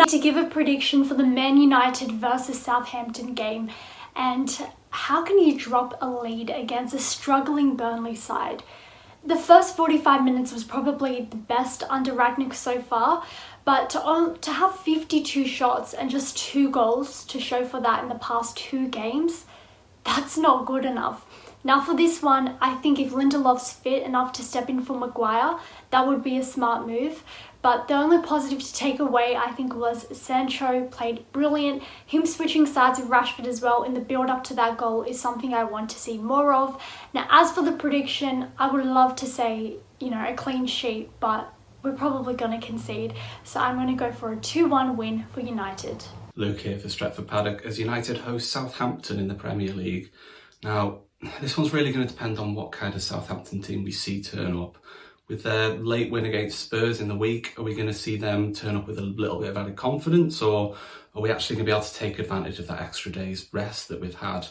Now to give a prediction for the Man United versus Southampton game, and how can you drop a lead against a struggling Burnley side? The first 45 minutes was probably the best under Ragnick so far, but to have 52 shots and just 2 goals to show for that in the past 2 games, that's not good enough. Now for this one, I think if Lindelof's fit enough to step in for Maguire, that would be a smart move. But the only positive to take away, I think, was Sancho played brilliant. Him switching sides with Rashford as well in the build-up to that goal is something I want to see more of. Now, as for the prediction, I would love to say, a clean sheet, but we're probably going to concede. So I'm going to go for a 2-1 win for United. Luke here for Stretford Paddock as United host Southampton in the Premier League. Now, this one's really going to depend on what kind of Southampton team we see turn up. With their late win against Spurs in the week, are we going to see them turn up with a little bit of added confidence, or are we actually going to be able to take advantage of that extra day's rest that we've had?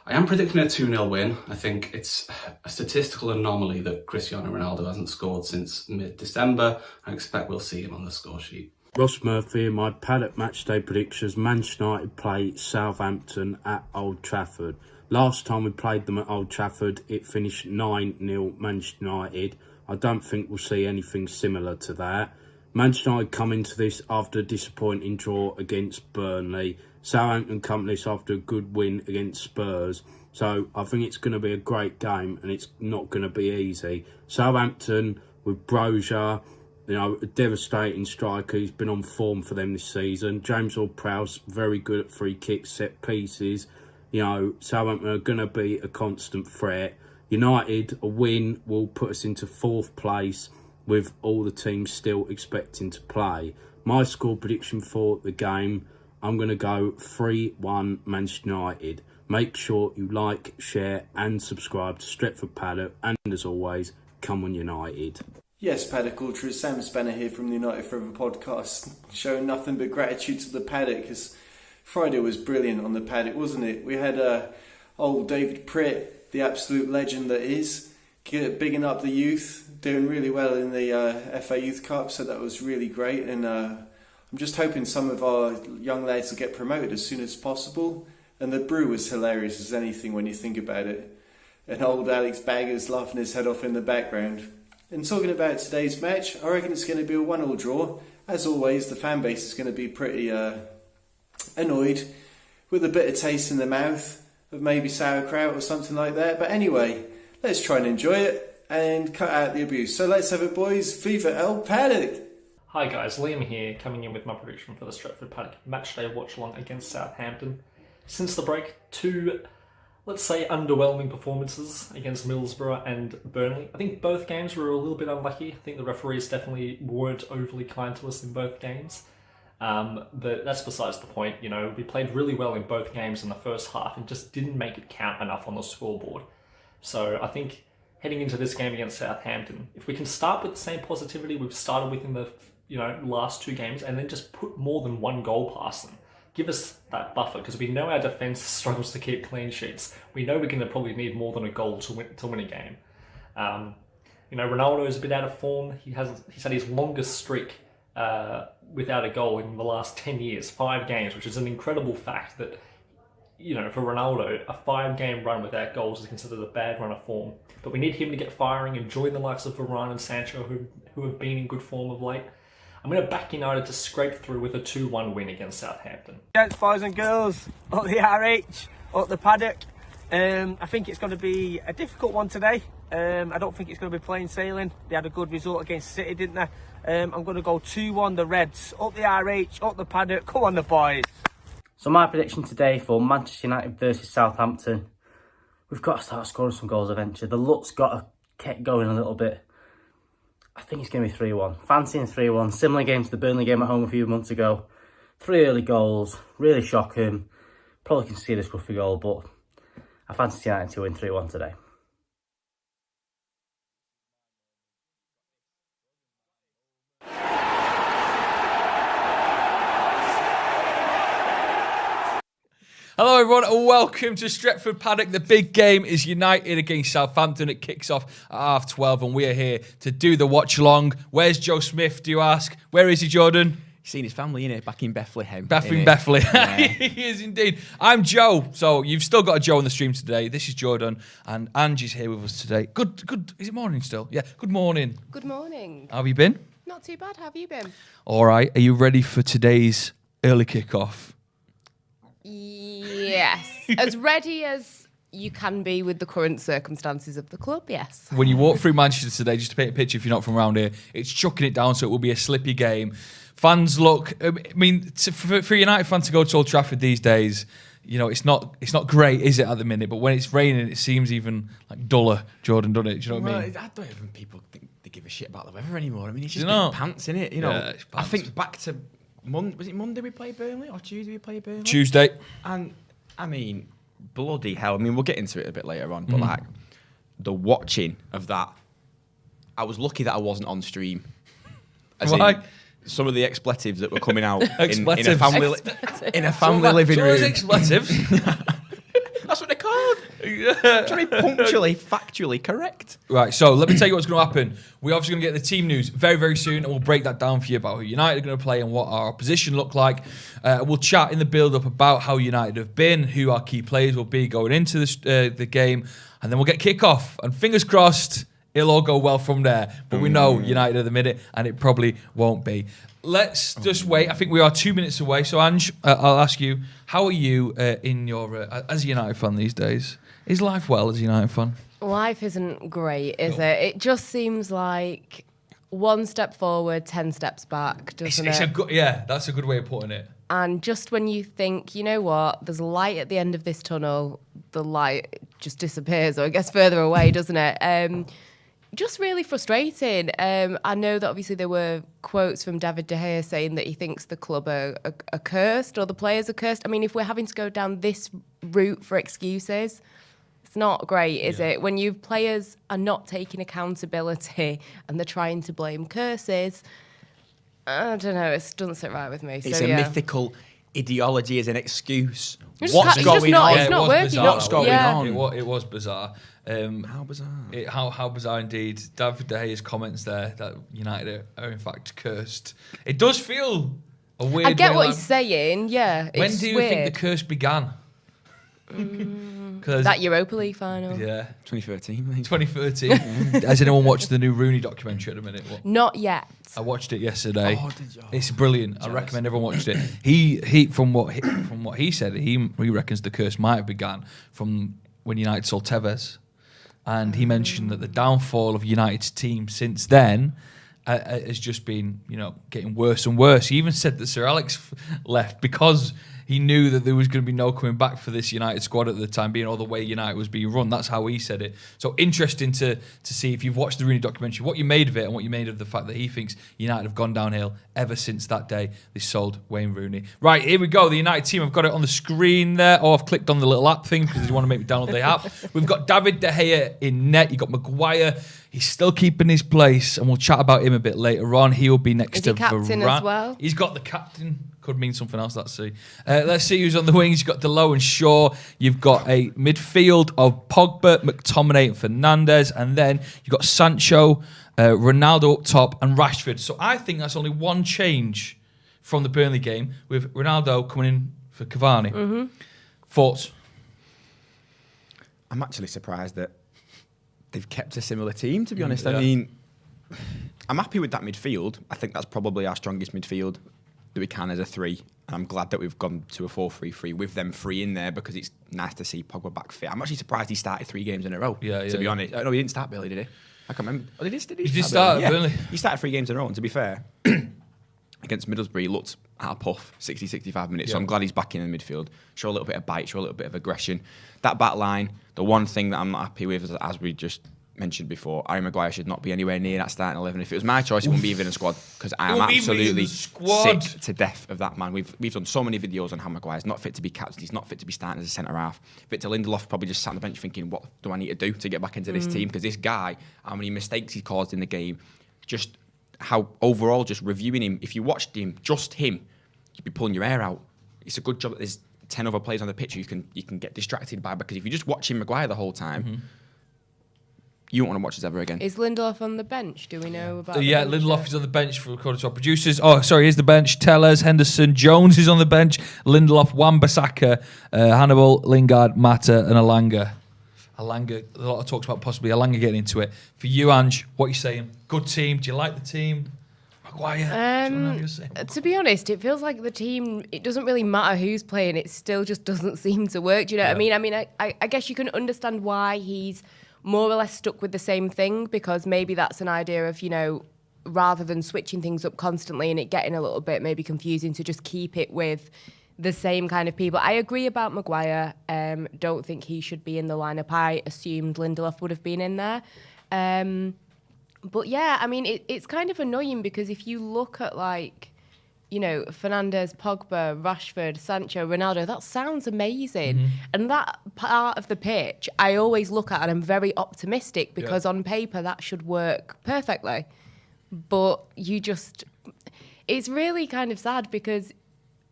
I am predicting a 2-0 win. I think it's a statistical anomaly that Cristiano Ronaldo hasn't scored since mid-December. I expect we'll see him on the score sheet. Ross Murphy and my Paddock matchday predictions. Manchester United play Southampton at Old Trafford. Last time we played them at Old Trafford, it finished 9-0 Manchester United. I don't think we'll see anything similar to that. Manchester United come into this after a disappointing draw against Burnley. Southampton come this after a good win against Spurs. So I think it's going to be a great game and it's not going to be easy. Southampton with Brozier, a devastating striker. He's been on form for them this season. James Ward-Prowse, very good at free kicks, set pieces. Southampton are going to be a constant threat. United, a win will put us into 4th place with all the teams still expecting to play. My score prediction for the game, I'm going to go 3-1 Manchester United. Make sure you like, share and subscribe to Stretford Paddock. And as always, come on United. Yes, Paddock Ultras, Sam Spanner here from the United Forever podcast, showing nothing but gratitude to the Paddock, because Friday was brilliant on the Paddock, wasn't it? We had old David Pritt, the absolute legend that is, bigging up the youth, doing really well in the FA Youth Cup, so that was really great. And I'm just hoping some of our young lads will get promoted as soon as possible. And the brew was hilarious as anything when you think about it. And old Alex Baggers laughing his head off in the background. And talking about today's match, I reckon it's going to be a 1-1 draw. As always, the fan base is going to be pretty annoyed, with a bit of taste in the mouth of maybe sauerkraut or something like that. But anyway, let's try and enjoy it and cut out the abuse. So let's have it, boys. Viva El Paddock! Hi guys, Liam here, coming in with my prediction for the Stretford Paddock matchday watch-along against Southampton. Since the break, 2, let's say, underwhelming performances against Middlesbrough and Burnley. I think both games were a little bit unlucky. I think the referees definitely weren't overly kind to us in both games. But that's besides the point. We played really well in both games in the first half and just didn't make it count enough on the scoreboard. So I think heading into this game against Southampton, if we can start with the same positivity we've started with in the last 2 games, and then just put more than 1 goal past them, give us that buffer, because we know our defence struggles to keep clean sheets. We know we're going to probably need more than a goal to win a game. Ronaldo is a bit out of form. He's had his longest streak without a goal in the last 10 years, 5 games, which is an incredible fact that, for Ronaldo, a 5-game run without goals is considered a bad run of form. But we need him to get firing and join the likes of Varane and Sancho, who have been in good form of late. I'm going to back United to scrape through with a 2-1 win against Southampton. Gents, boys and girls, up the RH, up the Paddock. I think it's going to be a difficult one today. I don't think it's going to be plain sailing. They had a good result against City, didn't they? I'm going to go 2-1 the Reds. Up the RH, up the Paddock. Come on the boys. So my prediction today for Manchester United versus Southampton. We've got to start scoring some goals eventually. The luck's got to get going a little bit. I think it's going to be 3-1. Fancying 3-1. Similar game to the Burnley game at home a few months ago. 3 early goals. Really shocking. Probably can see the scruffy goal, but I fancy United to win 3-1 today. Hello everyone and welcome to Stretford Paddock. The big game is United against Southampton. It kicks off at 12:30 and we are here to do the watch along. Where's Joe Smith, do you ask? Where is he, Jordan? Seen his family, innit? Back in Bethlehem. Bethlehem. Yeah. He is indeed. I'm Joe. So you've still got a Joe on the stream today. This is Jordan, and Angie's here with us today. Good. Is it morning still? Yeah. Good morning. Good morning. How have you been? Not too bad. How have you been? All right. Are you ready for today's early kickoff? Yes. As ready as you can be with the current circumstances of the club, yes. When you walk through Manchester today, just to paint a picture if you're not from around here, it's chucking it down, so it will be a slippy game. Fans look, I mean, for a United fan to go to Old Trafford these days, you know, it's not great, is it, at the minute? But when it's raining, it seems even like duller, Jordan, doesn't it? Do you know what I mean? I don't even people think they give a shit about the weather anymore. I mean, it's just big pants, innit? You know, yeah, I think back to was it Monday we played Burnley or Tuesday we played Burnley? Tuesday. And I mean, bloody hell. I mean, we'll get into it a bit later on, but like the watching of that, I was lucky that I wasn't on stream. Why? Some of the expletives that were coming out in Expletives. a family living room. Expletives. That's what they're called. Trying to be punctually, factually correct. Right, so let me tell you what's going to happen. We're obviously going to get the team news very, very soon, and we'll break that down for you about who United are going to play and what our opposition look like. We'll chat in the build-up about how United have been, who our key players will be going into the game, and then we'll get kick-off. And fingers crossed, it'll all go well from there. But we know United at the minute, and it probably won't be. Let's just wait. I think we are 2 minutes away. So, Ange, I'll ask you, how are you in your as a United fan these days? Is life well as a United fan? Life isn't great, is it? It just seems like one step forward, 10 steps back, doesn't it? Yeah, that's a good way of putting it. And just when you think, you know what, there's light at the end of this tunnel, the light just disappears or it gets further away, doesn't it? Just really frustrating. I know that obviously there were quotes from David De Gea saying that he thinks the club are cursed or the players are cursed. I mean, if we're having to go down this route for excuses, it's not great, is it? When you players are not taking accountability and they're trying to blame curses, I don't know, it doesn't sit right with me. It's a mythical ideology as an excuse. What's going on? It's not working. What's going on? It was bizarre. How bizarre. How bizarre indeed. David De Gea's comments there that United are in fact cursed. It does feel a weird. I get what he's saying. Yeah. When do you think the curse began? That Europa League final. Yeah, 2013. 2013. Has anyone watched the new Rooney documentary at the minute? Not yet. I watched it yesterday. Oh, did you? It's brilliant. I recommend everyone watch it. He from what he said, he reckons the curse might have begun from when United sold Tevez, and he mentioned that the downfall of United's team since then has just been, getting worse and worse. He even said that Sir Alex left because he knew that there was going to be no coming back for this United squad at the time, being all the way United was being run. That's how he said it. So interesting to see if you've watched the Rooney documentary, what you made of it and what you made of the fact that he thinks United have gone downhill ever since that day they sold Wayne Rooney. Right, here we go. The United team, I've got it on the screen there. Oh, I've clicked on the little app thing because you want to make me download the app. We've got David De Gea in net. You've got Maguire. He's still keeping his place, and we'll chat about him a bit later on. He will be next to Varane. Captain as well? He's got the captain. Could mean something else, let's see. Let's see who's on the wings. You've got Delo and Shaw. You've got a midfield of Pogba, McTominay and Fernandes. And then you've got Sancho, Ronaldo up top and Rashford. So I think that's only one change from the Burnley game with Ronaldo coming in for Cavani. Mm-hmm. Thoughts? I'm actually surprised that they've kept a similar team, to be honest. Yeah. I mean, I'm happy with that midfield. I think that's probably our strongest midfield that we can as a three. And I'm glad that we've gone to a 4-3-3 with them three in there because it's nice to see Pogba back fit. I'm actually surprised he started 3 games in a row, to be honest. No, he didn't start Burnley, did he? I can't remember. Oh, did he start Burnley? Yeah. He started 3 games in a row, and to be fair, against Middlesbrough, he looked at a puff, 60-65 minutes. So I'm glad he's back in the midfield. Show a little bit of bite, show a little bit of aggression. That back line, the one thing that I'm not happy with, as we just mentioned before, Harry Maguire should not be anywhere near that starting 11. If it was my choice, it wouldn't be even in the squad because I am absolutely sick to death of that man. We've done so many videos on how Maguire's not fit to be captain. He's not fit to be starting as a centre half. Victor Lindelof probably just sat on the bench thinking, what do I need to do to get back into this team? Because this guy, how many mistakes he caused in the game, just how overall, just reviewing him. If you watched him, just him, you'd be pulling your hair out. It's a good job that there's 10 other players on the pitch you can get distracted by, because if you just watching Maguire the whole time. You won't want to watch us ever again. Is Lindelof on the bench? Do we know about? Yeah, Lindelof is on the bench for according to our producers. Oh, sorry, here's the bench. Tellers, Henderson, Jones is on the bench. Lindelof, Wan-Bissaka, Hannibal, Lingard, Mata, and Alanga. Alanga, a lot of talks about possibly Alanga getting into it. For you, Ange, what are you saying? Good team? Do you like the team? Maguire? To be honest, it feels like the team, it doesn't really matter who's playing. It still just doesn't seem to work. Do you know what I mean? I guess you can understand why he's more or less stuck with the same thing, because maybe that's an idea of, rather than switching things up constantly and it getting a little bit maybe confusing, to just keep it with the same kind of people. I agree about Maguire. Don't think he should be in the lineup. I assumed Lindelof would have been in there. But yeah, it's kind of annoying because if you look at Fernandes, Pogba, Rashford, Sancho, Ronaldo, that sounds amazing. Mm-hmm. And that part of the pitch, I always look at and I'm very optimistic because on paper that should work perfectly. But it's really kind of sad because,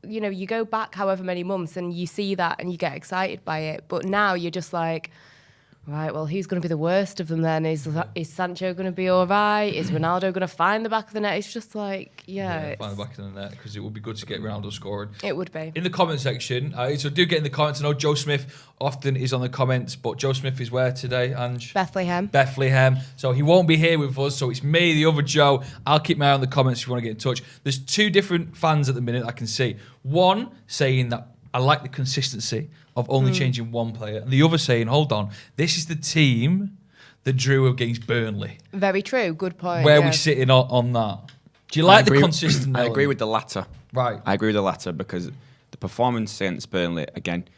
you go back however many months and you see that and you get excited by it. But now you're just like, right, well, who's going to be the worst of them then? Is Sancho going to be all right? Is Ronaldo going to find the back of the net? It's just like, find the back of the net, because it would be good to get Ronaldo scoring. It would be. In the comment section, so do get in the comments. I know Joe Smith often is on the comments, but Joe Smith is where today, Ange? Bethlehem. So he won't be here with us, so it's me, the other Joe. I'll keep my eye on the comments if you want to get in touch. There's two different fans at the minute I can see. One saying that I like the consistency of only changing one player, and the other saying, hold on, this is the team that drew against Burnley. Very true, good point. Where are we sitting on that? Do you like the consistent I agree with the latter. Right. I agree with the latter because the performance against Burnley, again,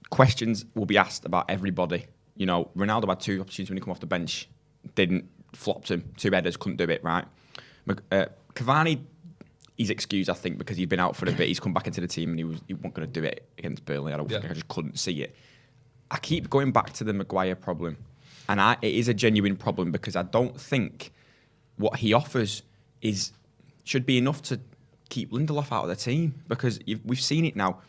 questions will be asked about everybody. Ronaldo had 2 opportunities when he come off the bench, flopped him, 2 headers, couldn't do it, right? Cavani, he's excused, I think, because he'd been out for a bit. He's come back into the team and he wasn't going to do it against Burnley. I just couldn't see it. I keep going back to the Maguire problem, and it is a genuine problem because I don't think what he offers should be enough to keep Lindelof out of the team, because we've seen it now.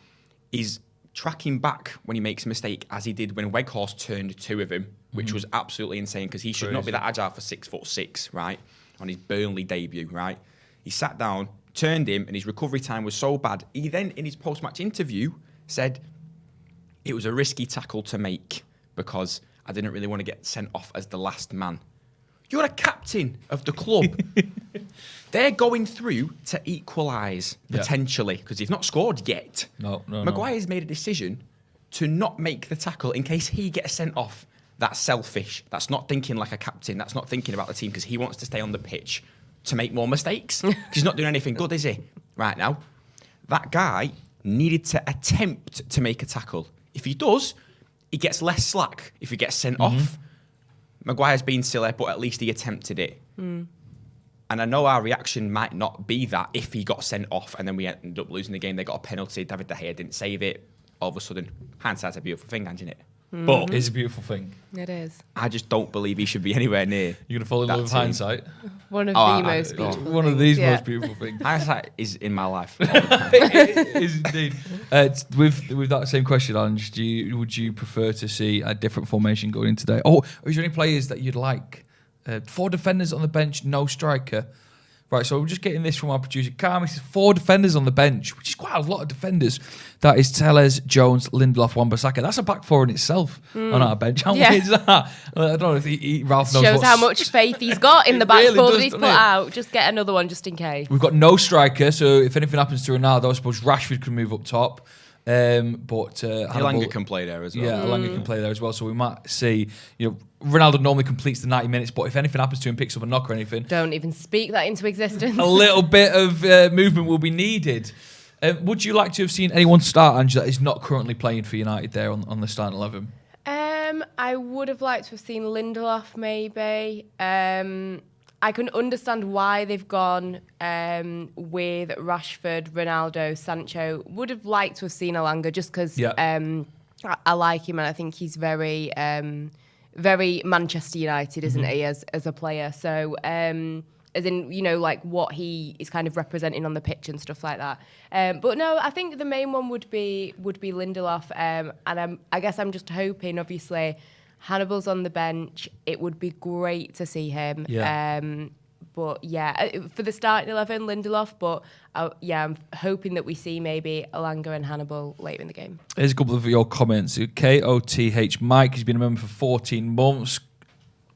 He's tracking back when he makes a mistake, as he did when Weghorst turned 2 of him, which was absolutely insane because he should not be that agile for 6'6", right, on his Burnley debut, right? He sat down, turned him, and his recovery time was so bad. He then, in his post-match interview, said it was a risky tackle to make because I didn't really want to get sent off as the last man. You're a captain of the club. They're going through to equalise, potentially, because he's not scored yet. No. Maguire's made a decision to not make the tackle in case he gets sent off. That's selfish. That's not thinking like a captain. That's not thinking about the team because he wants to stay on the pitch to make more mistakes. He's not doing anything good, is he? Right now, that guy needed to attempt to make a tackle. If he does, he gets less slack. If he gets sent off, Maguire's been silly, but at least he attempted it. And I know our reaction might not be that if he got sent off and then we ended up losing the game. They got a penalty. David De Gea didn't save it. All of a sudden, hindsight's a beautiful thing, isn't it? But it's a beautiful thing. It is. I just don't believe he should be anywhere near. You're going to fall in love with hindsight? One of the most beautiful One of these most beautiful things. Hindsight is in my life. It is indeed. With that same question, Ange, would you prefer to see a different formation going in today? Or is there any players that you'd like? 4 defenders on the bench, no striker. Right, so we're just getting this from our producer, Carmi. 4 defenders on the bench, which is quite a lot of defenders. That is Tellez, Jones, Lindelof, Wan-Bissaka. That's a back 4 in itself on our bench. How weird is that? I don't know if Ralph knows. Shows how much faith he's got in the back 4 that he's put out. Just get another one just in case. We've got no striker, so if anything happens to Ronaldo, I suppose Rashford can move up top. But Alanga can play there as well. Yeah, Alanga can play there as well. So we might see, Ronaldo normally completes the 90 minutes, but if anything happens to him, picks up a knock or anything, don't even speak that into existence. A little bit of movement will be needed. Would you like to have seen anyone start, Ange, that is not currently playing for United there on the starting 11? I would have liked to have seen Lindelof maybe. I can understand why they've gone with Rashford, Ronaldo, Sancho. Would have liked to have seen Alanga just because I like him and I think he's very Manchester United, isn't he, as a player? So, as in, like what he is kind of representing on the pitch and stuff like that. But no, I think the main one would be Lindelof. And I guess I'm just hoping, obviously, Hannibal's on the bench. It would be great to see him. Yeah. But yeah, for the starting 11, Lindelof. But I'm hoping that we see maybe Elanga and Hannibal later in the game. Here's a couple of your comments. KOTH Mike, he's been a member for 14 months.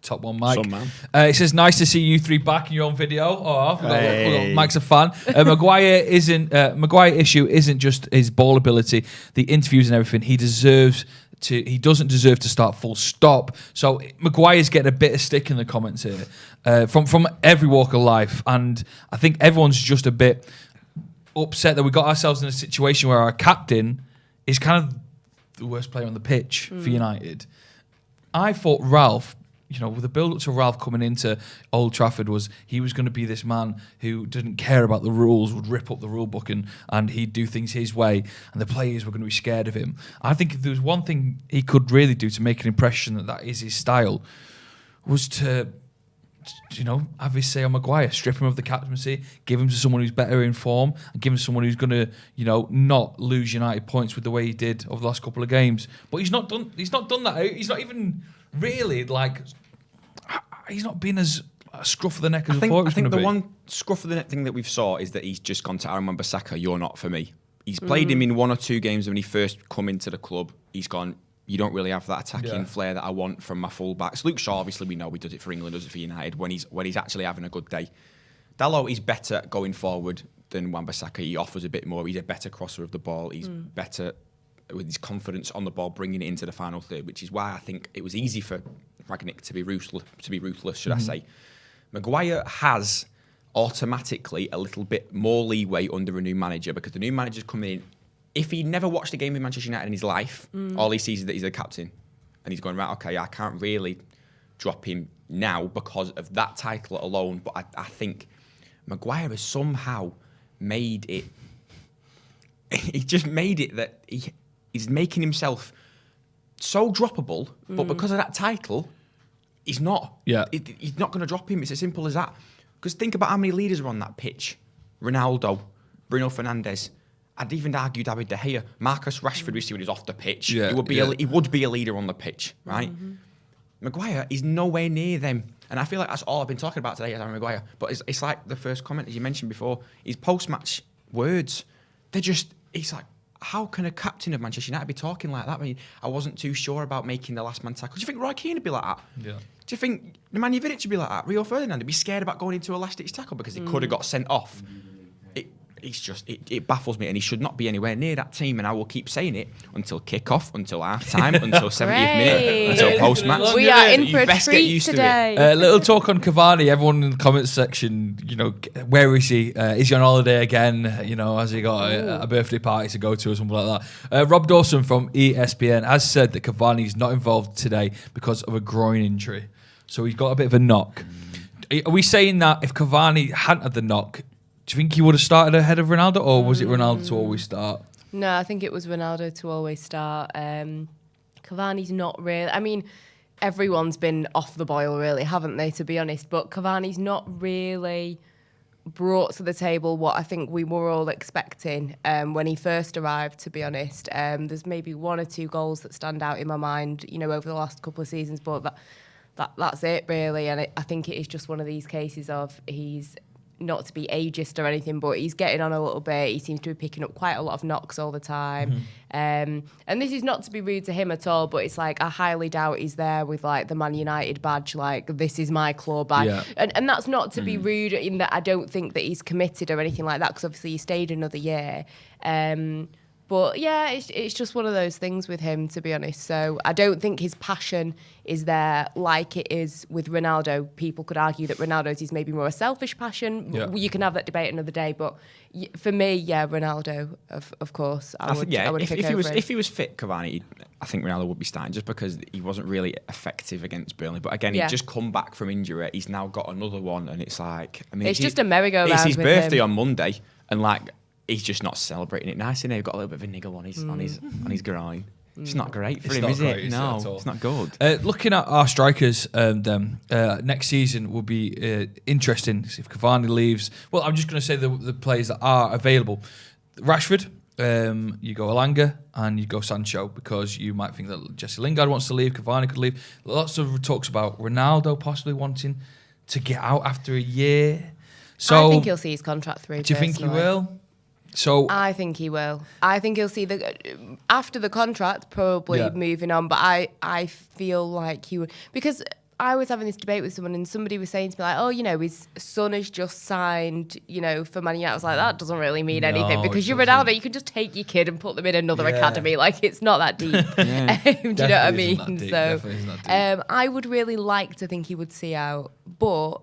Top one, Mike. Some man. It says, nice to see you three back in your own video. Oh, Mike's a fan. Maguire issue isn't just his ball ability, the interviews and everything. He doesn't deserve to start, full stop. So Maguire's getting a bit of stick in the comments here from every walk of life. And I think everyone's just a bit upset that we got ourselves in a situation where our captain is kind of the worst player on the pitch for United. I thought Ralph, with the build-up to Ralph coming into Old Trafford, he was going to be this man who didn't care about the rules, would rip up the rule book and he'd do things his way, and the players were going to be scared of him. I think if there was one thing he could really do to make an impression that is his style, was to, have his say on Maguire, strip him of the captaincy, give him to someone who's better in form, and give him to someone who's going to, not lose United points with the way he did over the last couple of games. But he's not done that. He's not even really he's not been as scruff of the neck as I thought. I think the one scruff of the neck thing that we've saw is that he's just gone to Aaron Wan-Bissaka. You're not for me. He's played him in 1 or 2 games when he first come into the club. He's gone, you don't really have that attacking flair that I want from my fullbacks. Luke Shaw, obviously, we know he does it for England, does it for United when he's actually having a good day. Dalot is better going forward than Wan-Bissaka. He offers a bit more. He's a better crosser of the ball. He's better with his confidence on the ball, bringing it into the final third, which is why I think it was easy for Rangnick to be ruthless, should I say. Maguire has automatically a little bit more leeway under a new manager, because the new manager's coming in. If he never watched a game with Manchester United in his life, all he sees is that he's the captain, and he's going, right, okay, I can't really drop him now because of that title alone. But I think Maguire has somehow made it. He just made it that he's making himself so droppable, but because of that title, he's not. Yeah, he's not going to drop him. It's as simple as that. Because think about how many leaders are on that pitch: Ronaldo, Bruno Fernandes. I'd even argue David De Gea, Marcus Rashford. We see when he's off the pitch. Yeah, he would be a leader on the pitch, right? Maguire is nowhere near them, and I feel like that's all I've been talking about today, is Aaron Maguire. But it's like the first comment, as you mentioned before, his post-match words. It's like, how can a captain of Manchester United be talking like that? I mean, I wasn't too sure about making the last man tackle. Do you think Roy Keane would be like that? Yeah. Do you think Nemanja Vidic would be like that? Rio Ferdinand would be scared about going into a last-ditch tackle because he could have got sent off? It baffles me, and he should not be anywhere near that team, and I will keep saying it until kick-off, until half-time, until 70th minute, until post-match. We are in for a treat today. Little talk on Cavani. Everyone in the comments section, where is he? Is he on holiday again? Has he got a birthday party to go to or something like that? Rob Dawson from ESPN has said that Cavani is not involved today because of a groin injury. So he's got a bit of a knock. Are we saying that if Cavani hadn't had the knock, do you think he would have started ahead of Ronaldo, or was it Ronaldo to always start? No, I think it was Ronaldo to always start. Cavani's not really... I mean, everyone's been off the boil, really, haven't they, to be honest? But Cavani's not really brought to the table what I think we were all expecting when he first arrived, to be honest. There's maybe 1 or 2 goals that stand out in my mind, over the last couple of seasons, but that's it, really. And I think it is just one of these cases of he's... not to be ageist or anything, but he's getting on a little bit. He seems to be picking up quite a lot of knocks all the time. And this is not to be rude to him at all, but it's like, I highly doubt he's there with like the Man United badge, like, this is my club. And that's not to be rude in that I don't think that he's committed or anything like that, because obviously he stayed another year. But yeah, it's just one of those things with him, to be honest. So I don't think his passion is there like it is with Ronaldo. People could argue that Ronaldo's is maybe more a selfish passion. Yeah. You can have that debate another day. But for me, Ronaldo, of course. I would pick over him. If he was fit, Cavani, I think Ronaldo would be starting, just because he wasn't really effective against Burnley. But again, he'd just come back from injury. He's now got another one, and it's like, I mean, it's just a merry-go-round. It's his with birthday him. On Monday, and like, he's just not celebrating it nice, and he's got a little bit of a niggle on his groin. It's not great for him, is it? No, it's not good. Looking at our strikers, next season will be interesting. If Cavani leaves, well, I'm just going to say the players that are available. Rashford, you go Alanga and you go Sancho, because you might think that Jesse Lingard wants to leave, Cavani could leave. Lots of talks about Ronaldo possibly wanting to get out after a year. So I think he'll see his contract through. Do you think he will? So I think he will. I think he'll see after the contract, probably moving on. But I feel like he would, because I was having this debate with someone and somebody was saying to me like, oh, his son has just signed, for Man United. I was like, that doesn't really mean anything, because you're Ronaldo, you can just take your kid and put them in another academy. Like, it's not that deep. Do you know what I mean? So I would really like to think he would see out, but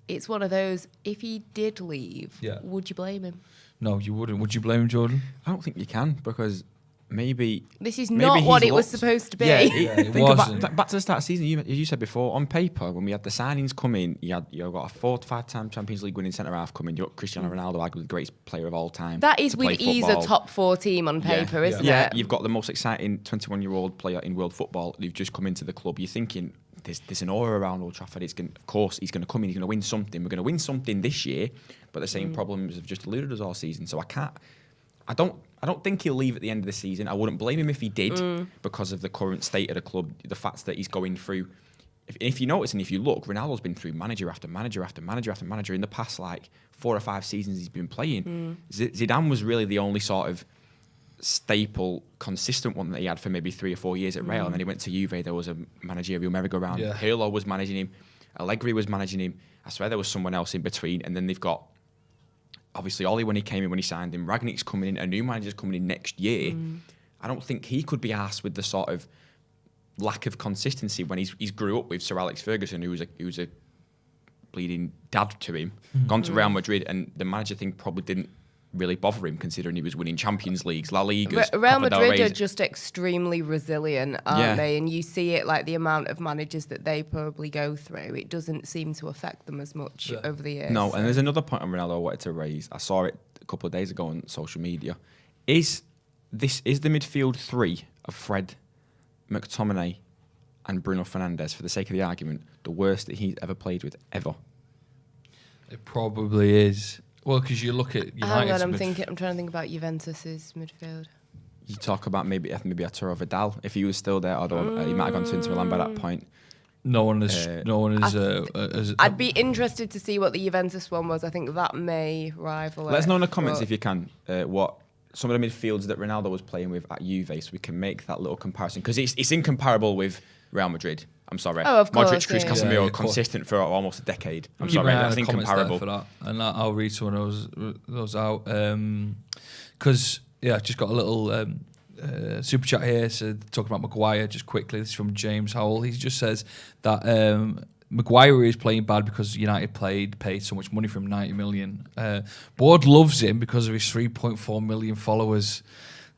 it's one of those, if he did leave, would you blame him? No, you wouldn't. Would you blame him, Jordan? I don't think you can, because maybe this is not what it was supposed to be. It think wasn't. back to the start of the season. You said before, on paper, when we had the signings come in, you've got a 4 to 5 time Champions League winning centre half coming. You've got Cristiano Ronaldo, arguably the greatest player of all time. That is with ease a top 4 team on paper, isn't it? Yeah, you've got the most exciting 21-year-old player in world football who've just come into the club. You're thinking, there's an aura around Old Trafford. Of course, he's going to come in. He's going to win something. We're going to win something this year, but the same problems have just eluded us all season. So I don't think he'll leave at the end of the season. I wouldn't blame him if he did, because of the current state of the club, the fact that he's going through. If you notice and if you look, Ronaldo's been through manager after manager after manager after manager in the past 4 or 5 seasons he's been playing. Zidane was really the only sort of staple, consistent one that he had for maybe 3 or 4 years at Real, and then he went to Juve. There was a managerial merry-go-round. Pirlo was managing him, Allegri was managing him. I swear there was someone else in between, and then they've got obviously Oli when he signed him. Rangnick's coming in, a new manager's coming in next year. I don't think he could be asked with the sort of lack of consistency when he's grew up with Sir Alex Ferguson, who was a bleeding dad to him, gone to Real Madrid, and the manager thing probably didn't really bother him, considering he was winning Champions Leagues, La Ligas. Real Madrid are just extremely resilient, aren't they? And you see it, like the amount of managers that they probably go through. It doesn't seem to affect them as much over the years. No, and there's another point on Ronaldo I wanted to raise. I saw it a couple of days ago on social media. Is the midfield 3 of Fred, McTominay, and Bruno Fernandes, for the sake of the argument, the worst that he's ever played with ever? It probably is. Well, because you look at United's I'm trying to think about Juventus's midfield. You talk about maybe Arturo Vidal, if he was still there, although he might have gone to Inter Milan by that point. No one is. I'd be interested to see what the Juventus one was. I think that may rival. Let us know in the comments if you can what some of the midfields that Ronaldo was playing with at Juve, so we can make that little comparison, because it's incomparable with Real Madrid. I'm sorry. Oh, of course. Modric, Cruz, Casemiro, consistent for almost a decade. I'm sorry, that's incomparable. For that, and I'll read some of those out. Because I've just got a little super chat here. So talking about Maguire, just quickly. This is from James Howell. He just says that Maguire is playing bad because United paid so much money for him, 90 million. Board loves him because of his 3.4 million followers.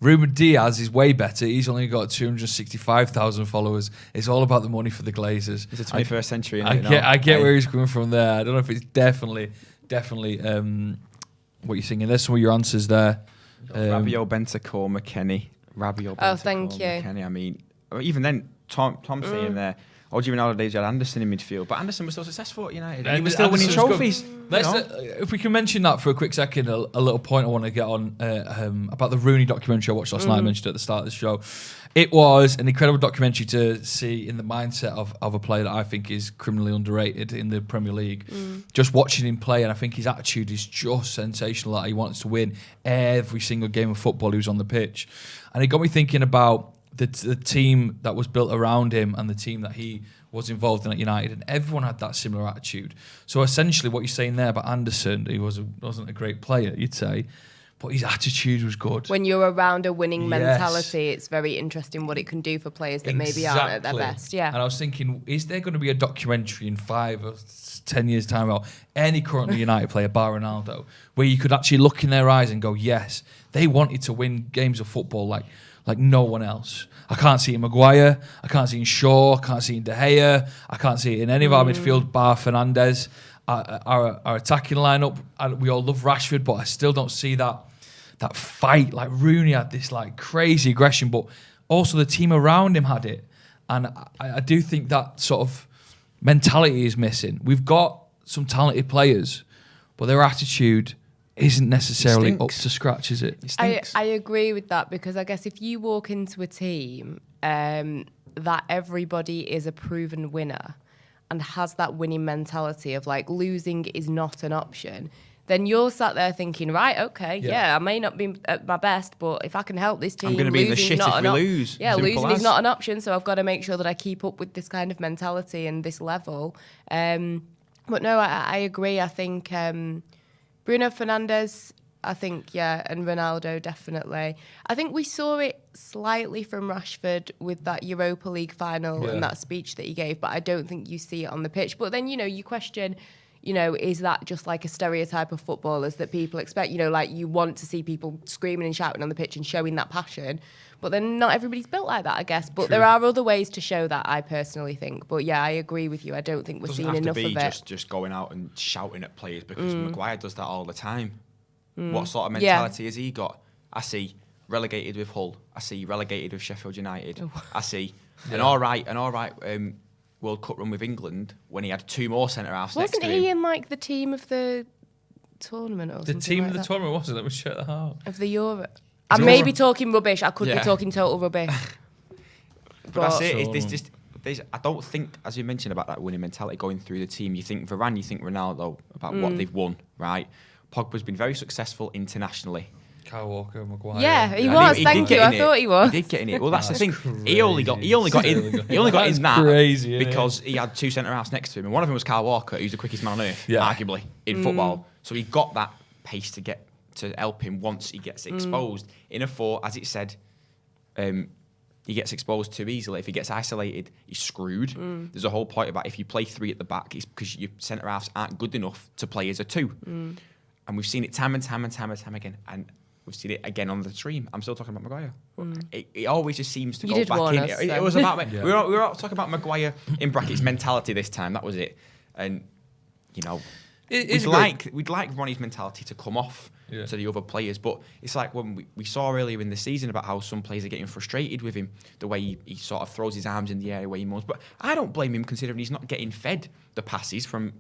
Ruben Diaz is way better. He's only got 265,000 followers. It's all about the money for the Glazers. It's the 21st century. I get where he's coming from there. I don't know if it's definitely what you're thinking. There's some of your answers there. Rabiot, Bentancur, McKennie. Rabiot, Bentancur, thank you. McKennie. I mean, even then, Tom saying there, Ronaldo days had Anderson in midfield, but Anderson was still successful at United. And he was still winning trophies. If we can mention that for a quick second, a little point I want to get on about the Rooney documentary I watched last night. I mentioned at the start of the show. It was an incredible documentary to see in the mindset of a player that I think is criminally underrated in the Premier League. Just watching him play, and I think his attitude is just sensational. That he wants to win every single game of football he was on the pitch, and it got me thinking about the team that was built around him and the team that he was involved in at United, and everyone had that similar attitude. So essentially what you're saying there about Anderson, he wasn't a great player, you'd say, but his attitude was good. When you're around a winning mentality, it's very interesting what it can do for players that maybe aren't at their best. Yeah. And I was thinking, is there going to be a documentary in 5 or 10 years' time about any currently United player, bar Ronaldo, where you could actually look in their eyes and go, yes, they wanted to win games of football like no one else. I can't see it in Maguire. I can't see it in Shaw. I can't see it in De Gea. I can't see it in any of our midfield, bar Fernandes. Our attacking lineup, we all love Rashford, but I still don't see that fight. Like Rooney had this like crazy aggression, but also the team around him had it. And I do think that sort of mentality is missing. We've got some talented players, but their attitude isn't necessarily It up stinks. to scratch, is it? It stinks. I agree with that, because I guess if you walk into a team that everybody is a proven winner and has that winning mentality of like losing is not an option, then you're sat there thinking, right, okay, yeah, I may not be at my best, but if I can help this team, I'm going to be in the shit if we lose. Yeah, Simple losing as. is not an option, so I've got to make sure that I keep up with this kind of mentality and this level. But no, I agree. I think Bruno Fernandes, I think, yeah, and Ronaldo, definitely. I think we saw it slightly from Rashford with that Europa League final and that speech that he gave, but I don't think you see it on the pitch. But then, you question, is that just like a stereotype of footballers that people expect? Like you want to see people screaming and shouting on the pitch and showing that passion. But then not everybody's built like that, I guess. But there are other ways to show that, I personally think. But yeah, I agree with you. I don't think we're seeing enough of it. Doesn't have to be just going out and shouting at players, because Maguire does that all the time. What sort of mentality has he got? I see relegated with Hull. I see relegated with Sheffield United. I see an all right World Cup run with England when he had 2 more centre-halves next to him. Wasn't he in like the team of the tournament or something? The team like of the that? tournament, wasn't it? Let me check that out. Of the Euro. I may be talking rubbish. I could be talking total rubbish. But that's it. I don't think, as you mentioned about that winning mentality going through the team, you think Varane, you think Ronaldo, about what they've won, right? Pogba's been very successful internationally. Kyle Walker, Maguire. Yeah, he was. Thank you. I thought he was. He did get in it. Well, that's the thing. He only got in. He only got in that crazy, because he had 2 centre-halves next to him, and one of them was Kyle Walker, who's the quickest man on earth, arguably in football. So he got that pace to help him once he gets exposed. In a 4, as it said, he gets exposed too easily. If he gets isolated, he's screwed. There's a whole point about if you play 3 at the back, it's because your centre-halves aren't good enough to play as a 2. And we've seen it time and time again. And we've seen it again on the stream. I'm still talking about Maguire. It always just seems to go back in. It was about we were all talking about Maguire in brackets mentality this time. That was it. And we'd like Ronnie's mentality to come off to the other players, but it's like when we saw earlier in the season about how some players are getting frustrated with him, the way he sort of throws his arms in the air, the way he moans. But I don't blame him, considering he's not getting fed the passes from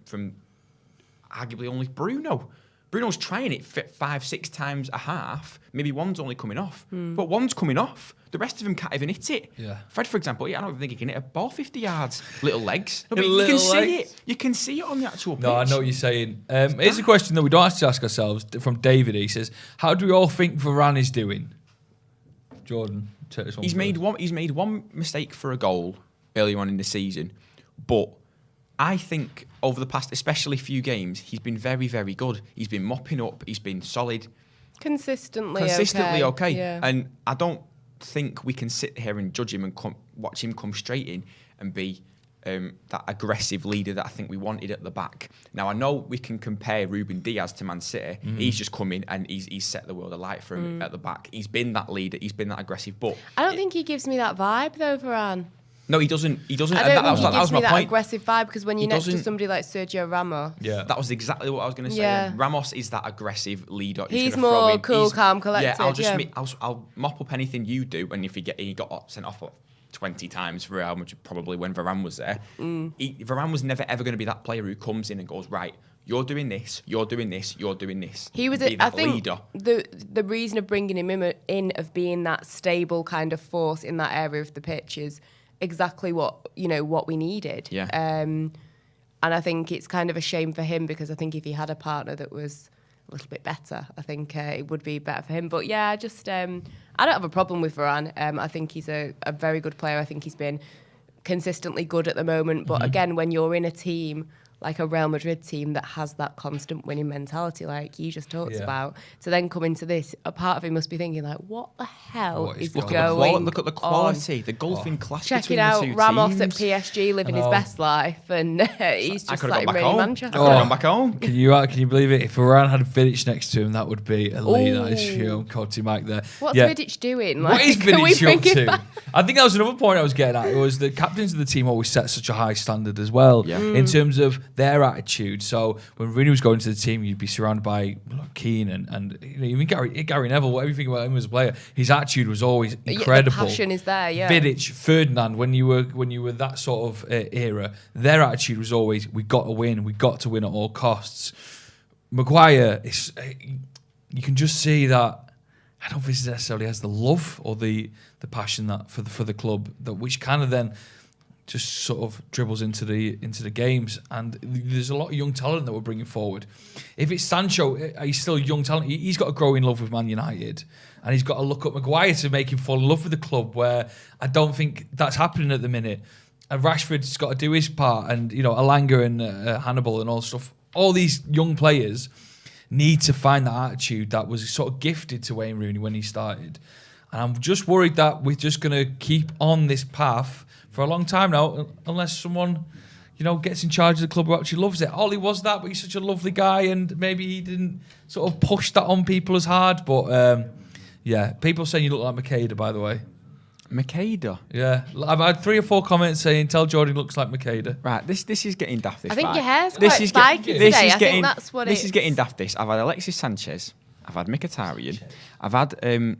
arguably only Bruno. Bruno's trying it 5-6 times a half. Maybe one's only coming off, but one's coming off. The rest of them can't even hit it. Yeah. Fred, for example, I don't even think he can hit a ball 50 yards. Little legs. No, but you can see it. You can see it on the actual pitch. No, I know what you're saying. Here's a question that we don't have to ask ourselves from David. He says, how do we all think Varane is doing? Jordan, take this one. He's made one mistake for a goal earlier on in the season, but I think over the past, especially few games, he's been very, very good. He's been mopping up. He's been solid. Consistently okay. Yeah. And I don't think we can sit here and judge him and watch him come straight in and be that aggressive leader that I think we wanted at the back. Now, I know we can compare Ruben Diaz to Man City. He's just come in and he's set the world alight for him at the back. He's been that leader. He's been that aggressive. But I don't think he gives me that vibe, though, Varane. No, he doesn't. I don't think he gives me that aggressive vibe, because when you're next to somebody like Sergio Ramos... Yeah, that was exactly what I was going to say. Yeah. Ramos is that aggressive leader. He's more cool, calm, collected. Yeah, I'll mop up anything you do, and if he got sent off 20 times for how much probably when Varane was there. Varane was never ever going to be that player who comes in and goes, right, you're doing this, you're doing this, you're doing this. He was, I think, leader. The reason of bringing him in of being that stable kind of force in that area of the pitch is exactly what we needed. Yeah. And I think it's kind of a shame for him, because I think if he had a partner that was a little bit better, I think it would be better for him. But yeah, I don't have a problem with Varane. I think he's a very good player. I think he's been consistently good at the moment. But again, when you're in a team like a Real Madrid team that has that constant winning mentality, like you just talked about, to then come into this, a part of him must be thinking, like, what the hell is going on? Look at the quality, the golfing class Checking between out the two Ramos teams. at PSG living his best life, and he's just like in really Manchester. I could have gone back home. Can you believe it? If Varane had Vidic next to him, that would be elite. That is Coty Mike there. What's Vidic doing? What is Vidic up to? I think that was another point I was getting at. It was the captains of the team always set such a high standard as well in terms of their attitude. So when Rooney was going to the team, you'd be surrounded by Keane and even Gary Neville. Whatever you think about him as a player, his attitude was always incredible. The passion is there. Yeah. Vidic, Ferdinand, when you were that sort of era, their attitude was always, we got to win at all costs. Maguire, you can just see that. I don't think he necessarily has the love or the passion that for the club, that which kind of then just sort of dribbles into the games. And there's a lot of young talent that we're bringing forward. If it's Sancho, he's still young talent. He's got to grow in love with Man United, and he's got to look at Maguire to make him fall in love with the club, where I don't think that's happening at the minute. And Rashford's got to do his part, and Alanga and Hannibal and all stuff. All these young players need to find that attitude that was sort of gifted to Wayne Rooney when he started. And I'm just worried that we're just going to keep on this path for a long time now, unless someone, gets in charge of the club who actually loves it. Ollie was that, but he's such a lovely guy, and maybe he didn't sort of push that on people as hard. But people saying you look like Makeda, by the way. Makeda? Yeah. I've had 3 or 4 comments saying, tell Jordan looks like Makeda. Right, this is getting daft. I think your hair's quite spiky today. I think that's what it is. This is getting daft. I've had Alexis Sanchez. I've had Mkhitaryan. I've had Mkhitaryan?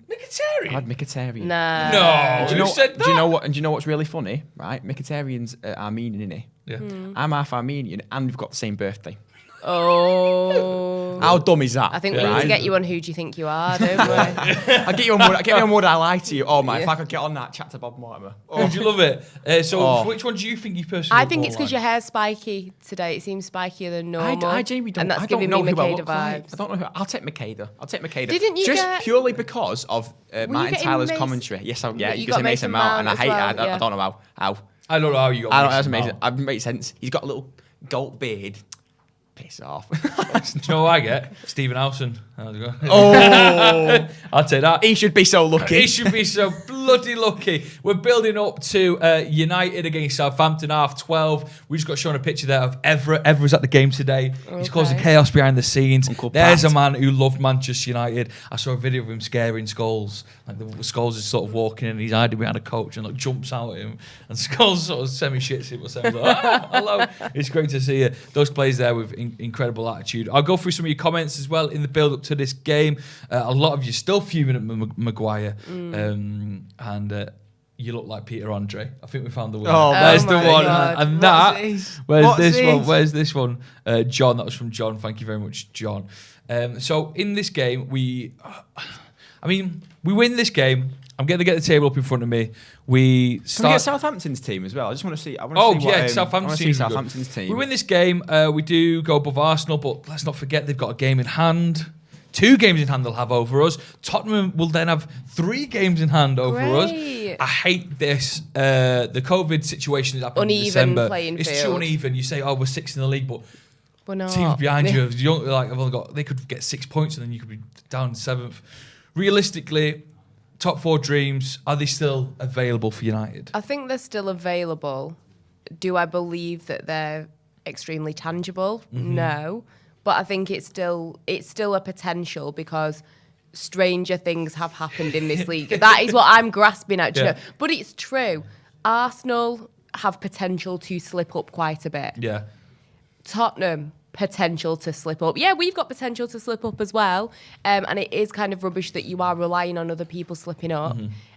I've had Mkhitaryan. No. Do you know what? And do you know what's really funny? Right, Mkhitaryan's Armenian, isn't he? Yeah. I'm half Armenian, and we've got the same birthday. Oh. How dumb is that? I think we need to get you on Who Do You Think You Are, don't we? I'll get you on Would I Lie to You? Oh my, if I could get on that, chat to Bob Mortimer. Oh. Would you love it? Which one do you think you personally I think it's because your hair's spiky today. It seems spikier than normal. I genuinely don't. And that's I don't giving know me who I Makeda look vibes. like. I don't know who. I'll take Makeda. Didn't you just get... purely because of Martin getting Tyler's Mason- commentary? Yes, you you got got Mason Mason Mount, and I Mount hate as it. well, I don't know how. I don't know how you got I don't know. That's Mason amazing. Mount. It makes sense. He's got a little gold beard. Piss off. Do you know what I get? Stephen Howson. Oh, I'll take that. He should be so lucky. He should be so bloody lucky. We're building up to United against Southampton, 12:30. We just got shown a picture there of Everett. Everett was at the game today. He's causing chaos behind the scenes. There's a man who loved Manchester United. I saw a video of him scaring Scholes. Like the Scholes is sort of walking in, and he's hiding behind a coach and jumps out at him. And Scholes sort of semi-shits him, but saying, hello. It's great to see you. Those players there with incredible attitude. I'll go through some of your comments as well in the build-up to this game. A lot of you still fuming at Maguire. And you look like Peter Andre. I think we found the winner. Oh, there's the one. God. And that. Where's this this? one? Where's this one? John. That was from John. Thank you very much, John. So in this game, we win this game. I'm going to get the table up in front of me. Can we get Southampton's team as well? I just want to see. Southampton's team. We win this game. We do go above Arsenal, but let's not forget they've got a game in hand. 2 games in hand they'll have over us. Tottenham will then have 3 games in hand over us. I hate this. The COVID situation is happening in December. Playing it's field. too uneven. You say, oh, we're 6th in the league, but We're not. teams behind you, they could get 6 points and then you could be down 7th. Realistically, top 4 dreams, are they still available for United? I think they're still available. Do I believe that they're extremely tangible? No. But I think it's still a potential because stranger things have happened in this league. That is what I'm grasping at. You know? But it's true. Arsenal have potential to slip up quite a bit. Yeah. Tottenham, potential to slip up. Yeah, we've got potential to slip up as well. And it is kind of rubbish that you are relying on other people slipping up.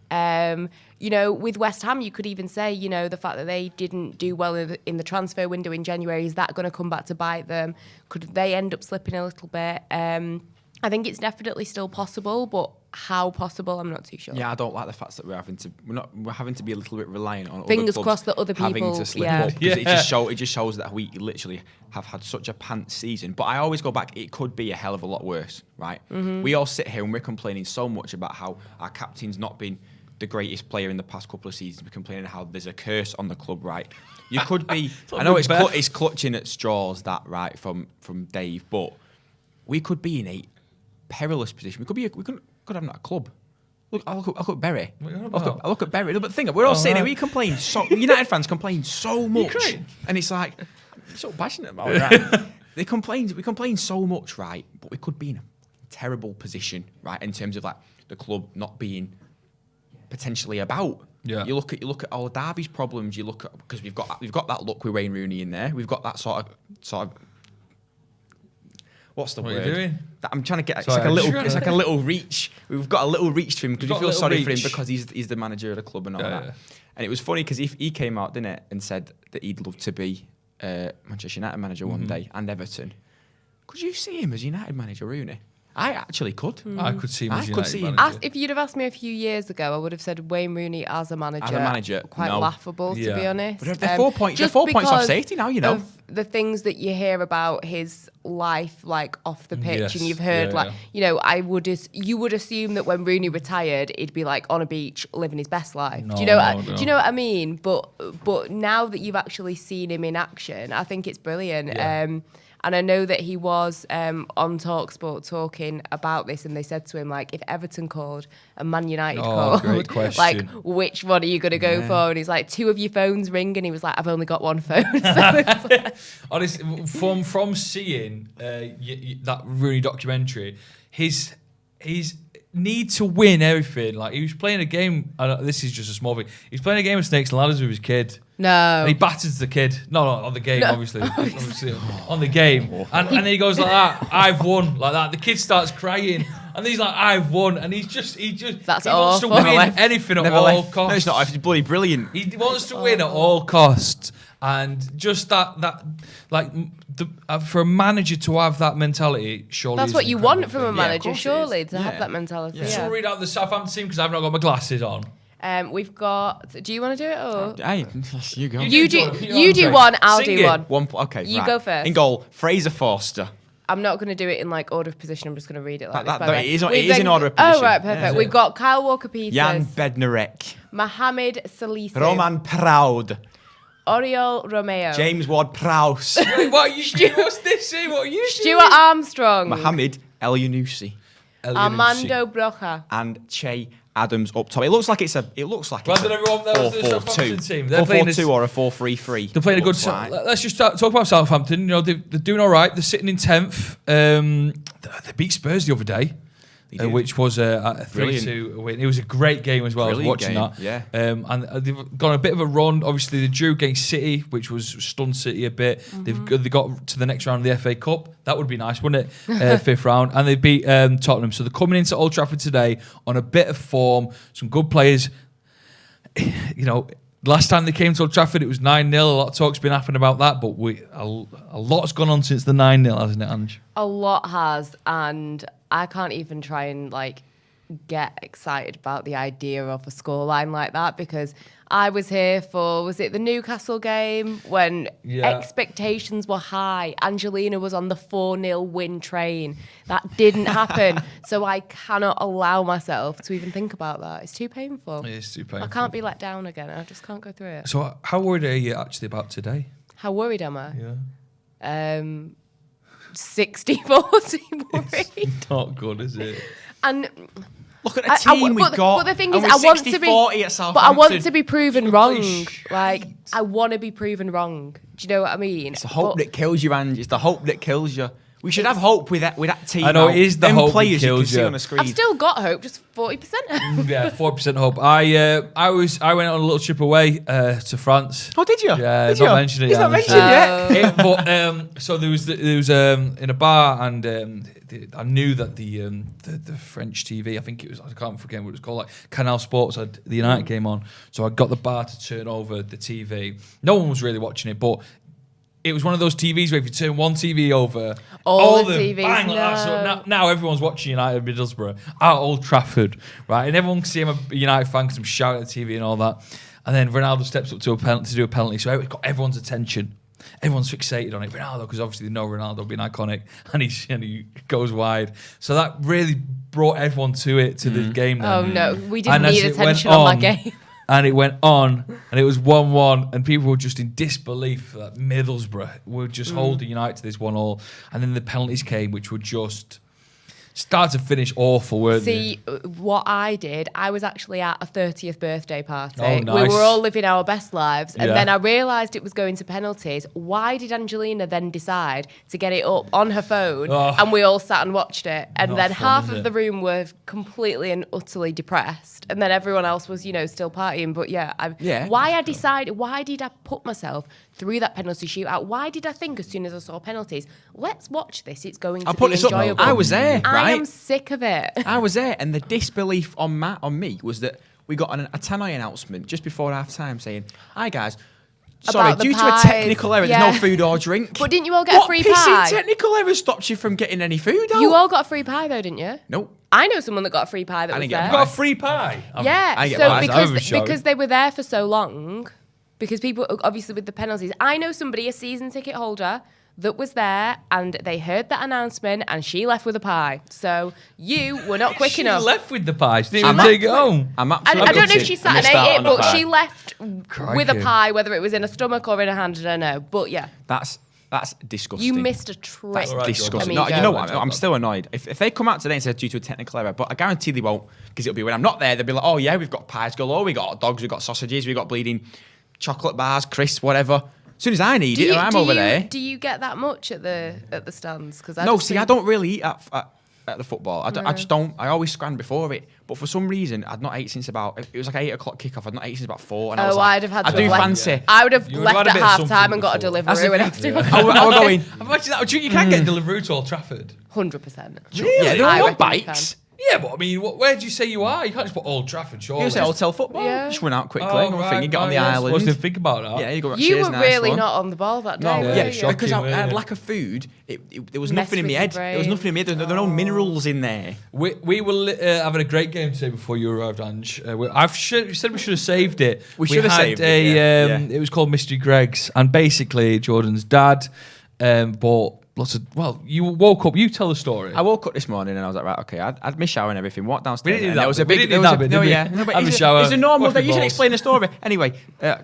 With West Ham, you could even say, the fact that they didn't do well in the transfer window in January, is that going to come back to bite them? Could they end up slipping a little bit? I think it's definitely still possible, but how possible, I'm not too sure. Yeah, I don't like the fact that we're having to be a little bit reliant on fingers other clubs crossed that other people having to slip up, because it just shows that we literally have had such a pants season. But I always go back, it could be a hell of a lot worse, right? We all sit here and we're complaining so much about how our captain's not been the greatest player in the past couple of seasons. We're complaining how there's a curse on the club, right? You could be. I know it's clutching at straws, that right from Dave, but we could be in a perilous position. We could have not a club. I look at Berry. I look at Berry. But think we're all sitting here. We complain. United fans complain so much, and it's like I'm so passionate about it. Right? We complain so much, right? But we could be in a terrible position, right? In terms of like the club not being potentially about. Yeah. You look at all Derby's problems. You look at, because we've got that look with Wayne Rooney in there. We've got that sort of. What's the word? What are you doing? That I'm trying to get. It's like a little reach. We've got a little reach to him because we feel sorry for him because he's the manager of the club and all that. Yeah. And it was funny because he came out, didn't it, and said that he'd love to be Manchester United manager one day and Everton. Could you see him as United manager, Rooney? I actually could. I could see him as I could United see him. manager. If you'd have asked me a few years ago, I would have said Wayne Rooney as a manager. Quite laughable, to be honest. But they're 4 points. They're 4 points off safety now. You know the things that you hear about his life, like off the pitch, and you've heard, you would assume that when Rooney retired, he'd be like on a beach living his best life. Do you know what I mean? But now that you've actually seen him in action, I think it's brilliant. Yeah. And I know that he was on TalkSport talking about this, and they said to him, like, if Everton called and Man United called, great question. like, which one are you going to go for? And he's like, 2 of your phones ring, and he was like, I've only got 1 phone. Honestly, from seeing that Rooney documentary, his need to win everything. Like, he was playing a game. This is just a small thing. He was playing a game of Snakes and Ladders with his kid. No. And he batters the kid. No, on the game, obviously. On the game. And then he goes like that, I've won, like that. The kid starts crying. And he's like, I've won. And he wants to win anything at all costs. No, it's not. It's bloody brilliant. He wants to win at all costs. And just that like, for a manager to have that mentality, surely that's what you want from a manager, surely, to have Yeah. that mentality. So we'll read out the Southampton team because I've not got my glasses on. We've got. Do you want to do it or? Hey, you go. You do one. I'll Sing do it. one. Okay, You right. go first. In goal, Fraser Forster. I'm not going to do it in like order of position. I'm just going to read it like this. It is in order of position. Oh right, perfect. Yeah. We've got Kyle Walker-Peters, Jan Bednarek. Mohamed Salisu, Roman Proud. Oriol Romeo, James Ward-Prowse. Wait, what's this? What are you Stuart Armstrong, Mohamed El Yunusi. Armando Broja, And Che Adams up top. It looks like it's a. Rather than everyone, that was the Southampton team. They're 4-4-2 or a 4-3-3. They're playing a good. Let's just talk about Southampton. You know, they're doing all right. They're sitting in 10th. They beat Spurs the other day, which was a 3-2 win. It was a great game as well. Brilliant I was watching game, that. yeah. And they've got a bit of a run. Obviously, they drew against City, which was stunned City a bit. Mm-hmm. They got to the next round of the FA Cup. That would be nice, wouldn't it? Fifth round. And they beat Tottenham. So they're coming into Old Trafford today on a bit of form. Some good players. You know, last time they came to Old Trafford, it was 9-0. A lot of talk's been happening about that, but a lot's gone on since the 9-0, hasn't it, Ange? A lot has, and I can't even try and like get excited about the idea of a scoreline like that because I was here for, was it the Newcastle game when expectations were high? Angelina was on the 4-0 win train. That didn't happen. So I cannot allow myself to even think about that. It's too painful. It is too painful. I can't be let down again. I just can't go through it. So how worried are you actually about today? How worried am I? Yeah. 60-40 worried. It's not good, is it? And look at the team we've got. But the thing is, and I want to be. 60-40 at Southampton. But I want to be proven wrong. Like I want to be proven wrong. Do you know what I mean? It's the hope that kills you, Ange. It's the hope that kills you. We should have hope with that team. I know, it is the Them hope that players kills you can see you. on the screen. I've still got hope, just 40%. Yeah, 4% hope. I went on a little trip away to France. Oh, did you? Yeah, did not you? mentioned it. He's not mentioned yet. But so there was in a bar, and I knew that the French TV, I think it was, I can't forget what it was called, like Canal Sports had the United game on. So I got the bar to turn over the TV. No one was really watching it, but it was one of those TVs where if you turn one TV over, all the TVs, bang like that. So now everyone's watching United Middlesbrough at Old Trafford, right? And everyone can see I'm a United fan because I'm shouting at the TV and all that. And then Ronaldo steps up to do a penalty, so it got everyone's attention. Everyone's fixated on it. Ronaldo, because obviously they know Ronaldo being iconic, and he goes wide. So that really brought everyone to the game. Then. Oh no, we didn't need attention on that game. And it went on, and it was 1-1, and people were just in disbelief that Middlesbrough were just holding United to this 1-1. And then the penalties came, which were just start to finish awful, weren't they? See, what I did, I was actually at a 30th birthday party. Oh, nice. We were all living our best lives. And Yeah. then I realised it was going to penalties. Why did Angelina then decide to get it up on her phone? Oh. And we all sat and watched it. And Not then fun, half is of it? the room were completely and utterly depressed. And then everyone else was, still partying. But why did I put myself through that penalty shootout? Why did I think as soon as I saw penalties, let's watch this, it's going to be enjoyable? I was there, right? I am sick of it. I was there, and the disbelief on me was that we got a Tannoy announcement just before half time saying, "Hi guys, Sorry, About the due to a pies, technical error, yeah. there's no food or drink. But didn't you all get a free pie? What pissing technical error stopped you from getting any food out? You all got a free pie though, didn't you? Nope. I know someone that got a free pie that I was didn't get there. a Got a free pie. Yeah, I get so pies over show. because they were there for so long, because people, obviously with the penalties, I know somebody, a season ticket holder, that was there and they heard that announcement and she left with a pie. So you were not quick She enough. left with the pie. She didn't even take it home. I'm I absolutely don't know if gutted. she I sat and missed out ate it, on the but pie. she left with a Crikey. pie, whether it was in a stomach or in a hand, I don't know. But yeah, That's disgusting. you missed a trick. That's All right, disgusting. Jordan. No, you know Amigo. what? I'm still annoyed. If they come out today and say due to a technical error, but I guarantee they won't, because it'll be when I'm not there, they'll be like, oh yeah, we've got pies galore, we got hot dogs, we got sausages, we got bleeding chocolate bars, crisps, whatever. As soon as I need it, I'm over there. Do you get that much at the stands? Because No, see, I don't really eat at the football. I just don't. I always scran before it. But for some reason, I'd not ate since about. It was like 8 o'clock kickoff. I'd not ate since about 4. And I was like, I'd have had. I to do have left- fancy. I would have You would have left had a at bit of half something time and got a before. That's delivery. the And thing. everything. I were going. Imagine that. You can get delivery to Old Trafford. 100%. Yeah, they're I on reckon you bikes. Yeah, but I mean, where do you say you are? You can't just put Old Trafford, surely. You say hotel football. Yeah. Just run out quickly. Oh, go right, thinking, get on the yes. island. Supposed to think about that. Yeah, you go. You Cheers, were nice really one. not on the ball that day. No, were yeah, you? because I Shocking, had yeah. lack of food. There was Messed nothing in with my your head. There was brain. nothing in my head. There were no minerals in there. We were having a great game today before you arrived, Ange. You said we should have saved it. We should have had saved it, yeah. It was called Mystery Greg's, and basically Jordan's dad bought lots of. Well, you woke up. You tell the story. I woke up this morning and I was like, right, okay, I had my shower and everything. Walked downstairs. We didn't do and that there was a bit. We big. didn't There do was that bit, no, did we? yeah, no, but Have a it's shower, a normal wash day. the You should balls. explain the story. Anyway,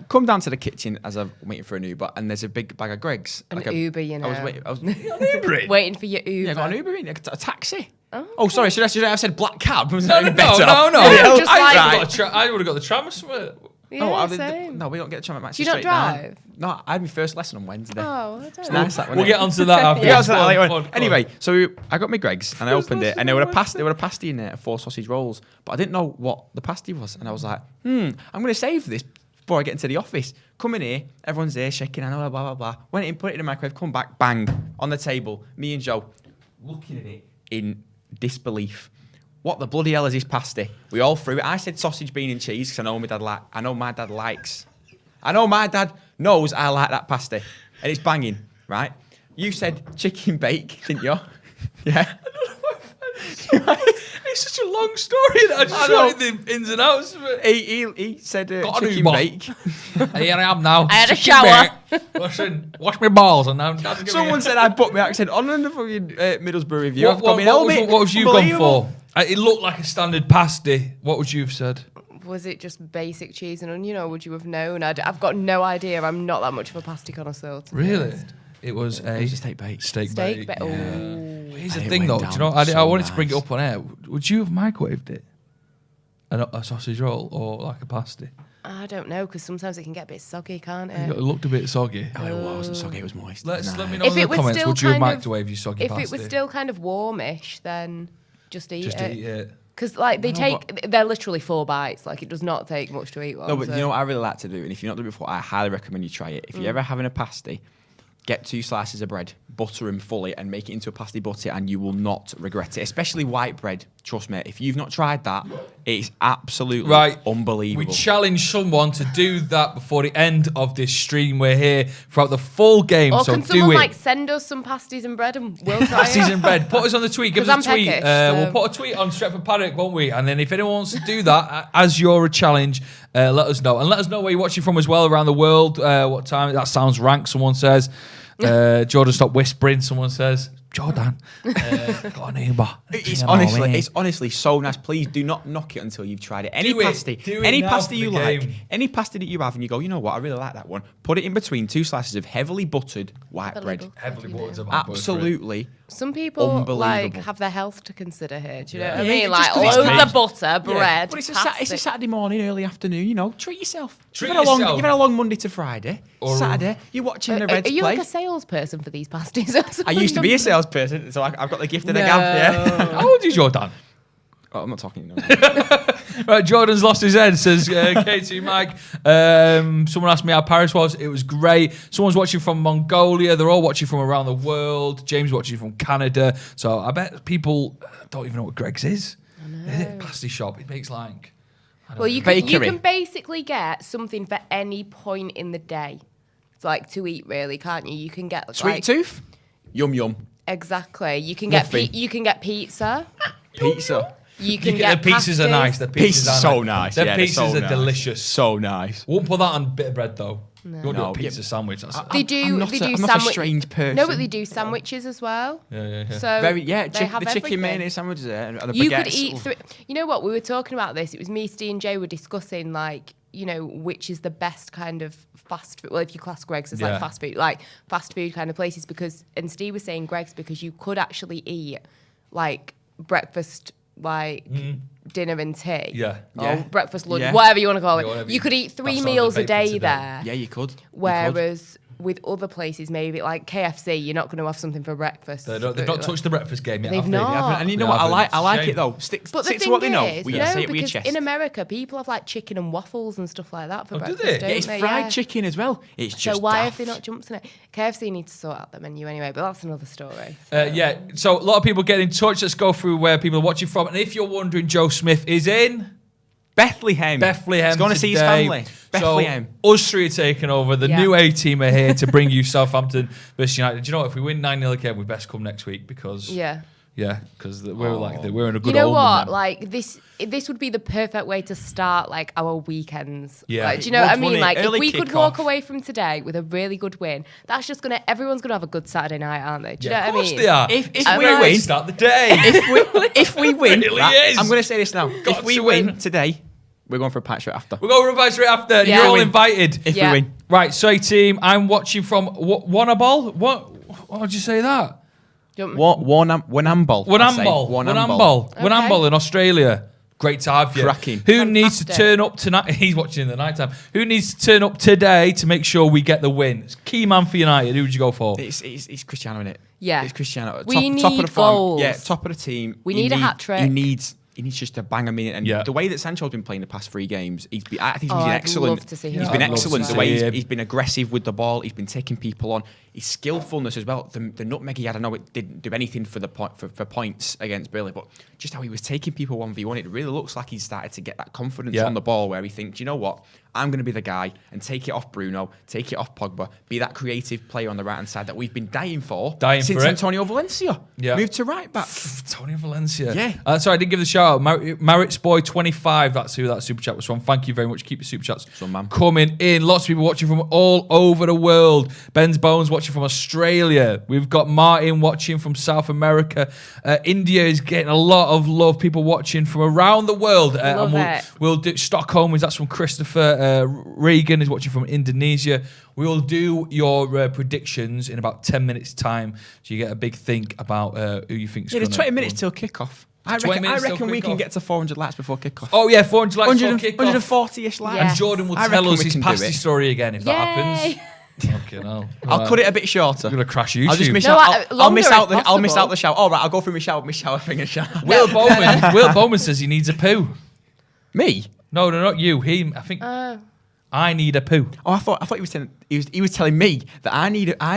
come down to the kitchen as I'm waiting for an Uber, and there's a big bag of Greg's. An Uber, you know. I was Waiting for your Uber. yeah, I got an Uber in a taxi. Oh, sorry. Should I have said black cab? Was no, that no, even better? no, no. Yeah, just like- I would have got the tram or something. Yeah, Oh, same. no, we don't get the tram at Manchester. Do you not drive? No, I had my first lesson on Wednesday. Oh, I don't It's know. nice that one. We'll isn't get it? onto that after. We'll get onto that Go later on, on. go on. Anyway, so I got my Greg's and I opened it, and there were a pasty in there, 4 sausage rolls, but I didn't know what the pasty was, and I was like, I'm going to save this before I get into the office. Come in here, everyone's there shaking, I know, blah blah blah. Went in, put it in the microwave, come back, bang on the table. Me and Joe looking at it in disbelief. What the bloody hell is this pasty? We all threw it. I said sausage, bean, and cheese because I know my dad likes. I know my dad knows I like that pasty, and it's banging, right? You said chicken bake, didn't you? Yeah. It's such a long story that I just wrote the ins and outs of it. He said Got an chicken Uber. bake. Here I am now. I had a Chicken shower. bake. Wash my balls and now. Dad's giving Someone me- said I put my accent on in the fucking Middlesbrough review. I've got What, my what, helmet. what was you gone Unbelievable. for? It looked like a standard pasty. What would you have said? Was it just basic cheese and onion, or would you have known? I've got no idea. I'm not that much of a pasty connoisseur. to be Really? honest. It was a It was a steak bake. steak Steak, bake. but Yeah. oh, Here's And the it thing, though. went Do you know? down I wanted so to bring it nice. up on air. Would you have microwaved it? A sausage roll or like a pasty? I don't know, because sometimes it can get a bit soggy, can't it? It looked a bit soggy. Oh, it wasn't soggy. It was moist. Let No. me know If in the it was comments. still Would you have kind of- microwaved your soggy If pasty? it was still kind of warmish, then just eat Just it. eat it. Because like they're literally 4 bites. Like it does not take much to eat one. No, but so- you know what I really like to do, and if you've not done it before, I highly recommend you try it. If you're ever having a pasty, get 2 slices of bread, butter them fully, and make it into a pasty butter, and you will not regret it. Especially white bread. Trust me, if you've not tried that, it's absolutely Right. unbelievable. We challenge someone to do that before the end of this stream. We're here throughout the full game, Or so can do someone it. like send us some pasties and bread and we'll try Pasties it? and bread. Put us on the tweet. Give us 'Cause a I'm tweet. peckish, so- We'll put a tweet on Stretford Paddock, won't we? And then if anyone wants to do that as your challenge, let us know. And let us know where you're watching from as well around the world. What time? That sounds rank, someone says. Jordan, stop whispering, someone says. Jordan, got an Uber. It's You know honestly, me. it's honestly so nice. Please do not knock it until you've tried it. Any Do it. pasty, Do it any now pasty for you the like, game. any pasty that you have, and you go, you know what, I really like that one. Put it in between 2 slices of heavily buttered white bread. Heavily watered about Absolutely. Some people like Unbelievable. have their health to consider here. Do you know what I Yeah, mean? just Like 'cause it's loads made. of butter, bread. But it's a pasta. Saturday morning, early afternoon. You know, treat yourself. Treat you've, had a long, yourself. you've had a long Monday to Friday. Or- Saturday, you're watching the Are Reds you play. like a salesperson for these pasties? I used to be a salesperson, so I've got the gift of the gab. Yeah. How old is Jordan? Oh, I'm not talking. No. Right, Jordan's lost his head, says Katie Mike. Someone asked me how Paris was. It was great. Someone's watching from Mongolia. They're all watching from around the world. James watching from Canada. So I bet people don't even know what Greg's is. Is it a pasty shop? It makes like... Well, you can Bakery. basically get something for any point in the day. to eat, really, can't you? You can get Sweet tooth, yum yum. Exactly. You can get Muffin. you can get pizza. Pizza. You can get the pizzas pasties. are nice. The Pizza's pizzas are so nice. The Yeah, they're pizzas so are nice. delicious. So nice. Won't put that on a bit of bread though. You won't do No, a pizza sandwich. That's They do. I'm not they a- do I'm not a sandwich. strange person. No, but they do sandwiches as well. yeah. So Very they have the chicken everything. mayonnaise sandwiches and the You baguettes. could eat Ooh. three. You know what? We were talking about this. It was me, Steve, and Jay were discussing which is the best kind of fast food. Well, if you class Greg's as Yeah. fast food kind of places, because and Steve was saying Greg's because you could actually eat breakfast, dinner and tea. Yeah. Or Yeah. breakfast, lunch, Yeah. whatever you want to call Yeah, it. whatever You you- could eat 3 that's meals on a the debate day today. there. Yeah, you could. Whereas with other places, maybe like KFC, you're not going to have something for breakfast. They've not touched the breakfast game yet. They've have they? not. And you know They what? I haven't. like Shame. it though. Stick But the to thing what they know. is, We no, say it with your because chest. in America, people have like chicken and waffles and stuff like that for Oh, do breakfast. they? Don't Yeah, it's they? fried Yeah. chicken as well. It's just So why daft. have they not jumped on it? KFC needs to sort out the menu anyway, but that's another story. Yeah, so a lot of people get in touch. Let's go through where people are watching from. And if you're wondering, Joe Smith is in Bethlehem. Bethlehem. He's going to see his today. family. Bethlehem. So us three are taking over. The Yeah. new A team are here to bring you Southampton versus United. Do you know what? If we win 9-0 again, we best come next week because because we're in a good You know omen what? then. Like this would be the perfect way to start like our weekends. Yeah. Like, do you know what I Would, mean? wouldn't it? Like if Early we could kick-off. walk away from today with a really good win, that's just everyone's gonna have a good Saturday night, aren't they? Do you know of what I course mean? they are. If And we like- win, Start the day. if we win, Really right, is. I'm going to say this now. Got If we to win win. today, we're going for a patch straight after. We're going to revise straight after. Yeah. You're all Win. invited. If Yeah. we win. Right, so team, I'm watching from Wanaball. What did you say that? Do you want me- Wanambol. Wanamball in Australia. Great to have you. Cracking. Who needs to Fantastic. turn up tonight? He's watching in the night time. Who needs to turn up today to make sure we get the win? It's key man for United. Who would you go for? It's Cristiano, isn't it? Yeah. It's Cristiano. We top need of the form. goals. Yeah, top of the team. We need a hat-trick. He needs just to bang a minute. And Yeah. the way that Sancho's been playing the past 3 games, I think he's been I'd excellent. love to see him He's play. been I'd love to excellent. The see way him. he's been aggressive with the ball. He's been taking people on. His skillfulness as well. The nutmeg he had, I know it didn't do anything for points against Burnley, but just how he was taking people 1v1, it really looks like he's started to get that confidence Yeah. on the ball where he thinks, you know what, I'm going to be the guy and take it off Bruno, take it off Pogba, be that creative player on the right hand side that we've been dying for since for it. Antonio Valencia moved to right back. Tony Valencia. Yeah. Sorry, I didn't give the shout out. Maritz Boy 25. That's who that super chat was from. Thank you very much. Keep your super chats man. coming in. Lots of people watching from all over the world. Ben's Bones watching from Australia. We've got Martin watching from South America. India is getting a lot of love. People watching from around the world. Love it. We'll do Stockholm. That's from Christopher. Regan is watching from Indonesia. We will do your predictions in about 10 minutes time, so you get a big think about who you think's Yeah, going there's to 20 minutes till kickoff. I 20 minutes till reckon we can kick-off. get to 400 likes before kickoff. Oh yeah, 400 likes for 100 kick-off. 140-ish likes. Yeah. And Jordan will I tell reckon us we his can do pasty it. story again if that Yay. happens. Fucking hell. I'll cut it a bit shorter. I'm gonna crash YouTube. I'll just miss No, out. I'll miss longer out. if I'll miss possible. out the shower. All right, I'll go through my shower thing and shower. Will Bowman says he needs a poo. Me? No, not you. Him. I think I need a poo. Oh, I thought he was telling me that I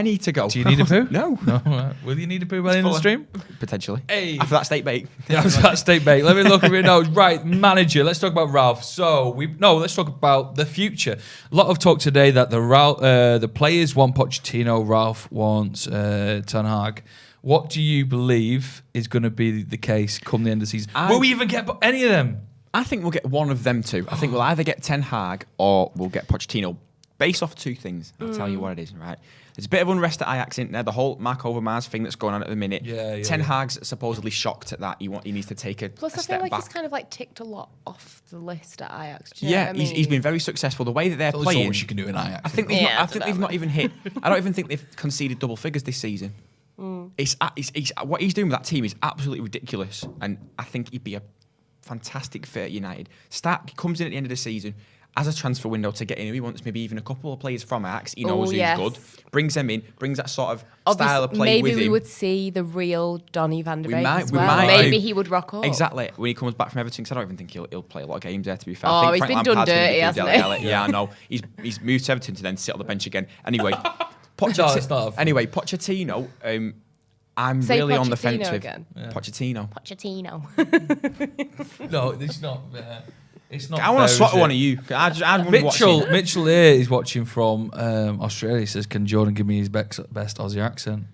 need to go. Do you need a poo? No. No. Will you need a poo by the end of the stream? Potentially. Hey. After that steak bake. Yeah, that steak bake. Let me look at your nose. Right, manager. Let's talk about Ralph. Let's talk about the future. A lot of talk today that the players want Pochettino, Ralph wants Ten Hag. What do you believe is going to be the case come the end of the season? Will we even get any of them? I think we'll get one of them two. I think we'll either get Ten Hag or we'll get Pochettino. Based off 2 things. I'll tell you what it is, right? There's a bit of unrest at Ajax in there. The whole Mark Overmars thing that's going on at the minute. Ten Hag's supposedly shocked at that. He needs to take a Plus, I step feel like back. he's kind of like ticked a lot off the list at Ajax. Do you know Yeah, what I he's mean? been very successful. The way that they're There's playing, so much you can do in Ajax. I think they've Yeah, not, they've not even hit. I don't even think they've conceded double figures this season. Mm. It's what he's doing with that team is absolutely ridiculous, and I think he'd be a fantastic fit at United. Comes in at the end of the season as a transfer window to get in. He wants maybe even a couple of players from Ajax. He knows who's yes. good. Brings them in. Brings that sort of Obviously, style of play maybe with him. we would see the real Donny van der We Beek might- as we well. might. Maybe he would rock up. Exactly. When he comes back from Everton, because I don't even think he'll play a lot of games there, to be fair. Oh, I think he's Frank been done Lampard's gonna be dirty, good hasn't he? Yeah, I know. He's moved to Everton to then sit on the bench again. Anyway, No, it's not. Anyway, Pochettino, I'm Say really on the Pochettino fence with again. Pochettino. Pochettino. No, it's not. It's not. I want to fair, swat is it? one of you. Mitchell here is watching from Australia. He says, "Can Jordan give me his best Aussie accent?"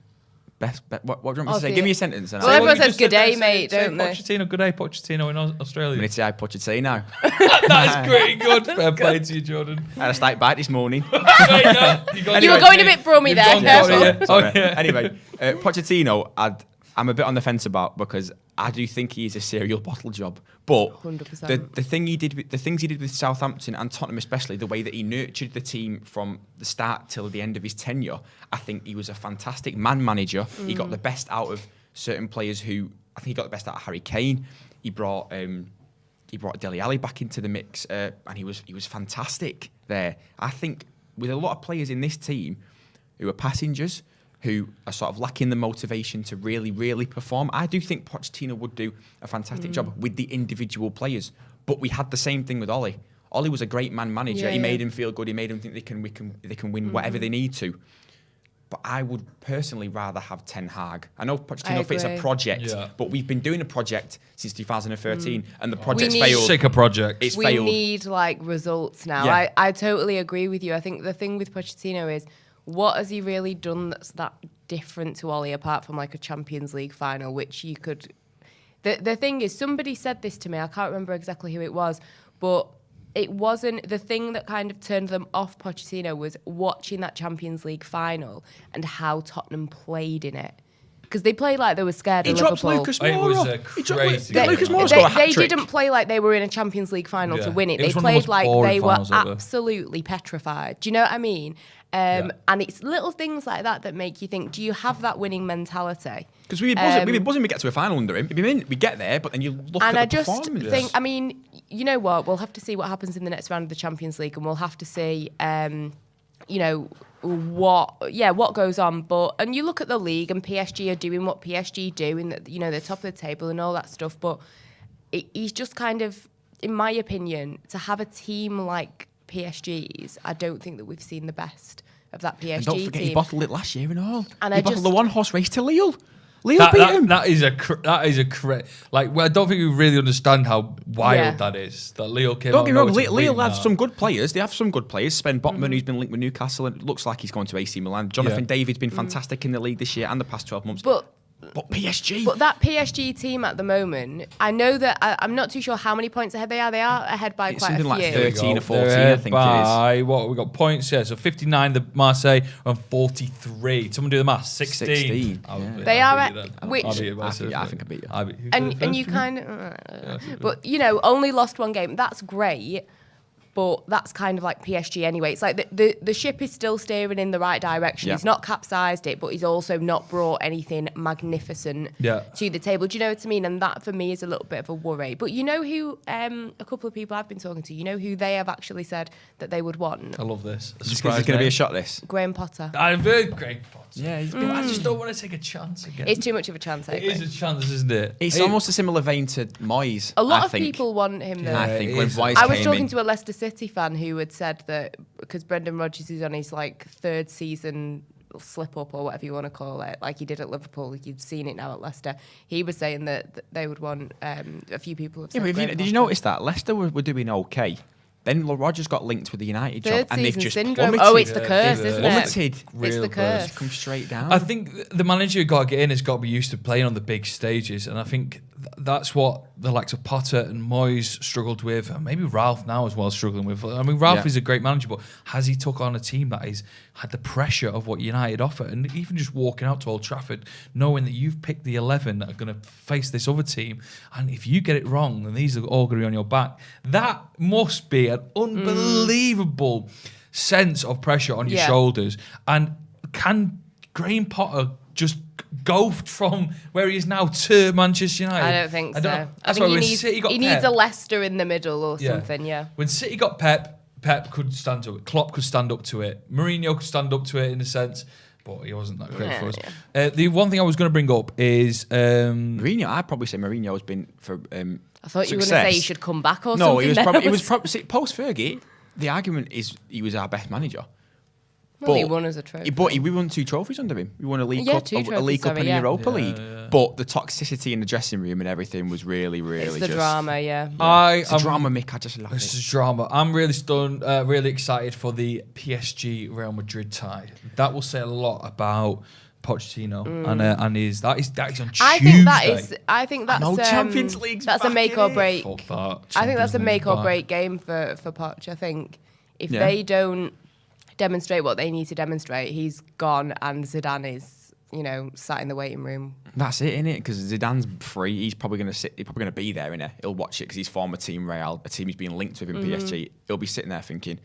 What do you want me to say? Give me a sentence. Well, everyone says good day, mate, don't they? Pochettino, good day, Pochettino in Australia. I'm going to say Pochettino. That's pretty good. Fair play to you, Jordan. I had a steak bite this morning. You were going a bit brummy there. Careful. Sorry. Anyway, Pochettino, I'm a bit on the fence about because I do think he is a serial bottle job. But 100%. the things he did with Southampton and Tottenham, especially the way that he nurtured the team from the start till the end of his tenure, I think he was a fantastic man manager. He got the best out of certain players who I think he got the best out of Harry Kane. He brought Dele Alli back into the mix, and he was fantastic there. I think with a lot of players in this team who are passengers, who are sort of lacking the motivation to really, really perform, I do think Pochettino would do a fantastic job with the individual players. But we had the same thing with Ollie. Ollie was a great man manager. He made him feel good. He made him think they can win whatever they need to. But I would personally rather have Ten Hag. I know Pochettino fits a project, but we've been doing a project since 2013, and the project's failed. Sick of project. We need results now. Yeah. I totally agree with you. I think the thing with Pochettino is, what has he really done that's that different to Ollie, apart from a Champions League final, which you could... The thing is, somebody said this to me, I can't remember exactly who it was, but it wasn't... The thing that kind of turned them off Pochettino was watching that Champions League final and how Tottenham played in it. Because they played like they were scared of Liverpool. Lucas Moura. Lucas Moura scored a They hat-trick. didn't play like they were in a Champions League final to win it. It They was one of the most played like boring they were finals ever. absolutely petrified. Do you know what I mean? And it's little things like that make you think, do you have that winning mentality? Because we'd be buzzing we get to a final under him. We get there, but then you look and at I the just performance. think, I mean, you know what? We'll have to see what happens in the next round of the Champions League, and we'll have to see, what goes on. And you look at the league, and PSG are doing what PSG do, in that they're top of the table and all that stuff. But he's just kind of, in my opinion, to have a team like PSG's, I don't think that we've seen the best of that PSG team. And don't forget, he bottled it last year and all. And he bottled the one-horse race to Lille. Lille beat him. That is a I don't think we really understand how wild that is. That Lille came. Don't get me wrong, Lille Lille have some good players. They have some good players. Sven Botman, who's been linked with Newcastle, and it looks like he's going to AC Milan. Jonathan David's been fantastic in the league this year and the past 12 months. But PSG. But that PSG team at the moment, I know that I'm not too sure how many points ahead they are. They are ahead by quite a few. Something like 13 or 14, I think it is. What we got points? Yeah, so 59 the Marseille and 43. Someone do the maths. 16. They are at which? I think I beat you. And you kind of, but only lost one game. That's great. But that's kind of like PSG anyway. It's like the ship is still steering in the right direction. Yeah. He's not capsized it, but he's also not brought anything magnificent to the table. Do you know what I mean? And that for me is a little bit of a worry. But you know who, a couple of people I've been talking to, you know who they have actually said that they would want? I love this. Is going to be a shot this? Graham Potter. I've heard Graham Potter. Yeah, I just don't want to take a chance again. It's too much of a chance, I It is agree. a chance, isn't it? It's almost a similar vein to Moyes. A lot I of think. people want him though. I think when Moyes I was came talking in, to a Leicester City fan who had said that because Brendan Rodgers is on his third season slip up or whatever you want to call it, like he did at Liverpool, you've seen it now at Leicester. He was saying that they would want a few people have said. Yeah, but did you notice that Leicester were doing okay? Then Rodgers got linked with the United job, and they've just syndrome. plummeted. Oh, it's the curse, isn't it? Plummeted. It's the curse. Come straight down. I think the manager who got to get in has got to be used to playing on the big stages, and I think that's what the likes of Potter and Moyes struggled with, and maybe Ralph now as well struggling with. I mean, Ralph is a great manager, but has he took on a team that has had the pressure of what United offer, and even just walking out to Old Trafford, knowing that you've picked the 11 that are going to face this other team, and if you get it wrong, then these are all going to be on your back. That must be an unbelievable sense of pressure on your shoulders. And can Graham Potter just go from where he is now to Manchester United? I don't think so. That's I why think when he needs a Leicester in the middle or something, When City got Pep could stand to it. Klopp could stand up to it. Mourinho could stand up to it in a sense, but he wasn't that great for us. The one thing I was going to bring up is... Mourinho, I'd probably say Mourinho has been for I thought success. you were going to say he should come back or something. No, he was probably post-Fergie, the argument is he was our best manager. Well, he won as a trophy. We won 2 trophies under him. We won a League Cup, 2 a League Cup and a Europa League. Yeah. But the toxicity in the dressing room and everything was really, really It's the just... drama, yeah. It's a drama, Mick. I just love This it. is drama. I'm really stunned, really excited for the PSG Real Madrid tie. That will say a lot about Pochettino and his that is on Tuesday. I think that's Champions League's that's a back, make or innit? break. Fuck that. I think that's a Champions make or League break game for Poch. I think if Yeah. they don't demonstrate what they need to demonstrate, he's gone and Zidane is, sat in the waiting room. That's it, innit? Because Zidane's free. He's probably going to sit. He's probably going to be there, innit? He'll watch it because his former team, Real, a team he's been linked with in PSG. He'll be sitting there thinking,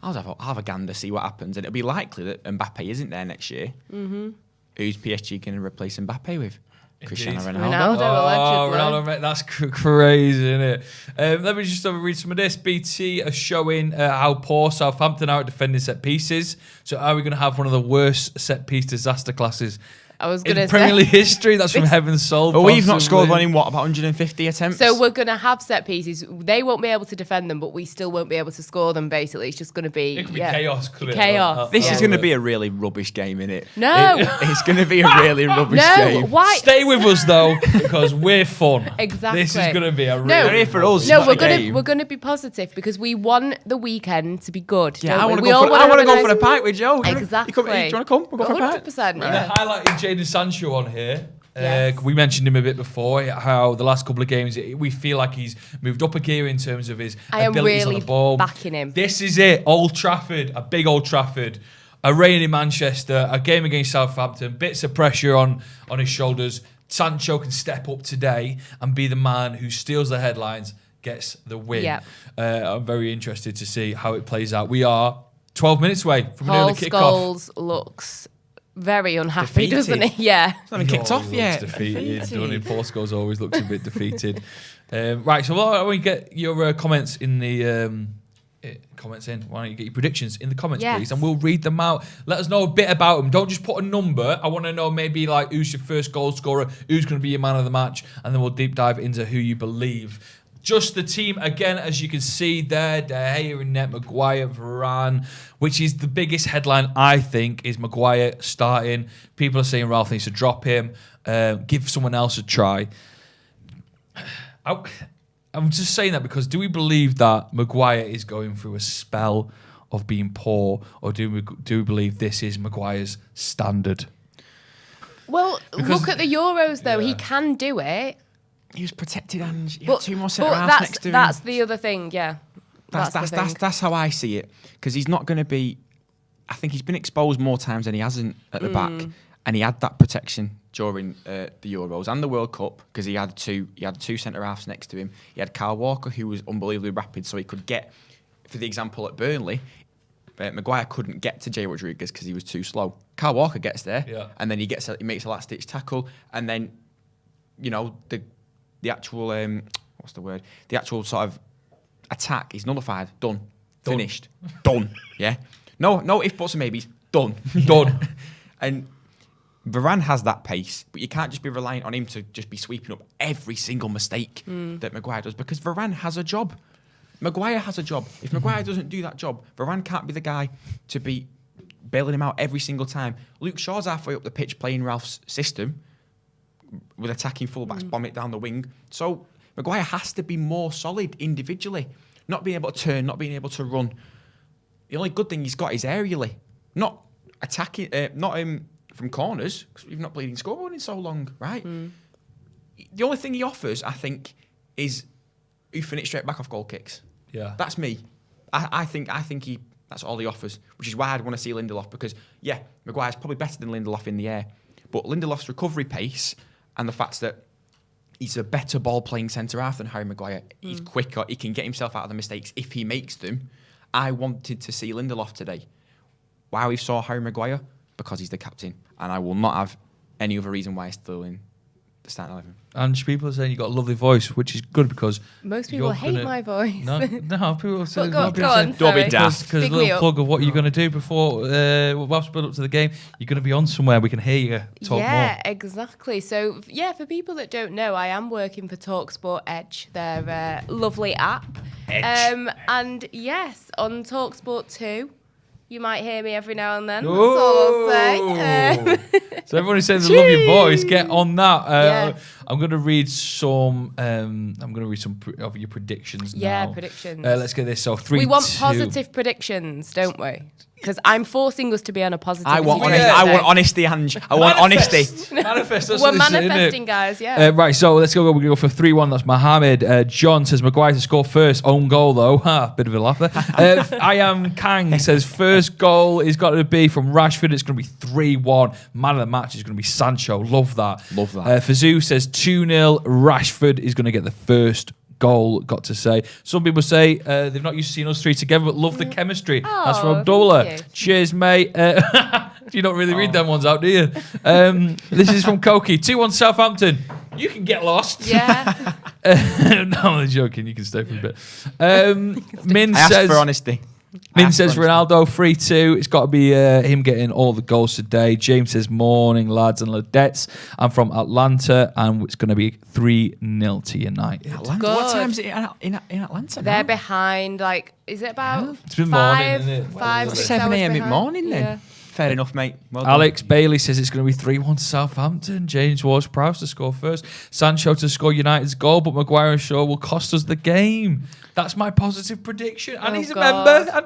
I'll have a gander, see what happens. And it'll be likely that Mbappe isn't there next year. Mm-hmm. Who's PSG going to replace Mbappe with? Cristiano Ronaldo. Allegedly. That's crazy, isn't it? Let me just read some of this. BT are showing how poor Southampton are at defending set pieces. So are we going to have one of the worst set piece disaster classes I was in going to Premier say. League history? That's from Heaven's Soul. Well, we've not scored one possibly. in about 150 attempts. So we're going to have set pieces. They won't be able to defend them, but we still won't be able to score them, basically. It's just going to be... It could be chaos, could it? Chaos. This is Yeah. going to be a really rubbish game, innit? No. It's going to be a really rubbish No, game. why? Stay with us though, because we're fun. Exactly. This is going to be a really No. They're here for us. It's No, not a we're game. going to be positive because we want the weekend to be good. Yeah, don't I we? want to We go all for. wanna I want to have a go for nice- a pint with Joe. Exactly. Do you want to come? We'll go for a pint. 100%. Yeah. Yeah. Highlighting Jadon Sancho on here. Yes. We mentioned him a bit before, how the last couple of games, we feel like he's moved up a gear in terms of his I am abilities really on the ball. backing him. This is it. Old Trafford, a big Old Trafford, a rain in Manchester, a game against Southampton, bits of pressure on his shoulders. Sancho can step up today and be the man who steals the headlines, gets the win. Yep. I'm very interested to see how it plays out. We are 12 minutes away from an Paul early kickoff. Scholes looks very unhappy, Defeated. doesn't he? Yeah. It's not even kicked off yet. Defeated. Doesn't he? Paul Scholes always looks a bit defeated. Right, so why don't we get your comments in the comments in? Why don't you get your predictions in the comments, Yes. please, and we'll read them out. Let us know a bit about them. Don't just put a number. I want to know maybe like who's your first goal scorer, who's going to be your man of the match, and then we'll deep dive into who you believe. Just the team again, as you can see there, De Gea in net, Maguire, Varane, which is the biggest headline, I think, is Maguire starting. People are saying Ralph needs to drop him, give someone else a try. I'm just saying that because do we believe that Maguire is going through a spell of being poor, or do we believe this is Maguire's standard? Well, Because- look at the Euros, though. Yeah. He can do it. He was protected and he But, had 2 more but centre halves that's, next to him. that's the other thing, yeah. That's how I see it. Because he's not going to be. I think he's been exposed more times than he hasn't at the back, and he had that protection during the Euros and the World Cup because he had two centre halves next to him. He had Kyle Walker, who was unbelievably rapid, so he could get. For the example at Burnley, Maguire couldn't get to Jay Rodriguez because he was too slow. Kyle Walker gets there, and then he makes a last ditch tackle, and then the actual what's the word? The actual sort of attack is nullified. Done. Finished. Done. Yeah. No if, buts, and maybes. Done. Done. And Varane has that pace, but you can't just be reliant on him to just be sweeping up every single mistake that Maguire does, because Varane has a job. Maguire has a job. If Maguire doesn't do that job, Varane can't be the guy to be bailing him out every single time. Luke Shaw's halfway up the pitch playing Ralph's system with attacking fullbacks, bomb it down the wing. So Maguire has to be more solid individually, not being able to turn, not being able to run. The only good thing he's got is aerially, not attacking, from corners, because we've not played in scoreboard in so long, right? The only thing he offers, I think, is hoofing it straight back off goal kicks. Yeah. That's me. I think that's all he offers, which is why I'd want to see Lindelof, because, yeah, Maguire's probably better than Lindelof in the air, but Lindelof's recovery pace and the fact that he's a better ball-playing centre-half than Harry Maguire, he's quicker, he can get himself out of the mistakes if he makes them. I wanted to see Lindelof today. Why we saw Harry Maguire? Because he's the captain, and I will not have any other reason why he's still in the starting 11. And people are saying you've got a lovely voice, which is good because Most people hate my voice. No, people are saying Well, go on, Don't be sorry. daft. because a Pick me little up. plug of what you're going to do before whilst we build up to the game. You're going to be on somewhere. We can hear you talk Yeah, more. exactly. So, for people that don't know, I am working for TalkSport Edge, their lovely app. Edge. And yes, on TalkSport 2, You might hear me every now and then. That's all I'll say. So everyone who says they love your voice, get on that. Yeah. I'm going to read some. Of your predictions now. Yeah, predictions. Let's get this. So 3. We want 2. positive predictions, don't we? Because I'm forcing us to be on a positive. I want honesty, Ange. I want honesty. Manifest. We're manifesting, guys. Yeah. Right. So let's go. We're going to go for 3-1. That's Mohammed. John says McGrath to score first. Own goal though. Bit of a laugh there. I am Kang says first goal is got to be from Rashford. It's going to be 3-1. Man of the match is going to be Sancho. Love that. Fazoo says 2-0. Rashford is going to get the first goal, got to say. Some people say they've not used to seeing us three together, but love the chemistry. That's from Dola. Cheers, mate. You don't really read them ones out, do you? This is from Koki. 2-1 Southampton. You can get lost. Yeah. No, I'm joking. You can stay for a bit. Min I says asked for honesty. Min says Ronaldo 3-2. It's got to be him getting all the goals today. James says morning lads and ladettes. I'm from Atlanta and it's going to be 3-0 to United. Atlanta? What time is it in Atlanta? They're behind. Like, is it about It's been 5, morning, isn't it? 5, 6 7 hours a.m. in behind? morning then. Yeah. Fair enough, mate. Well done. Alex Bailey says it's going to be 3-1 to Southampton. James Ward-Prowse to score first. Sancho to score United's goal, but Maguire and Shaw will cost us the game. That's my positive prediction. And he's a member.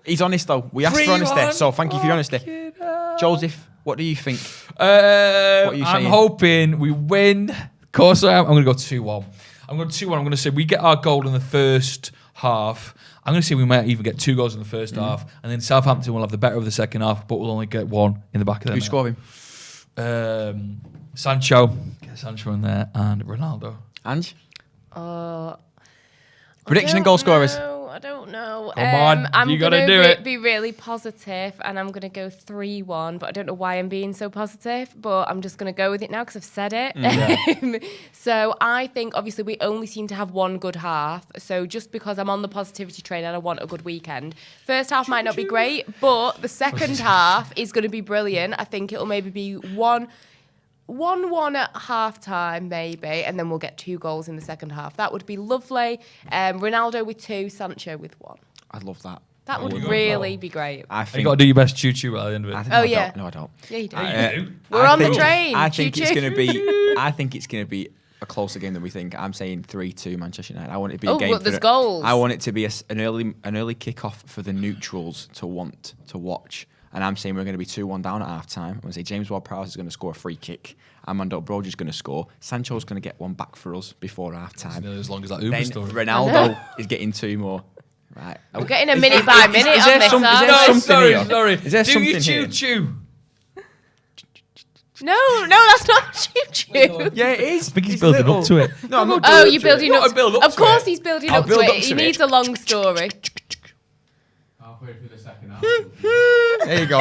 He's honest though. We asked for honesty, so thank you for your honesty. Joseph, what do you think? What are you saying? I'm hoping we win. Of course I am. I'm going to go 2-1. I'm going to 2-1. I'm going to say we get our goal in the first half. I'm going to say we might even get 2 goals in the first half, and then Southampton will have the better of the second half, but we'll only get 1 in the back of the net. Who's scoring? Sancho. Get Sancho in there, and Ronaldo. Ange? Prediction and goal scorers. I don't know. Come on, I'm you got to gonna do it. Be really positive, and I'm going to go 3-1. But I don't know why I'm being so positive. But I'm just going to go with it now because I've said it. So I think obviously we only seem to have 1 good half. So just because I'm on the positivity train and I want a good weekend, first half might not be great, but the second half is going to be brilliant. I think it'll maybe be 1-1 at half time, maybe, and then we'll get 2 goals in the second half. That would be lovely. Ronaldo with 2, Sancho with 1. I'd love that. That would really be great. I think You got to do your best choo-choo at the end of it. Oh, yeah. No, I don't. Yeah, you do. We're on the train. I think it's Choo-choo. going to be. I think it's going to be a closer game than we think. I'm saying 3-2 Manchester United. I want it to be a game. But there's goals. I want it to be an early kick-off for the neutrals to want to watch. And I'm saying we're going to be 2-1 down at half time. I'm going to say James Ward-Prowse is going to score a free kick. Armando Broja is going to score. Sancho's going to get 1 back for us before half time. As long as that Uber Then story. Ronaldo is getting 2 more. Right. We're getting a minute by minute is on there this. some- is aren't there we? some- Sorry. Is there do something you here? choo-choo? No, that's not choo-choo. Yeah, it is. I think he's building up to it. No, I'm not. Oh, you're building up. Gotta build up Of to course, it. he's building I'll up build to up it. to He it. needs a long story. Halfway through the second half. There you go.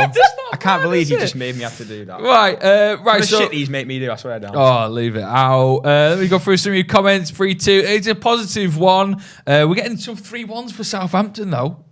I can't believe you just made me have to do that. Right, The so... shit these make me do, I swear down. Oh, leave it out. Let me go through some of your comments. 3-2. It's a positive one. We're getting some 3-1s for Southampton, though.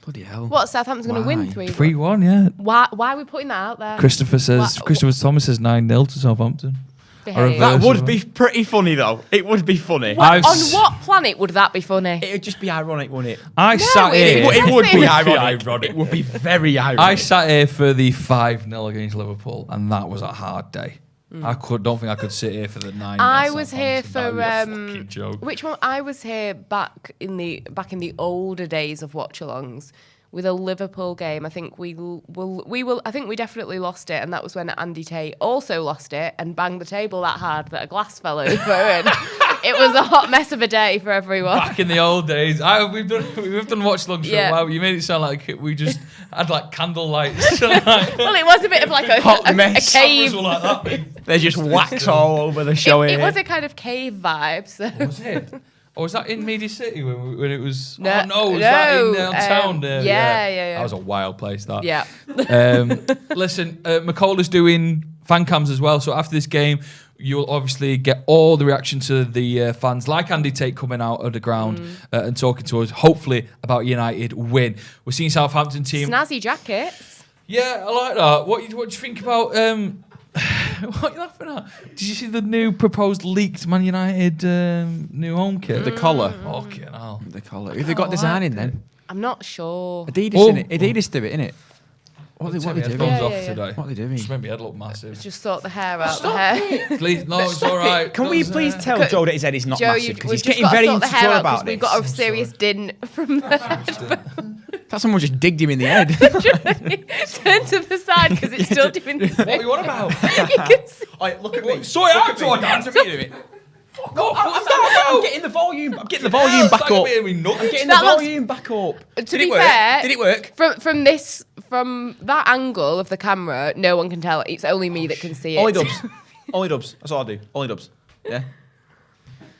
Bloody hell. What, Southampton's going to win 3-1? 3-1, yeah. Why are we putting that out there? Christopher Thomas says 9-0 to Southampton. Behave. That would be pretty funny, though. It would be funny. On what planet would that be funny? It would just be ironic, wouldn't it? I sat here. It would be ironic. ironic. It would be very ironic. I sat here for the 5-0 against Liverpool, and that was a hard day. Don't think I could sit here for the 9-0. I was here for That would be a fucking joke. which one? I was here back in the older days of Watchalongs with a Liverpool game. I think we definitely lost it, and that was when Andy Tate also lost it and banged the table that hard that a glass fell over, and it was a hot mess of a day for everyone. Back in the old days, we've done watch longs for a while. But you made it sound like we just had like candle lights. Well, it was a bit of like a cave. Like that big. There's just wax all over the show It here. was a kind of cave vibe. So. Was it? Or was that in Media City when it was? No, was that in town? Yeah. That was a wild place. That. Yeah. Listen, McCall doing fan cams as well. So after this game, you'll obviously get all the reaction to the fans, like Andy Tate coming out of the ground and talking to us, hopefully about United win. We're seeing Southampton team. Snazzy jackets. Yeah, I like that. What do you think about? What are you laughing at? Did you see the new proposed leaked Man United new home kit? The collar. Fucking hell. The collar. Have they got design in then? I'm not sure. Adidas, innit? Adidas do it, innit? What are they doing? Today. What are they doing? Just made my head look massive. Just sort the hair out. The hair. Please, no, it's all right. Can we please tell Joe that his head is not Joe, massive? Because we've he's just getting got to very sort the hair insecure out about because this. we've got a serious dint from the That someone just digged him in the head. Turn to the side because it's still doing this. What are you on about? You can see. Look at me. Sort it out, Jordan. I'm getting the volume. I'm getting the volume back up. I'm getting the volume back up. To be fair, did it work? From that angle of the camera, no one can tell. It's only me that can see it. Only dubs. That's all I do. Only dubs. Yeah.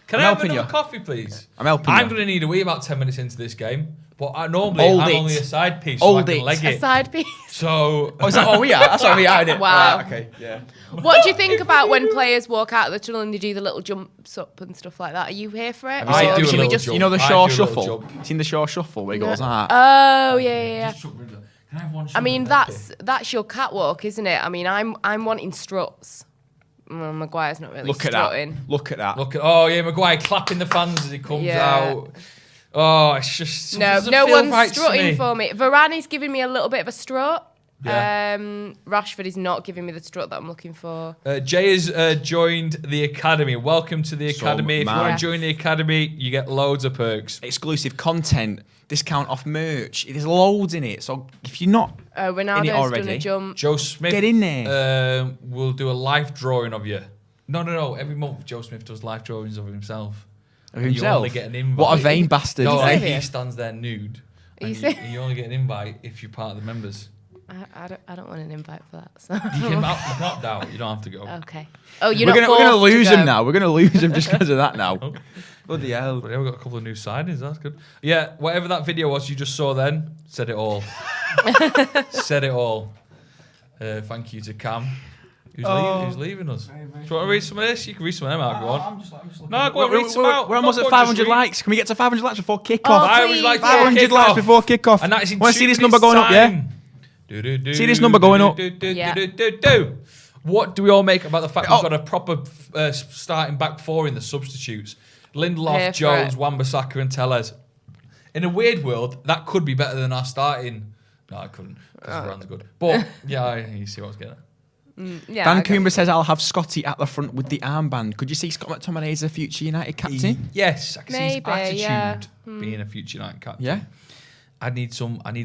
Can I have another coffee, please? I'm helping you. I'm going to need a wee about 10 minutes into this game. But I'm only a side piece, so I can leg it. A side piece. So... is that all we are? That's all we are, isn't it? Wow. Right, okay, yeah. What do you think about when players walk out of the tunnel and they do the little jumps up and stuff like that? Are you here for it? I do a Should we little just... jump. You know the I Shaw do a little Shuffle? jump. Seen the Shaw Shuffle where he goes like that? Oh, yeah. Can I have one I mean, that's your catwalk, isn't it? I mean, I'm wanting struts. Maguire's not really strutting. Look at that. Oh, yeah, Maguire clapping the fans as he comes out. Oh, it's just... No one's strutting for me. Varane giving me a little bit of a strut. Yeah. Rashford is not giving me the strut that I'm looking for. Jay has joined the academy. Welcome to the academy. If you want to join the academy, you get loads of perks. Exclusive content, discount off merch. There's loads in it. So if you're not Ronaldo's going to jump. Joe Smith. Get in there. We'll do a live drawing of you. No. Every month, Joe Smith does live drawings of himself. Of himself? You only get an invite. What a vain bastard. No, he stands there nude. You only get an invite if you're part of the members. I don't want an invite for that. So. You can opt out. You don't have to go. Okay. Oh, we're going to lose him now. We're going to lose him just because of that now. Bloody hell. But yeah, we've got a couple of new signings. That's good. Yeah, whatever that video was you just saw then, said it all. Said it all. Thank you to Cam. Who's leaving us? Do you want to read some of this? You can read some of them out. Go on. I'm just looking. No, go on, read some out. We're almost at 500 likes. Can we get to 500 likes before kickoff? 500 likes before kickoff. And that is in want to see this number going up, yeah? See this number going up. What do we all make about the fact we've got a proper starting back four in the substitutes? Lindelof, Jones, Wan-Bissaka and Tellez. In a weird world, that could be better than our starting. No, I couldn't, because Varane's good. But, yeah, you see what's going on. Dan Coomber says, I'll have Scotty at the front with the armband. Could you see Scott McTominay as a future United captain? Yes, I can see his attitude being a future United captain. Yeah. I need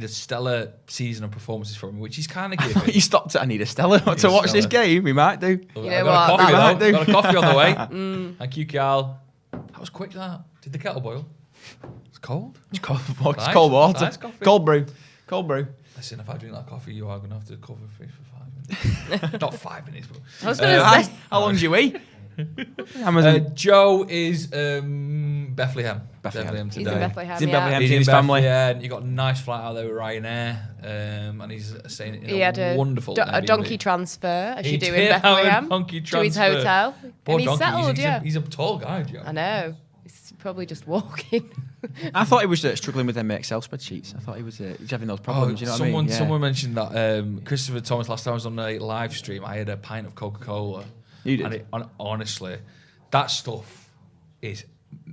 a stellar season of performances from him, which he's kind of giving. You stopped at I need a stellar to watch this game. We might do. You know what? Got a coffee on the way. Thank you, Carl. That was quick, that. Did the kettle boil? It's cold. It's cold. It's cold water. Nice coffee. Cold brew. Cold brew. Listen, if I drink that coffee, you are going to have to cover me for 5 minutes. Not 5 minutes, but... I was going to say... How long do you eat? Joe is Bethlehem. Bethlehem today. He's in Bethlehem, He's in Bethlehem, he's in his family. Yeah, and he got a nice flight out there with Ryanair, and he's saying he had a wonderful a donkey transfer, as you do in have Bethlehem, a donkey to his transfer. hotel. Poor And he's donkey. settled, He's a tall guy, Joe. I know. He's probably just walking. I thought he was struggling with them Excel spreadsheets. I thought he was having those problems. You know what I mean? Yeah. Someone mentioned that Christopher Thomas last time I was on a live stream. I had a pint of Coca-Cola. You did? And honestly, that stuff is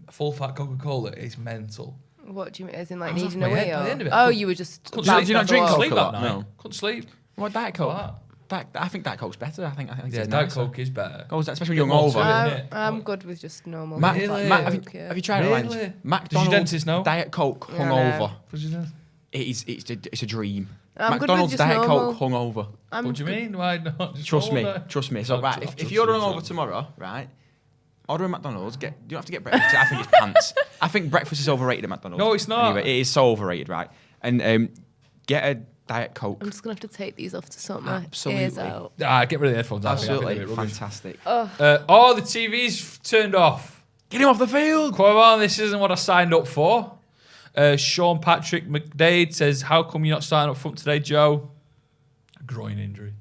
full fat Coca-Cola is mental. What do you mean? As in, like, I was needing off a my head wee? by the end of it. Oh, you were just... Couldn't sleep. Do you not drink Couldn't sleep Coca-Cola? that night. No. Couldn't sleep. What, Diet Coke? Like I think Diet Coke's better. I think yeah, it's Diet nicer. Coke is better. Especially when you're hungover. I'm good with just normal. Really? Have you tried it? Really? McDonald's Does your dentist know? Diet Coke hungover. No. It's a dream. I'm good McDonald's with just Diet normal. Coke hungover. What do you mean? Why not? Just Trust me. So I'll if you're hungover tomorrow, right? Order a McDonald's. You don't have to get breakfast. I think it's pants. I think breakfast is overrated at McDonald's. No, it's not. Anyway, it is so overrated, right? And get a Diet Coke. I'm just going to have to take these off to sort my Absolutely. ears out. Get rid of the headphones. Absolutely fantastic. The TV's turned off. Get him off the field. Come on, this isn't what I signed up for. Sean Patrick McDade says, how come you're not starting up front today, Joe? A groin injury.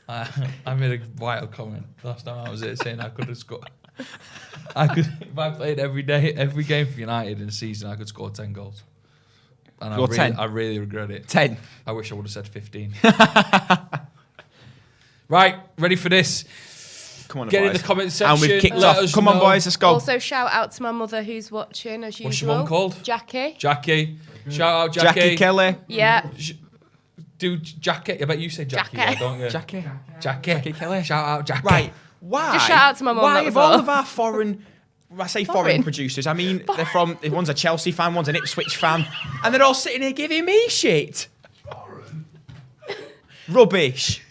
I made a vital comment last time I was here saying I could have scored. If I played every game for United in a season, I could score 10 goals. And I really regret it. 10. I wish I would have said 15. Right, ready for this? Come on, Get boys. in the comment section. And we've kicked off. Come on, boys, let's go. Also, shout out to my mother who's watching, as usual. What's your mum called? Jackie. Jackie. Shout out Jackie. Jackie Kelly. Yeah. Do Jackie. I bet you say Jackie, Jackie. don't you? Jackie Kelly. Shout out Jackie. Right. Why? Just shout out to my mum, Why that of was all all. of our foreign... I say foreign producers. I mean, they're from... One's a Chelsea fan, one's an Ipswich fan. And they're all sitting here giving me shit. Rubbish.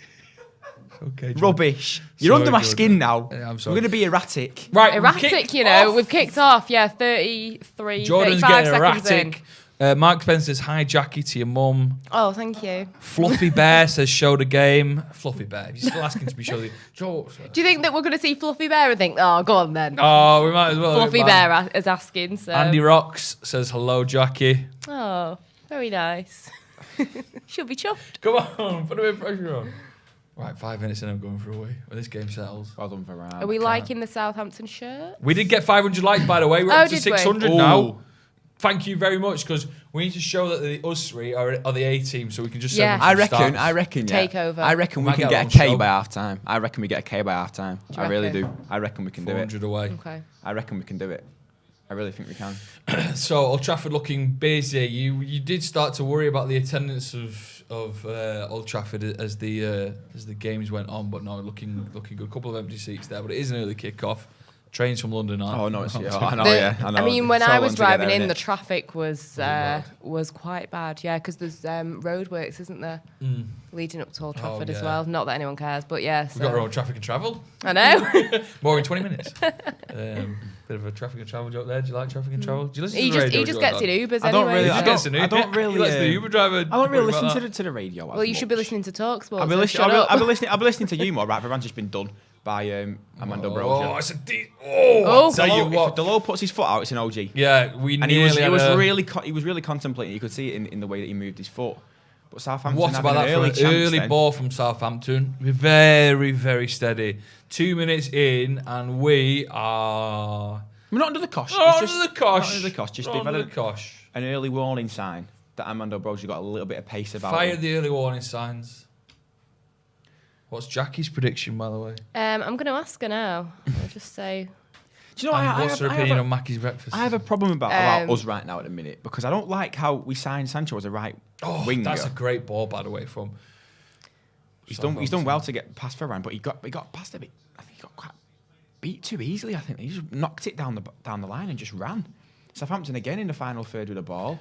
Okay, John. Rubbish. You're Sorry, under my Jordan. skin now. Yeah, I'm We're sorry. going to be erratic. Right, Erratic, you know. We've kicked off. Yeah, 33, Jordan's 35 getting seconds erratic. Mark Spencer says, hi, Jackie, to your mum. Oh, thank you. Fluffy Bear says, show the game. Fluffy Bear, if you're still asking to be showed the Joe. Do you think that we're going to see Fluffy Bear and think, oh, go on then? Oh, we might as well. Fluffy Bear is asking. So. Andy Rocks says, hello, Jackie. Oh, very nice. She'll be chuffed. Come on, put a bit of pressure on. Right, 5 minutes in, I'm going for a wee. When this game settles. Well done for round. Are we liking the Southampton shirt? We did get 500 likes, by the way. We're up to did we? 600 Ooh. now. Thank you very much, because we need to show that the us three are the A team, so we can just send Yeah. them some stats. I reckon, yeah. Take over. I reckon we Might can get get a a K long by show. half time. I reckon we get a K by half time. Do you I really reckon? do. I reckon we can do it. 400 away. Okay. I reckon we can do it. I really think we can. So Old Trafford looking busy. You did start to worry about the attendance of Old Trafford as the games went on, but no, looking good. A couple of empty seats there, but it is an early kick-off. Trains from London aren't. Oh no, it's, yeah, aren't I know. The- Yeah, I know. I mean, when So I long was to get driving there, in, innit? the traffic was it quite bad. Yeah, because there's roadworks, isn't there, leading up to Old Trafford as yeah. well. Not that anyone cares, but yeah. We've got our own traffic and travel. I know. More in 20 minutes. Bit of a traffic and travel joke there. Do you like traffic and travel? Do you listen he to the just radio? he just gets in Ubers I don't anyway. really- He so- just gets in I don't really, He lets the Uber driver. I don't really worry listen about to the radio. well, you should be listening to TalkSport. I'll be so listening. shut up. I'll be listening to you more. Right, everyone's just been done by Amanda that. Brozier. Oh, it's a Oh. tell you what. If Delo puts his foot out, it's an OG. Yeah, we And nearly he was had a- really contemplating. You could see it in the way that he moved his foot. But Southampton What having about that an early for an chance early then. ball from Southampton? We're very, very steady. 2 minutes in, and we are We're not under the cosh. not It's under just- the cosh. Not under the cosh. Just Not they've under had the cosh. an early warning sign that Amanda Brozier got a little bit of pace about Fire him. the early warning signs. What's Jackie's prediction, by the way? I'm going to ask her now. I'll just say. Do you know And what's her I opinion have on Mackie's breakfast? I have a problem about us right now at the minute because I don't like how we signed Sancho as a right winger. That's a great ball, by the way, from. He's done well to get past Ferran, but he got past a bit. I think he got quite beat too easily. I think he just knocked it down the line and just ran. Southampton again in the final third with the ball.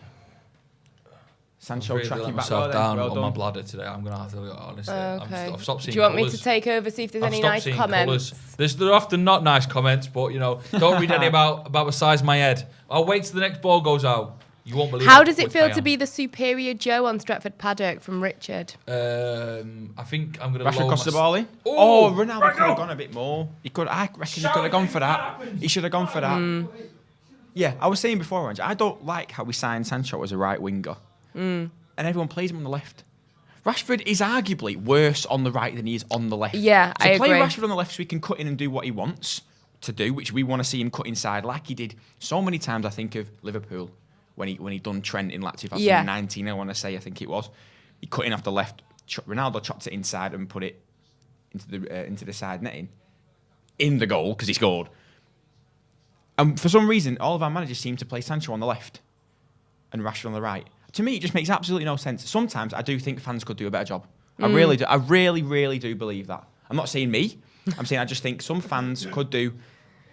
Sancho Really tracking let back. myself down Well on my done. bladder today. I'm gonna have to look honestly. Okay. I've stopped seeing. Do you want me colours. to take over, see if there's I've any stopped nice seeing comments? colours. They're often not nice comments, but you know, don't read any about the size of my head. I'll wait till the next ball goes out. You won't believe How does it quick feel I to am. be the superior Joe on Stretford Paddock from Richard? I think I'm gonna. Rashford lower crossed the my- ball in. Oh, Ronaldo could have gone a bit more. I reckon he could have gone for that. He should have gone for that. Yeah, I was saying before, Ange, I don't like how we signed Sancho as a right winger, and everyone plays him on the left. Rashford is arguably worse on the right than he is on the left. Yeah, so I play agree. Rashford on the left so he can cut in and do what he wants to do, which we want to see him cut inside, like he did so many times. I think of Liverpool when he done Trent in like 2019. I want to say, I think it was. He cut in off the left. Ronaldo chopped it inside and put it into the side netting in the goal because he scored. And for some reason, all of our managers seem to play Sancho on the left and Rashford on the right. To me, it just makes absolutely no sense. Sometimes I do think fans could do a better job. I really do. I really, really do believe that. I'm not saying me. I'm saying I just think some fans could do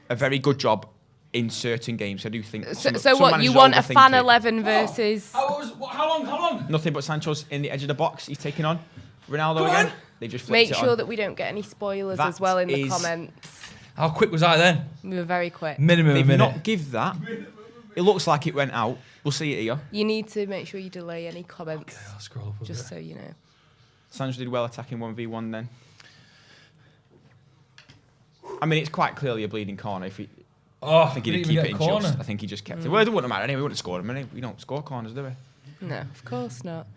a very good job in certain games. I do think. So some what, managers you want a overthink fan it. 11 versus... How long? Nothing but Sancho's in the edge of the box. He's taking on Ronaldo again. They've just flipped Make it sure on. that we don't get any spoilers That as well in the is- comments. How quick was I then? We were very quick. Minimum a They've minute. not give that. It looks like it went out. We'll see it here. You need to make sure you delay any comments, I'll scroll up a just bit. so you know. Sancho did well attacking 1v1 then. I mean, it's quite clearly a bleeding corner. Oh, I think he did keep it in corner. just. I think he just kept it. Well, it wouldn't matter anyway. We wouldn't have scored him. We don't score corners, do we? No, of course not.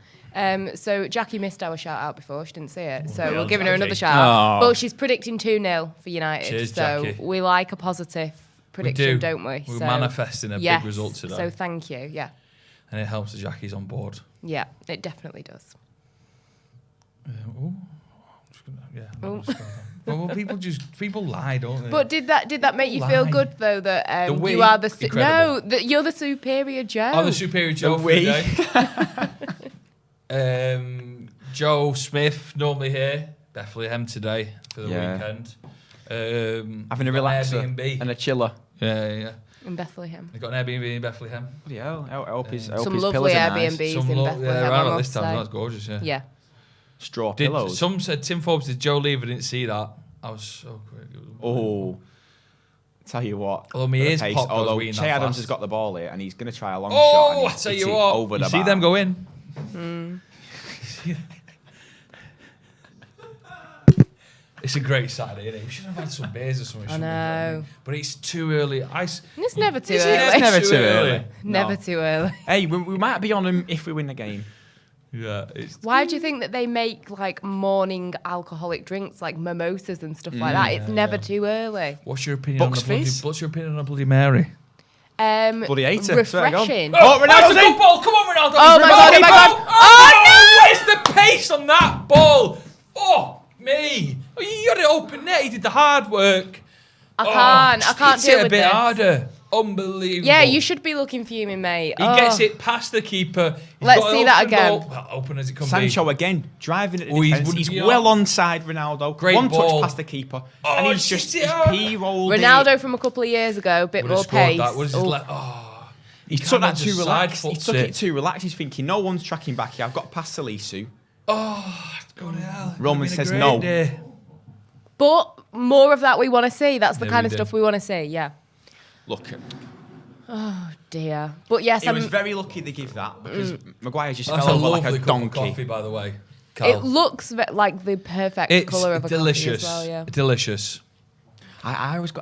So Jackie missed our shout out before. She didn't see it. So well we're done, giving her Jackie. another shout out. Oh. But she's predicting 2-0 for United. Cheers, so Jackie. we like a positive prediction, do. don't we? We're So, manifesting a yes. big result today. So thank you. Yeah. And it helps that Jackie's on board. Yeah, it definitely does. Ooh. I'm just gonna- yeah. no, Ooh. I'm just gonna- Well, people lie, don't they? But did that make you feel Lie. good though that The we, you are the incredible. that you're the superior Joe? Oh, the superior Joe for the day. Joe Smith normally here. Bethlehem today for the weekend. Having a relaxer Airbnb and a chiller. Yeah. In Bethlehem. They got an Airbnb in Bethlehem. Yeah, I hope his Some his lovely pillows are nice. Airbnbs in Bethlehem. Yeah, around I at must this time. say. That's gorgeous. Yeah. Yeah. Straw pillows. Some said Tim Forbes did Joe leave? I didn't see that. I was so quick. Oh. Tell you what. Although my ears pace, popped, I was although weeing Che that Adams fast. has got the ball here and he's going to try a long shot. Oh, And I he's tell you hit it what. over the You see bar. them go in. It's a great Saturday, isn't it? We should have had some beers or something. I know. But it's too early. It's never too Is it? early. It's never too early. Never too early. Hey, we might be on them if we win the game. Yeah. It's Why do you think that they make like morning alcoholic drinks like mimosas and stuff like that? It's never too early. What's your opinion Box on the bloody, fizz? What's your opinion on a Bloody Mary? Bloody hater. Swear to God. Refreshing. Oh, Ronaldo's That's a in! good ball. Come on, Ronaldo. Oh my God, oh my God. Oh, where's the pace on that ball? Oh, me. Oh, you got it open net. He did the hard work. I can't hits deal it a with bit this. harder. Unbelievable. Yeah, you should be looking fuming, mate. He gets it past the keeper. He's Let's got see an that open again. goal. Well, open as it can Sancho be. again, driving at the Oh, he's defence. He's would be well on. onside Ronaldo. Great One ball. touch past the keeper. Oh, and he's shit just it out. P-rolled Ronaldo it. from a couple of years ago, a bit Would have more scored pace. that. Would have Oh. just let. Oh. He took that too just relaxed. He side-foots took it. it too relaxed. He's thinking, no one's tracking back here. I've got past Salisu. Oh, go to hell. Roman It's been a says great no. day. But more of that we want to see. That's the Yeah, kind we of do. stuff we want to see, yeah. Look, Dear. But yes, he was very lucky they give that because Maguire just That's fell a over like lovely a cup of donkey. coffee, by the way. Carl. it looks like the perfect It's colour of a delicious. coffee as well, yeah. Delicious. I always go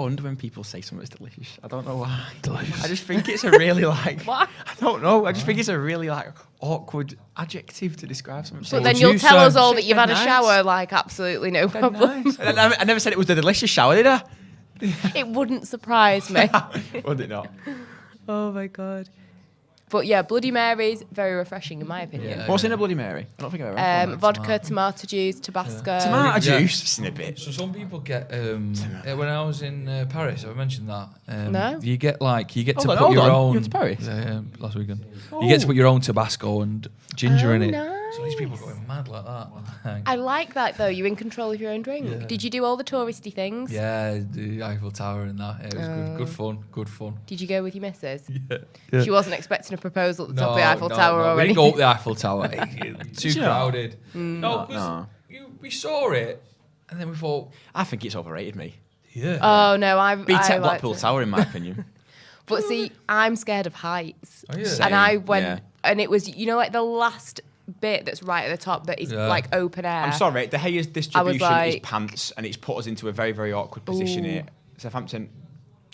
under when people say something's delicious. I don't know why. Delicious. I just think it's a really like. What? I don't know. I just think it's a really like awkward adjective to describe something. But would then you'll you tell say? us all that you've had a Nice. shower, like absolutely no problem. Nice. I never said it was the delicious shower, did I? It wouldn't surprise me. Would it not? Oh my God. But yeah, Bloody Mary's very refreshing in my opinion. Yeah. What's in a Bloody Mary? I don't think I've ever had one. Vodka, tomato juice, Tabasco. Tomato Yeah. juice, just in a bit. So some people get when I was in Paris, have I mentioned that? No. You get to Hold put on, your hold on. own. You went to Paris? Yeah, last weekend. You get to put your own Tabasco and ginger in it. nice. So these people going mad like that. I like that though. You're in control of your own drink. Yeah. Did you do all the touristy things? Yeah, the Eiffel Tower and that. Yeah, it was good. Good fun. Good fun. Did you go with your missus? Yeah. She wasn't expecting a proposal at the top of the Eiffel Tower no. or We didn't anything. go up the Eiffel Tower. Too you not? crowded. No, because No. we saw it and then we thought, I think it's overrated, me. yeah. Oh no, I Beat liked Blackpool it. Tower, in my opinion. But see, I'm scared of heights. Oh, yeah. Same, And I went, yeah. and it was, you know, like the last bit that's right at the top that is Yeah. like open air. I'm sorry, De Gea's distribution is like- pants, and it's put us into a very, very awkward position Ooh. here. Southampton,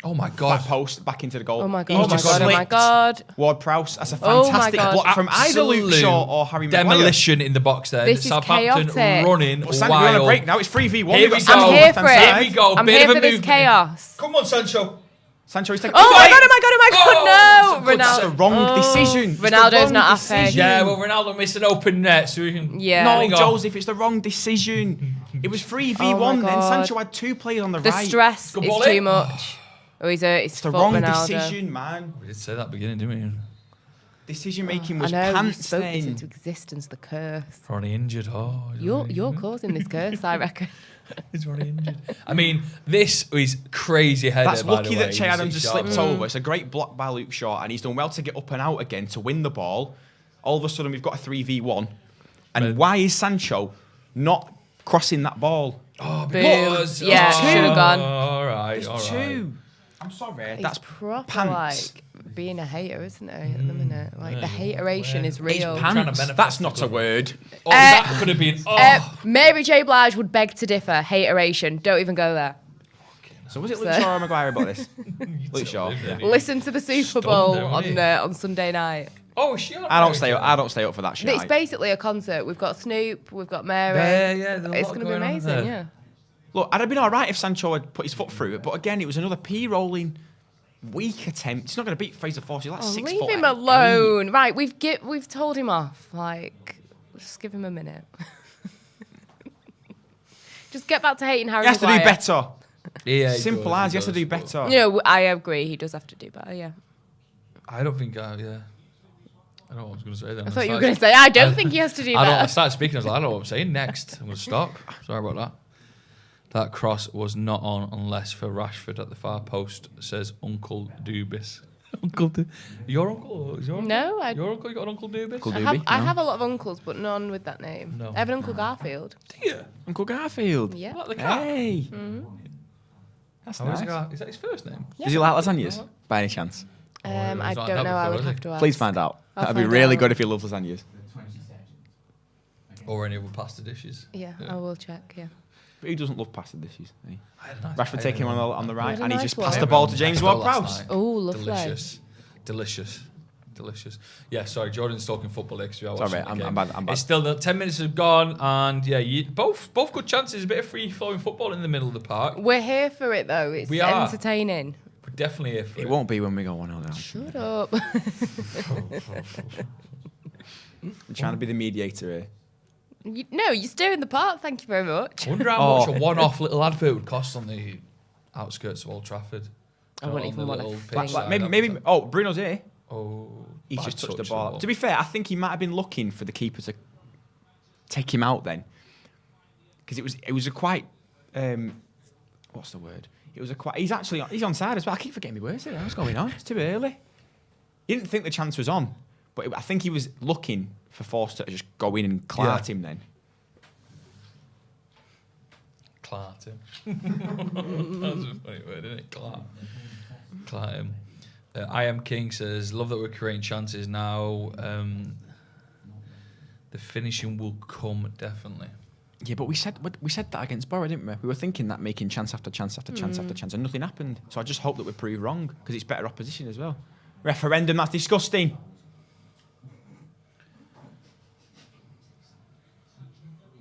Oh my back god. post, back into the goal. Oh my He's god, oh my just god, oh my slipped. god. Ward-Prowse, that's a Oh my fantastic God. block from either Luke Absolute Shaw or Harry Maguire. Demolition in the box there. This is Southampton chaotic. running But Sancho, we're on a wild. break now. It's 3v1. Here We've we got go. Sancho I'm here left for hand it. Here side. we go. I'm Bit here of a for this movement. chaos. Come on, Sancho. Sancho is taking. Oh my god, oh my god, oh my god, no! That's the wrong decision. It's the Ronaldo's wrong not happy. decision. Yeah, well, Ronaldo missed an open net, so we can. Yeah. No, Hang on. Joseph, it's the wrong decision. It was 3v1, Oh my then God. Sancho had two players on the The right. stress Good is ball too in. much. Oh, he's It's the fuck wrong Ronaldo. decision, man. We did say that at the beginning, didn't we? Decision making I was know, you pants spoke this then. into existence, the curse. Ronnie injured. Oh, You're causing this curse, I reckon. He's Ronnie injured. I mean, this is crazy header. That's by lucky the way. that Che Adams has slipped Mm. over. It's a great block by Luke Shaw, and he's done well to get up and out again to win the ball. All of a sudden, we've got a 3v1. And why is Sancho not crossing that ball? Oh, Boom. because Yeah, two. should have gone. All right, It's all right. two. I'm sorry, He's that's proper pants. like being a hater, isn't he? At the minute, like the hateration is real. It's trying to pants. benefit That's from not a it. word. Oh, that could have been. Oh, Mary J. Blige would beg to differ. Hateration. Don't even go there. So was it Luke So- Shaw or Maguire about this? Luke Shaw. Yeah. Listen to the Super Stunned Bowl her, wasn't on Sunday night. oh, she. on I don't there? stay up for that shit. It's basically a concert. We've got Snoop, we've got Mary. Yeah, there's a It's lot going to be going on amazing, there. yeah. Look, I'd have been all right if Sancho had put his foot through it, but again, it was another P-rolling, weak attempt. He's not going to beat Fraser Forster. He's like Oh, 6 leave foot. him alone. Right, we've told him off. Like, just give him a minute. Just get back to hating Harry He has to do Maguire. better. Yeah, Simple as, he has to do better. You know, I agree. He does have to do better. Yeah. I don't think. I don't know what I was going to say then. I thought you were going to say, I don't think he has to do I better. started speaking. I was like, I don't know what I'm saying next. I'm going to stop. Sorry about that. That cross was not on unless for Rashford at the far post, says Uncle Dubis. Your uncle? Is your uncle? No, Your uncle? You got an Uncle Dubis? Uncle I Doobie? have a lot of uncles, but none with that name. No. I have an Uncle Garfield. Do you? Uncle Garfield. Yeah. Like the cat? Hey. That's How is nice. Is that his first name? Does he like lasagnas, by any chance? I it was like don't that know. I before, would was have it? to ask. Please find out. I'll That'd be find really out. good if he loves lasagnas. Or any other pasta dishes? Yeah, I will check. Yeah. But who doesn't love pasta dishes? Eh? I had a nice- Rashford I taking had him a- on the right, What a and he nice just one. passed I the had ball one to James pesto last Ward-Prowse. night. Oh, lovely. Delicious. Yeah, sorry, Jordan's talking football there because we are Sorry, watching the I'm game. bad, I'm bad. It's still 10 minutes have gone, and yeah, both good chances. A bit of free flowing football in the middle of the park. We're here for it though. It's We are. entertaining. We're definitely here for It won't be when we go 1-0 down. Shut up. I'm trying to be the mediator here. No, you're steering the part. Thank you very much. I wonder how much a one-off little advert would cost on the outskirts of Old Trafford. I wouldn't On even the want little to pitch think. side Maybe. advert. Oh, Bruno's here. Oh, He's bad just touched the touch ball. To be fair, I think he might have been looking for the keeper to take him out then, because it was a quite what's the word? It was a quite. He's onside as well. I keep forgetting my words here. What's going on? It's too early. He didn't think the chance was on, but I think he was looking for Forster to just go in and clart him then. Clart him. That's a funny word, isn't it? Clart him. I Am King says, love that we're creating chances now. The finishing will come, definitely. Yeah, but we said that against Borough, didn't we? We were thinking that making chance after chance after chance after chance, and nothing happened. So I just hope that we're proved wrong, because it's better opposition as well. Referendum, that's disgusting.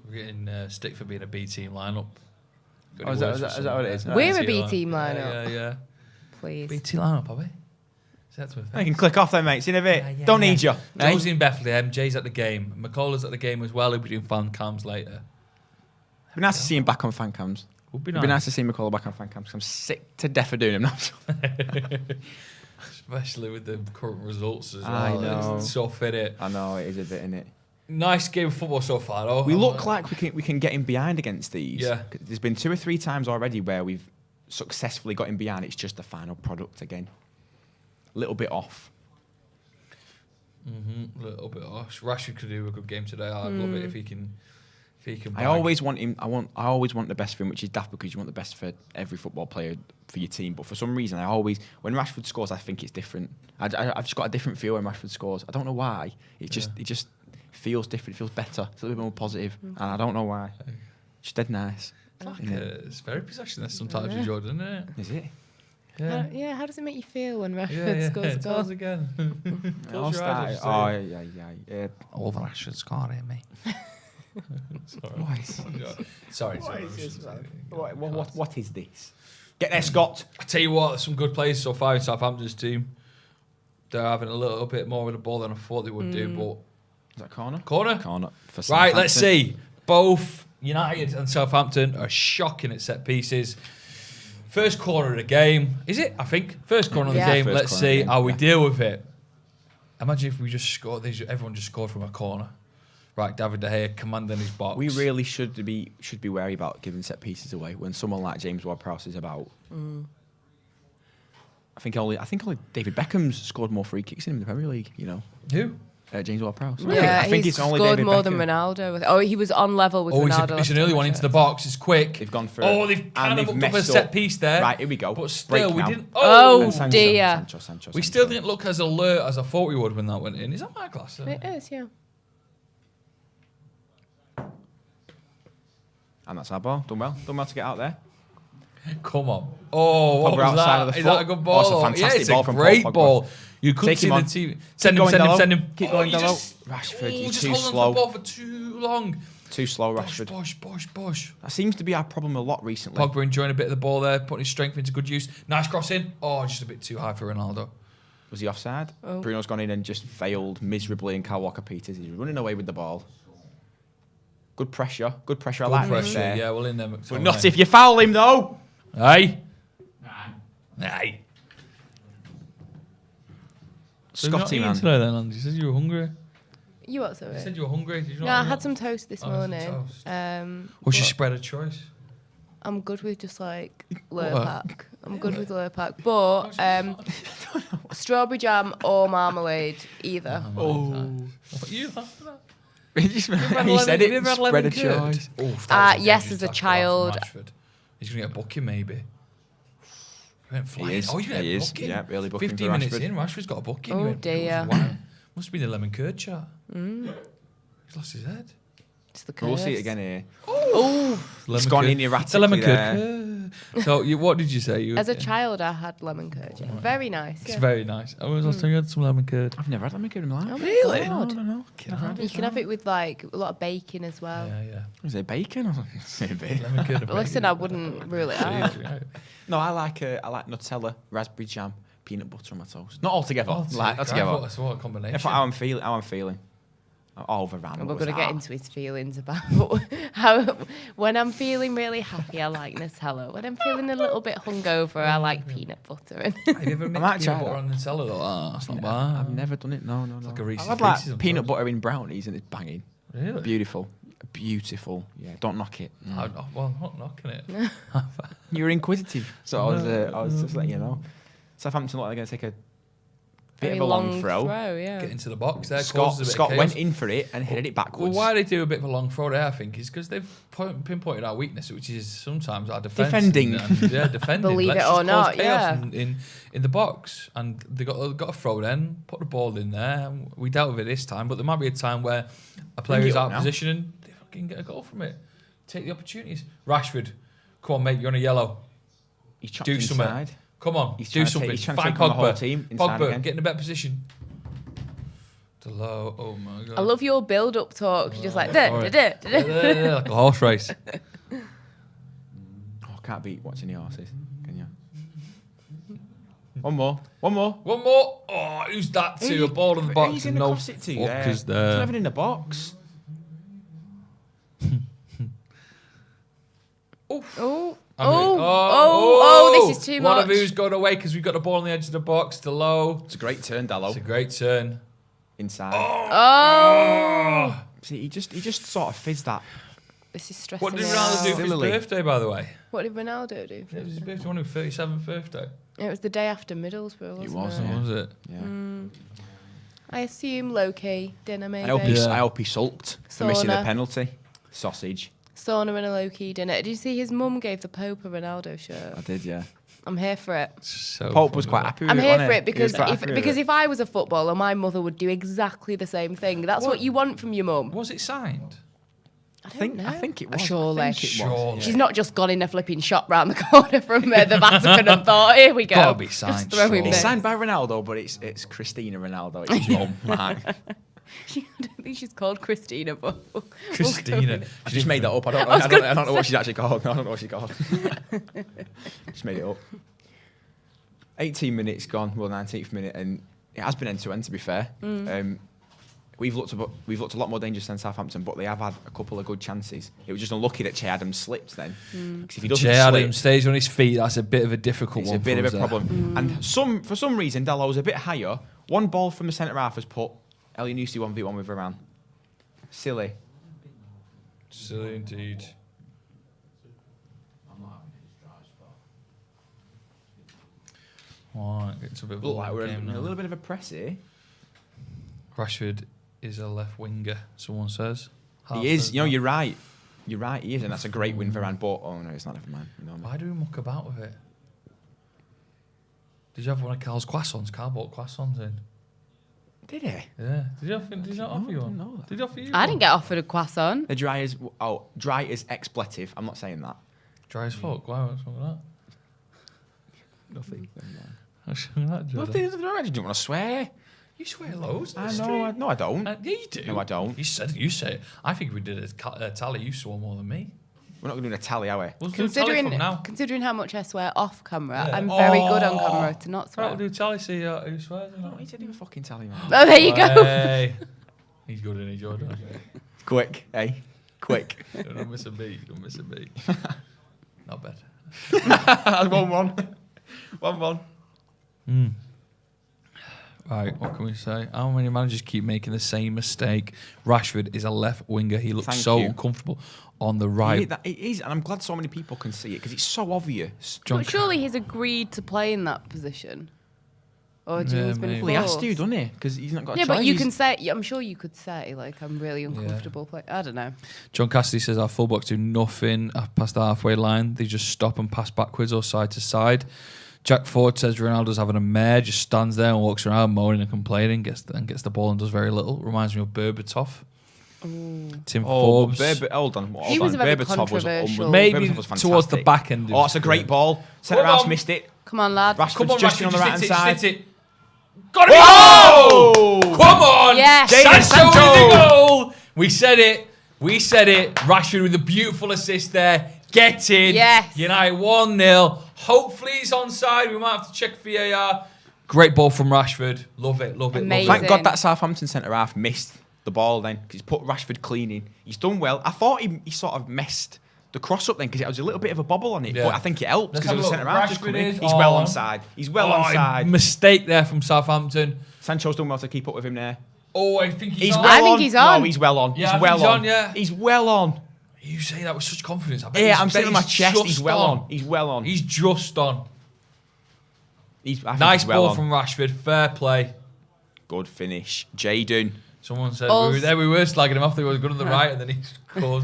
We're getting stick for being a B team lineup. Oh, is that what it is? We're a B team lineup. Yeah. Please. B team lineup, are we? That's what You can click off then, mate. See in a bit. Don't need you. Josie in Bethlehem, Jay's at the game. McCullough's at the game as well. He'll be doing fan cams later. It'd be nice to see him back on fan cams. Would be It'd be nice to see McCullough back on fan cams. I'm sick to death of doing him now. Especially with the current results as well. I know. It's so fit it. I know, it is a bit, innit? Nice game of football so far, though. We look like we can get in behind against these. Yeah. There's been 2 or 3 times already where we've successfully got in behind. It's just the final product again. A little bit off. A little bit off. Rashford could do a good game today. I'd love it if he can. I always want him. I always want the best for him, which is daft because you want the best for every football player for your team. But for some reason, when Rashford scores, I think it's different. I've just got a different feel when Rashford scores. I don't know why. It just feels different. It feels better. It's a little bit more positive, and I don't know why. It's dead nice. It's very possessionless sometimes with Jordan, isn't it? Is it? Yeah. How does it make you feel when Rashford scores a Tell goal? us again. I'll start. Oh yeah. All the Rashford scored in me. Sorry. What is this? Get there, Scott. I tell you what, some good players so far in Southampton's team. They're having a little bit more of the ball than I thought they would do, but Is that corner? Corner For right, let's Southampton. see. Both United and Southampton are shocking at set pieces. First corner of the game. Is it? I think. First corner of the Yeah. game. First Let's corner of the see game, how we yeah. deal with it. Imagine if we just scored. Everyone just scored from a corner. Right, David De Gea commanding his box. We really should be wary about giving set pieces away when someone like James Ward-Prowse is about. I think only David Beckham's scored more free kicks in the Premier League. You know, Who? James Ward-Prowse. Yeah, I think he's it's only scored David more Beckham. than Ronaldo. He was on level with Ronaldo. It's an early one into the box. It's quick. They've gone for they've kind of hooked up a set piece there. Right, here we go. But still, Break we now. didn't. Oh, And Sancho, dear. Sancho. We still didn't look as alert as I thought we would when that went in. Is that my class? It is, yeah. And that's our ball. Done well to get out there. Come on. Oh, what Pogba was outside that? of the Is foot. that a good Oh, ball? it's a fantastic it's ball a from great Paul Pogba. ball. You couldn't Take see him the on. TV. Keep Send going, him. Keep Oh, going, you Delo. just- Rashford, you're just too holding on to slow. the ball for too long. Too slow, Rashford. Bosh. That seems to be our problem a lot recently. Pogba enjoying a bit of the ball there, putting his strength into good use. Nice crossing. Oh, just a bit too high for Ronaldo. Was he offside? Oh. Bruno's gone in and just failed miserably, and Kyle Walker-Peters is running away with the ball. Good pressure. I like pressure. there. Yeah, well in there. But not if you foul him though. Aye. Aye. Scotty, man. Today, then, Andy? You said you were hungry. You what, sorry? You said you were hungry. Did you No, not? I had some toast this morning. What's your spread of choice? I'm good with just like Lurpak. I'm good with Lurpak. But strawberry jam or marmalade, either. What you laughing at? He said it. Spread of choice. Yes, as a child. He's going to get a booking, maybe. He went flying. He is. Oh, you get He a is. booking? Yeah, early booking 15 for minutes Rashford. in, Rashford's got a booking. Oh, He went, dear. Wow. Must have been the lemon curd chat. He's lost his head. It's the curse. We'll see it again here. It's gone in erratically the lemon there. curd. So, what did you say? As a child, I had lemon curd. Yeah. Very nice. It's very nice. I was last time you had some lemon curd. I've never had lemon curd in my life. Oh my God. No. You can have it with like a lot of bacon as well. Yeah. Is it bacon or something? Lemon curd. But listen, I wouldn't rule it out. No, I like Nutella, raspberry jam, peanut butter on my toast. Not all together. Not together. That's what a combination. If how I'm feeling. I'm overran. We're going to get into his feelings about how when I'm feeling really happy, I like Nutella. When I'm feeling a little bit hungover, I like peanut butter. Have you ever mixed peanut butter on Nutella though? Oh, that's not bad. I've never done it. No. It's like a Reese's I've had Pieces like peanut butter in brownies and it's banging. Really? Beautiful. Yeah, don't knock it. Well, I'm not knocking it. You were inquisitive, so I was just letting you know. Southampton, they're going to take a bit of a long throw. Yeah. Get into the box there. Scott went in for it and headed it backwards. Well, why they do a bit of a long throw there, I think, is because they've pinpointed our weakness, which is sometimes our defence. Defending. Defending. Believe Let's it just or not, cause chaos yeah. in the box. And they got a throw then, put the ball in there. And we dealt with it this time, but there might be a time where a player is out of position and they fucking get a goal from it. Take the opportunities. Rashford, come on, mate, you're on a yellow. He's chopped Do inside. something. Come on, He's do trying to something. he's trying to Find take on the whole Pogba. team inside again. Get in a better position. Low. Oh my god. I love your build-up talk. You're just like, like a horse race. Can't beat watching the horses, can you? One more. Oh, who's that to? A ball in the box. He's in the cross it to you. Fuckers There's there. nothing in the box. This is too much. One of who's gone away because we've got the ball on the edge of the box to Low. It's a great turn, Dallo. It's a great turn. Inside. Oh. See, he just sort of fizzed that. This is stressing What did me Ronaldo out. do for his birthday, by the way? What did Ronaldo do? It was his birthday, one of his 37th birthday. It was the day after Middlesbrough, wasn't it? It was, Oh, was it? Yeah. I assume low-key dinner, maybe. I hope he sulked for missing the Sauna. penalty. Sausage. Sauna and a low-key dinner. Did you see his mum gave the Pope a Ronaldo shirt? I did, yeah. I'm here for it. So Pope was quite happy with I'm it. here wasn't for he? it because He was quite happy with it. if I was a footballer, my mother would do exactly the same thing. That's what you want from your mum. Was it signed? I think it was. Surely. I think it was. Surely. She's not just gone in a flipping shop round the corner from the Vatican and thought, here we go. Gotta be signed, Just throw him surely. It's this. signed by Ronaldo, but it's Christina Ronaldo. It's his mum. Right. I don't think she's called Christina, but Christina. She just made that up. I don't know what she's actually called. I don't know what she's called. Just made it up. 18 minutes gone. Well, 19th minute, and it has been end-to-end, to be fair. We've looked a lot more dangerous than Southampton, but they have had a couple of good chances. It was just unlucky that Che Adams slipped then. Because if he doesn't Che slip, Adams stays on his feet. That's a bit of a difficult it's one. a bit for of us a there. problem. And for some reason, Dallo's a bit higher. One ball from the centre half has put El Yunusi 1v1 with Varane. Silly. Silly indeed. Right, it's a bit of a Look like long we're game in now. a little bit of a press here. Rashford is a left winger, someone says. He is. You know, you're right. You're right, he is, and that's a great win for Varane. But oh no, it's not. Never mind. You know what I mean? Why do we muck about with it? Did you have one of Carl's croissants? Carl bought croissants in. Did he? Yeah. Did he not offer you one? know that. Did he offer you I one? didn't get offered a croissant. The dry as expletive. I'm not saying that. Dry as fuck. Why? What's wrong with that? Nothing. What's wrong with that, Jordan? Nothing. I didn't want to swear. You swear loads. I know. No, I don't. Yeah, you do. No, I don't. You said you say it. I think we did a tally. You swore more than me. We're not going to do a tally, are we? We'll do a tally from now. Considering how much I swear off camera, Yeah. I'm very good on camera to not swear. Right, we'll do a tally. See who swears. No, he said he was a fucking tally, man. Oh, there you go. Hey. He's good, isn't he, Jordan? Quick, eh? Quick. Don't miss a beat. Not bad. 1-1. 1-1. Right, what can we say? How many managers keep making the same mistake? Rashford is a left winger. He looks Thank so you. uncomfortable on the right. It is, and I'm glad so many people can see it because it's so obvious. But surely he's agreed to play in that position. Or do you think he's been maybe. Well, he has forced? to, doesn't he? Because he's not got a Yeah, choice. but you can say, I'm sure you could say, like, I'm really uncomfortable playing. I don't know. John Cassidy says our fullbacks do nothing past the halfway line. They just stop and pass backwards or side to side. Jack Ford says Ronaldo's having a mare, just stands there and walks around moaning and complaining, gets the ball and does very little. Reminds me of Berbatov. Tim Forbes. Hold on. He was a very Berbatov controversial- Maybe Berbatov was towards the fantastic. back end. Oh, it's a great ball. Centre half's on. missed it. Come on, lad. Rashford's just on the right hand side. Got it! Whoa! Come on! Yes. Sancho Sancho! with the goal! We said it. Rashford with a beautiful assist there. Get in. Yes. United 1-0. Hopefully he's onside. We might have to check VAR. Great ball from Rashford. Love it. Amazing. Thank God that Southampton centre half missed the ball then because he's put Rashford clean in. He's done well. I thought he sort of messed the cross up then because it was a little bit of a bobble on it, Yeah. but I think it helped Let's because it was have a centre look. half just Rashford coming in. is He's well on. onside. He's well onside. Mistake there from Southampton. Sancho's done well to keep up with him there. Oh, I think he's on. Well I think he's on. No, he's well on. Yeah, I he's think well he's on. on, yeah. He's well on. You say that with such confidence. I bet Yeah, he's- I'm bet saying on my he's chest. just He's well on. He's well on. He's just on. I think Nice he's well ball on. from Rashford. Fair play. Good finish. Jadon. Someone said Also- we were slagging him off. They were good on the right, and then he scores.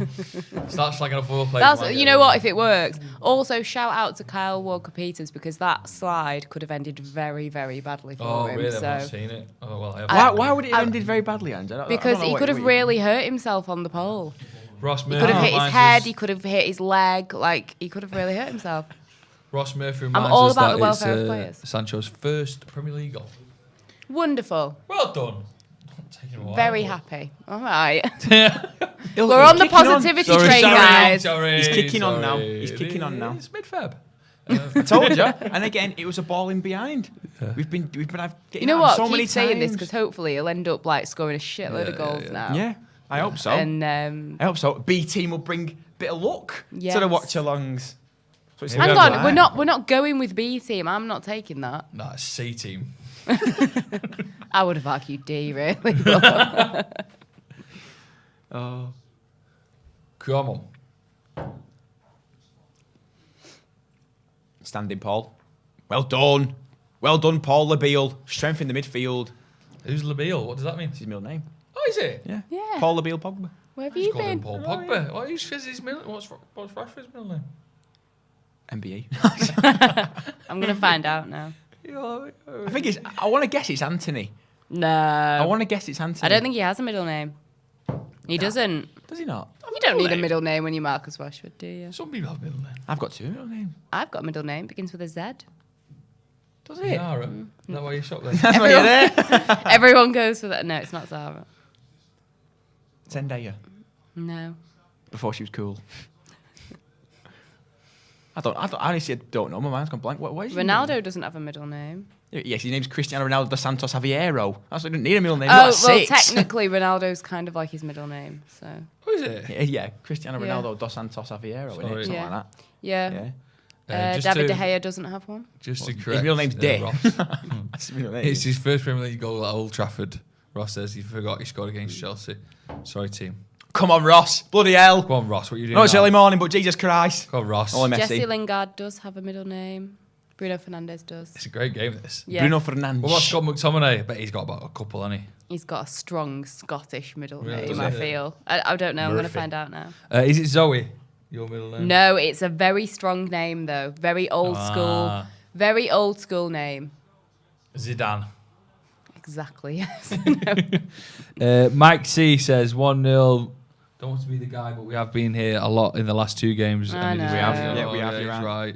Starts slagging off all players. That's, you know what, if it works. Also, shout out to Kyle Walker-Peters because that slide could have ended very, very badly for Oh, him. really? so. I've not seen it. Oh, well, I have. Why would it have ended very badly, Angela? Because he could have really hurt himself on the pole. Ross He Murphy could have hit his reminds head, us- he could have hit his leg, like, he could have really hurt himself. Ross Murphy reminds all us about that the welfare of it's players. Sancho's first Premier League goal. Wonderful. Well done. Taking a while, Very but- happy. All right. We're We're on the positivity train, guys. He's kicking on now. He's kicking on now. It's mid-Feb. I told you. And again, it was a ball in behind. We've been getting You know at him what? so Keep many saying this times. because hopefully he'll end up like scoring a shitload of goals now. Yeah, I hope so. And I hope so. B team will bring a bit of luck to the Yes. Watchalongs. So it's hang like on, that. we're not going with B team. I'm not taking that. Nah, it's C team. I would have argued D really. but- Oh. Come on. Standing, Paul. Well done. Well done, Paul Labille. Strength in the midfield. Who's Labille? What does that mean? It's his middle name. Oh, is it? Yeah. Yeah. Paul Labille Pogba. Where have Just you called him been? Paul Pogba. What is his middle? What's Rashford's middle name? MBE. I'm gonna find out now. I think it's. I want to guess it's Anthony. No. I want to guess it's Anthony. I don't think he has a middle name. He doesn't. Does he not? You don't need a middle name when you're Marcus Rashford, do you? Some people have middle name. I've got two middle names. I've got a middle name, begins with a Z. Does it? Zara. Is that why you shop there? That's why you're there. Everyone goes for that. No, it's not Zara. Zendaya. No. Before she was cool. I honestly don't know. My mind's gone blank. What is your Ronaldo doesn't have a middle name. name? Yes, his name's Cristiano Ronaldo dos Santos Aveiro. That's why he didn't need a middle name. Oh, He's well, got six. technically Ronaldo's kind of like his middle name, so. Who is it? Yeah, Cristiano Yeah. Ronaldo dos Santos Aveiro. Sorry. Something Yeah. like that. Yeah. Yeah. Just David to- De Gea doesn't have one. Just to His correct. middle name's Dick. Ross. That's his middle name. It's his first Premier League goal at Old Trafford. Ross says he forgot he scored against Chelsea. Sorry, team. Come on, Ross. Bloody hell. Go on, Ross. What are you doing? No, it's now? early morning, but Jesus Christ. Go on, Ross. Only Messi. Jesse Lingard does have a middle name. Bruno Fernandes does. It's a great game, this. Yeah. Bruno Fernandes. Well, what's Scott McTominay? I bet he's got about a couple, hasn't he? He's got a strong Scottish middle Yeah, name, does I he? feel. I don't know. I'm going to Murphy. find out now. Is it Zoe? Your middle name? No, it's a very strong name, though. Very old school. Ah. Very old school name. Zidane. Exactly, yes. Mike C says 1-0. Don't want to be the guy, but we have been here a lot in the last two games. I and it is- know. We have, yeah, we have, he's you're right.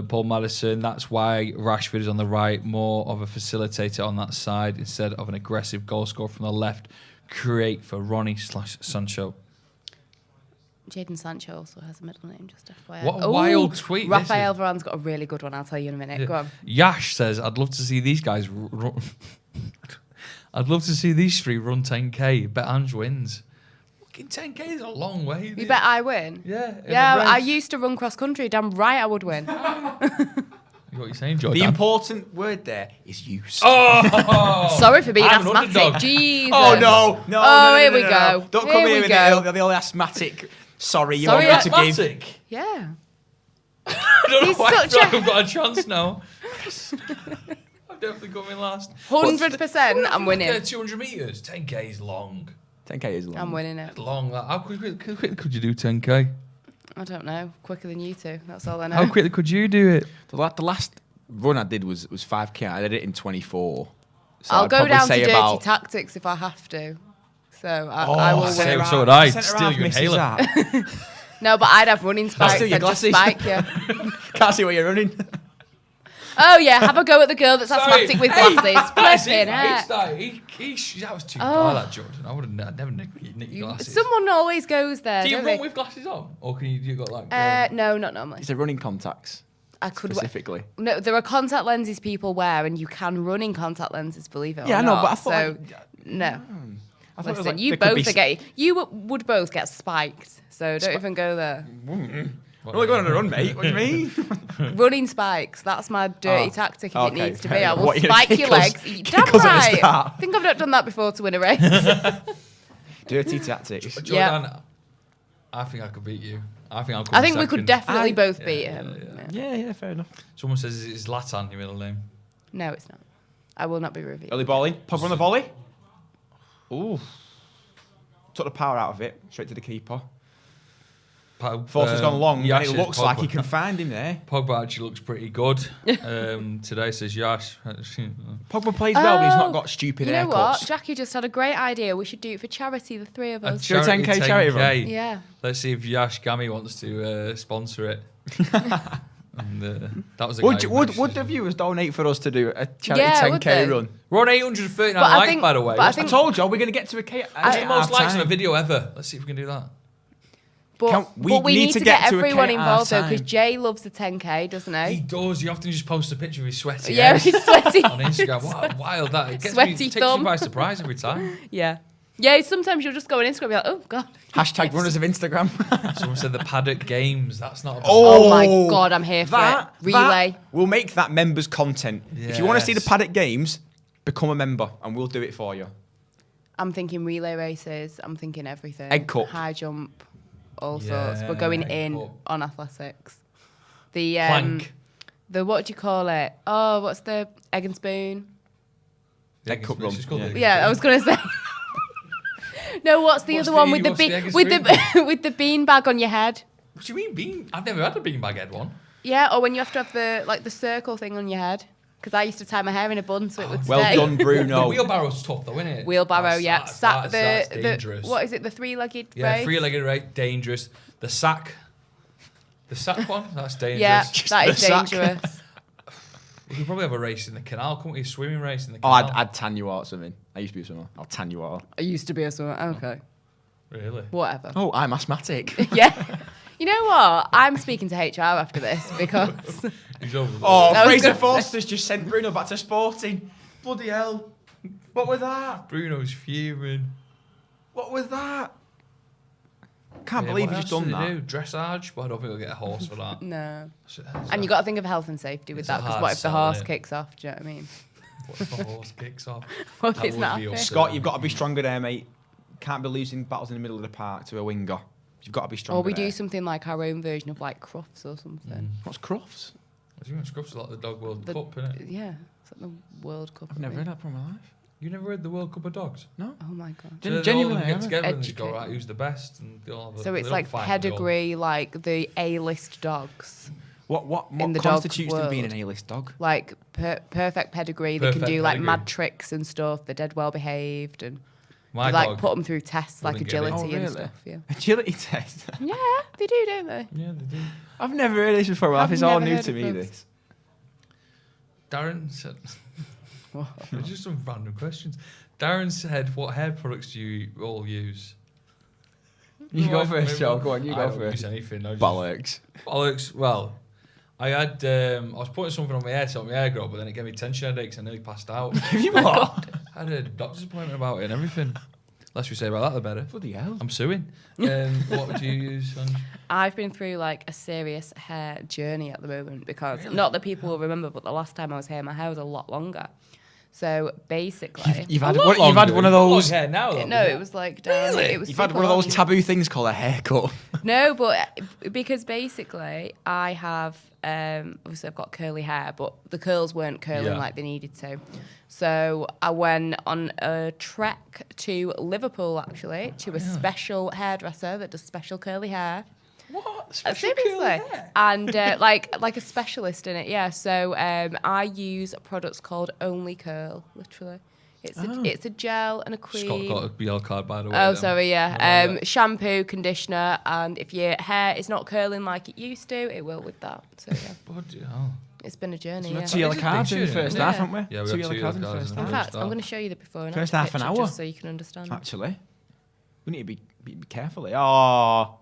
Paul Madison, that's why Rashford is on the right, more of a facilitator on that side instead of an aggressive goal scorer from the left. Create for Ronnie/Sancho. Jadon Sancho also has a middle name, just FYI. What a Ooh, wild tweet this Rafael is. Varane's got a really good one. I'll tell you in a minute. Go on. Yash says, I'd love to see these guys I'd love to see these three run 10k. Bet Ange wins. fucking 10k is a long way. You bet I win? Yeah. Yeah, I used to run cross country. Damn right I would win. What are you saying, Jordan? The important word there is use. Oh! Sorry for being I'm an asthmatic. underdog. Jesus. Oh, no. Oh, here we go. Don't Here come we here with go. the old asthmatic. Sorry, you Sorry, want me to give. Asthmatic? Yeah. I don't know He's why I such feel like a- I've got a chance now. I'm definitely coming last. 100% I'm winning. 200 metres. 10k is long. 10k is long. I'm winning it. It's long. How quickly could you do 10k? I don't know. Quicker than you two. That's all I know. How quickly could you do it? The last run I did was 5k. I did it in 24. So I'll I'd go probably down to say dirty about tactics if I have to. So I will so- win. so would I. Centre Steal half your misses inhaler. that. No, but I'd have running spikes. steal your I'd just glasses. spike you. Can't see what you're running. Oh yeah, have a go at the girl that's asthmatic with glasses. Flipping heck. That was too far, that Jordan. I'd never nick your glasses. Someone always goes there. Do you don't run they? with glasses on, or can you got like? No, not normally. It's the running contacts. I could wear. Specifically. No, there are contact lenses people wear, and you can run in contact lenses. Believe it or Yeah, I not. know, but I thought so. No. I thought it was Listen, like you there could both be are getting. You would both get spiked, so don't even go there. We're only going on a run, mate. What do you mean? Running spikes. That's my dirty tactic if it okay, needs to be. fair I enough. will What, you're gonna spike your kick us- legs. kick Damn us at the right. start? I think I've not done that before to win a race. Dirty tactics. Jordan, I think I could beat you. I think I'll come I think we second. could definitely both beat him. Yeah, fair enough. Someone says it's Latan, your middle name. No, it's not. I will not be revealed. Early volley. Pogba on the volley. Ooh. Took the power out of it. Straight to the keeper. Force has gone long, and it looks like he can find him there. Pogba actually looks pretty good today, says Yash. Pogba plays well, but he's not got stupid You know haircuts. what? Jackie just had a great idea. We should do it for charity, the three of us. Do a 10k charity run. Yeah. Let's see if Yash Gami wants to sponsor it. And, that was a Would the viewers donate for us to do a charity Yeah, would 10k they? run? We're on 839 But I likes, think- by the way. but I What's think- I told you, we're going to get to a K. what's the most likes on a video ever? Let's see if we can do that. But we we need need to to get get to a everyone K at involved though, half-time. because Jay loves the 10k, doesn't He he? does. You often just post a picture of his sweaty Yeah, head he's sweaty. on Instagram. Wow, wild that. It gets Sweaty takes thumb. me by surprise every time. Yeah. Yeah, sometimes you'll just go on Instagram and be like, oh, God. Hashtag runners of Instagram. Someone said the Paddock Games. That's not a Oh, my God, I'm here for it. Relay. We'll make that members content. If you want to see the Yes. Paddock Games, become a member and we'll do it for you. I'm thinking relay races. I'm thinking everything. Egg cup. High jump. All Yeah, sorts. We're going egg in cup. on athletics. The Plank. the what do you call it? Oh, what's the egg and spoon? Egg cup run. It's called the- Yeah, I was gonna say. No, what's the other one with the what's the egg and with spoon the with the bean bag on your head? What do you mean bean? I've never had a beanbag head one. Yeah, or when you have to have the circle thing on your head. Because I used to tie my hair in a bun so it would Well stay. done, The Bruno. wheelbarrow's tough though, isn't it? Wheelbarrow, yeah. That's dangerous. What is it? The three-legged Yeah, race? three-legged race, dangerous. The sack one, that's dangerous. Yeah, that the is sack. dangerous. We could probably have a race in the canal, couldn't we? A swimming race in the Oh, canal. I'd tan you out something. I used to be a swimmer. I'll tan you out. I used to be a swimmer. Okay. Really? Whatever. Oh, I'm asthmatic. Yeah. You know what? I'm speaking to HR after this because He's over there. Oh, I was Fraser gonna say- Forster's just sent Bruno back to Sporting. Bloody hell. What was that? Bruno's fuming. What was that? Can't Yeah, believe what he's just else done did he that. do? Dressage? But I don't think I'll get a horse for that. no. So- And you got to think of health and safety with It's that a because hard what if the sell, horse innit? kicks off? Do you know what I mean? What if the horse kicks off? What if That it's would not be happy? awesome. Scott, you've got to be stronger there, mate. Can't be losing battles in the middle of the park to a winger. You've got to be stronger Or we there. do something like our own version of like Crufts or something. What's Crufts? I think Scruff's like the Dog World The- Cup, innit? Yeah, it's like the World Cup. I've never heard that from my life. You never heard the World Cup of Dogs? No. Oh my god. So they all Genuinely, get I together and haven't. just go, right, who's the best? And they all have a, So they it's don't like fight, they all- pedigree, like the A-list dogs. What In the dog constitutes them being world. an A-list dog? Like perfect pedigree. They can Perfect do like pedigree. mad tricks and stuff. They're dead well behaved and My they like dog. put them through tests like wouldn't get it. agility Oh, and really? stuff. Yeah. Agility test. Yeah, they do, don't they? Yeah, they do. I've never heard this before. I've It's all never new heard to of me, Crufts. this. Darren said... They're just some random questions. Darren said, what hair products do you all use? You go Right, first, maybe Joe. not. Go on, you I go don't first. use anything. I just- Bollocks. Bollocks. Well, I had... I was putting something on my hair to help my hair grow, but then it gave me tension headaches and I nearly passed out. You what? I had a doctor's appointment about it and everything. Less we say about that, the better. Bloody hell. I'm suing. What would you use, Ange? I've been through like a serious hair journey at the moment because not that people will remember, but the last time I was here, my hair was a lot longer. So basically, You've had one of those. Long hair now, though, no, it was like down. Really? It was You've had super one of those long. taboo things called a haircut. No, but because basically I have obviously I've got curly hair, but the curls weren't curling like they needed to. So I went on a trek to Liverpool actually to a special hairdresser that does special curly hair. What? Seriously, and like a specialist in it, yeah. So I use products called Only Curl, literally. It's a gel and a cream. Scott got a BL card, by the way. Oh, sorry, yeah. Shampoo, conditioner, and if your hair is not curling like it used to, it will with that. So yeah. Bloody hell. It's been a journey. We had Yeah. 2 yellow cards in the first half, haven't we? Yeah, we had 2 yellow cards in the In first fact, half. I'm going to show you the before and First after half an picture hour. just so you can understand. Actually, we need to be careful. Oh,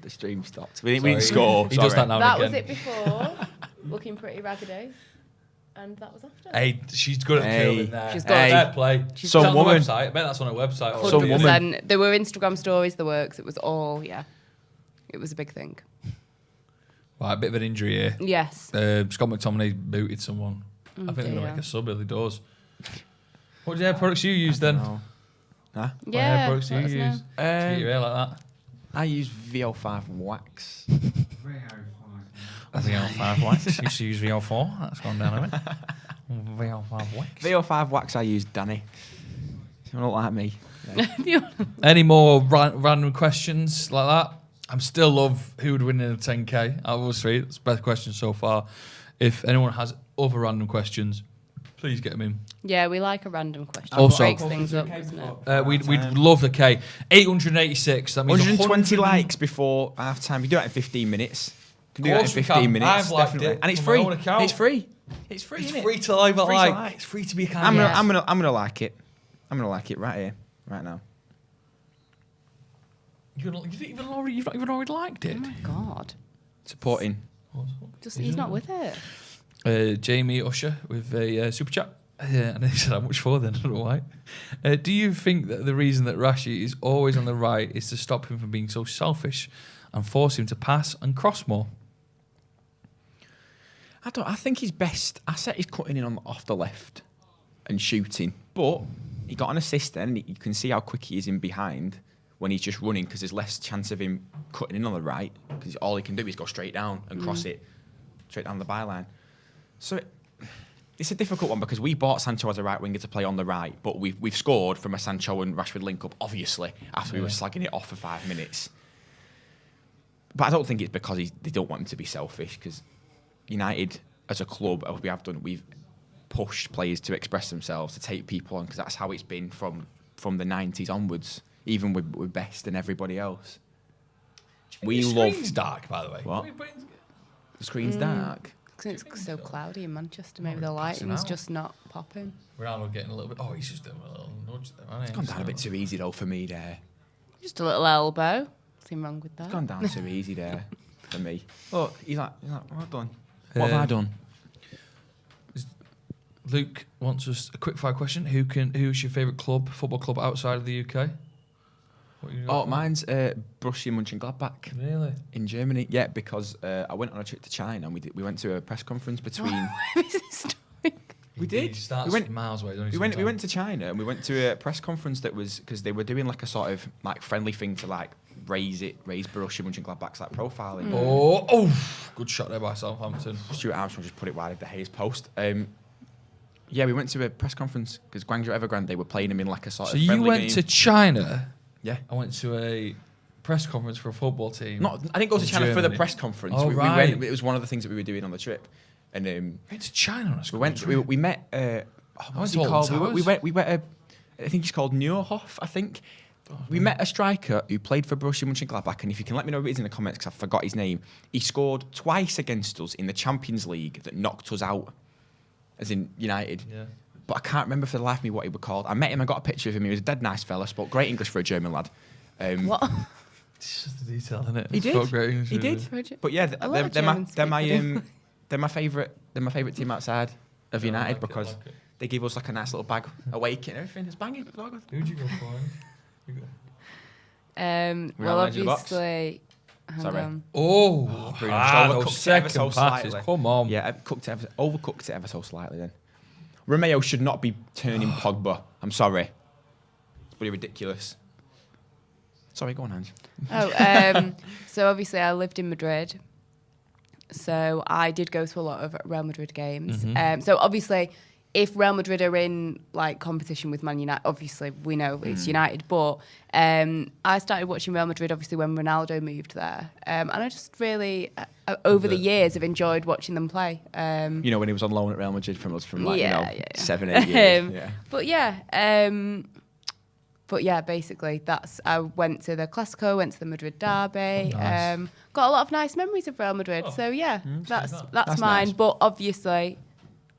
the stream stopped. We didn't score. He does that now That and was again. it before, looking pretty raggedy, and that was after. Hey, she's good at curling there. She's She's good. got fair play. Some Is that on the woman. website? I bet that's on her website. already. Some woman. 100%. There were Instagram stories, the works. It was all, yeah. It was a big thing. Right, a bit of an injury here. Yes. Scott McTominay booted someone. I think they're going to make a sub early doors. What hair products you use then? Huh? What hair Yeah. products do you let us know. use? To get your hair like that? I use VO5 wax. VL5 wax. Used to use VL4. That's gone down a bit. VL5 wax. VO5 wax I use, Danny. You don't like me. Yeah. Any more random questions like that? I still love who would win in a 10k out of us three. It's the best question so far. If anyone has other random questions, please get them in. Yeah, we like a random question. Also- Breaks things up, doesn't it? We'd love the K. 886. That means 120 likes before half time. You do that in 15 minutes. You can do that in course we 15 can. minutes. I've liked definitely. it And it's on my free. own account. It's free. It's free. It's innit? free to leave a Free to like. like. It's free to be a kind. I'm gonna like it. I'm gonna like it right here, right now. You've not even already liked it. Oh my God. Supporting. Just he's not with it. Jamie Usher with a super chat. And he said, how much for then? I don't know why. Do you think that the reason that Rashi is always on the right is to stop him from being so selfish and force him to pass and cross more? I think his best asset is cutting in off the left and shooting. But he got an assist then. You can see how quick he is in behind when he's just running because there's less chance of him cutting in on the right because all he can do is go straight down and cross it straight down the byline. So it's a difficult one because we bought Sancho as a right winger to play on the right, but we've scored from a Sancho and Rashford link up, obviously, after we were slagging it off for 5 minutes. But I don't think it's because they don't want him to be selfish because United as a club, as we have done, we've pushed players to express themselves, to take people on because that's how it's been from the 90s onwards, even with Best and everybody else. The screen's dark, by the way. What? The screen's dark. It's so cloudy in Manchester. Maybe the lighting's just not popping. Ronaldo getting a little bit. Oh, he's just doing a little nudge there, hasn't he? It's gone down a bit too easy though for me there. Just a little elbow. Nothing wrong with that. It's gone down too easy there for me. Look, he's like, well done. What have I done? Luke wants us a quick fire question. Who's your favourite football club outside of the UK? What you got? Mine's Borussia Mönchengladbach. Really? In Germany, yeah, because I went on a trip to China and we went to a press conference between. We did. We went miles away. We went to China and we went to a press conference that was because they were doing like a sort of like friendly thing to like raise Borussia Mönchengladbach's like profiling. Oh, good shot there by Southampton. Stuart Armstrong just put it wide at the Hayes post. Yeah, we went to a press conference because Guangzhou Evergrande were playing him in like a sort So of you friendly went game. to China? Yeah. I went to a press conference for a football team. I didn't go to China for the Germany. press conference. Oh, we right. went, it was one of the things that we were doing on the trip. And went to China on a school trip. We met. What's he called? We went. I think he's called Neuhoff. I think. We met a striker who played for Borussia Mönchengladbach, and if you can let me know who it is in the comments, because I forgot his name. He scored twice against us in the Champions League that knocked us out, as in United. Yeah. But I can't remember for the life of me what he was called. I met him. I got a picture of him. He was a dead nice fella. Spoke great English for a German lad. What? It's just a detail, isn't it? He did. Spoke great English, He didn't did. But yeah, A lot of they're Germans speak my favourite. They're my favourite team outside of United because They gave us like a nice little bag awake and everything. It's banging. Who'd you go for? Well, obviously. Sorry. Oh, Bruno those overcooked it ever second so passes. slightly. Come on. Yeah, overcooked it ever so slightly then. Romeo should not be turning Pogba. I'm sorry. It's pretty ridiculous. Sorry, go on, Hans. So obviously I lived in Madrid. So I did go to a lot of Real Madrid games. So obviously, if Real Madrid are in like competition with Man United, obviously we know it's United. But I started watching Real Madrid obviously when Ronaldo moved there, and I just really over the years have enjoyed watching them play. When he was on loan at Real Madrid from us from 7-8 years. But yeah, basically I went to the Clasico, went to the Madrid derby, Nice. got a lot of nice memories of Real Madrid. So yeah, that's mine. nice. But obviously,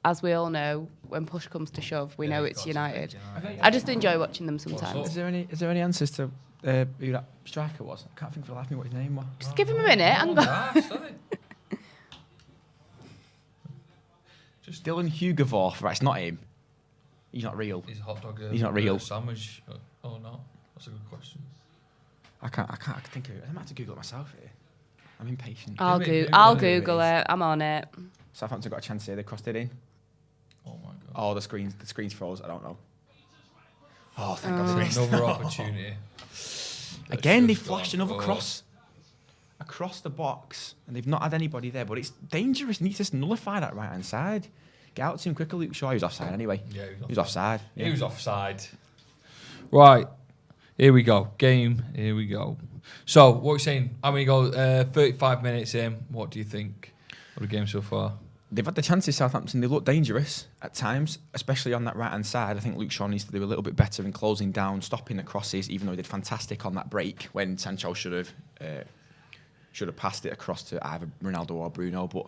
as we all know, when push comes to shove, we know it's United. I just enjoy watching them sometimes. Is there any answers to who that striker was? I can't think for the life of me what his name was. Just give him a minute. Hang on. Just Dylan Hugovorth. Right, it's not him. He's not real. He's a hot dog. He's not real. Sandwich. Oh no, that's a good question. I can't think of it. I might have to Google it myself here. I'm impatient. I'll Google it. I'm on it. Southampton got a chance here. They crossed it in. Oh my god. Oh, the screen's froze. I don't know. Oh, thank God. Another opportunity. Again, they flashed another cross across the box, and they've not had anybody there. But it's dangerous. Need to just nullify that right hand side. Get out to him quicker, Luke Shaw. He was offside anyway. Yeah, he was offside. He was offside. Right, here we go. Game. Here we go. So, what are you saying? How many goals? 35 minutes in. What do you think of the game so far? They've had the chances, Southampton. They look dangerous at times, especially on that right-hand side. I think Luke Shaw needs to do a little bit better in closing down, stopping the crosses, even though he did fantastic on that break when Sancho should have passed it across to either Ronaldo or Bruno. But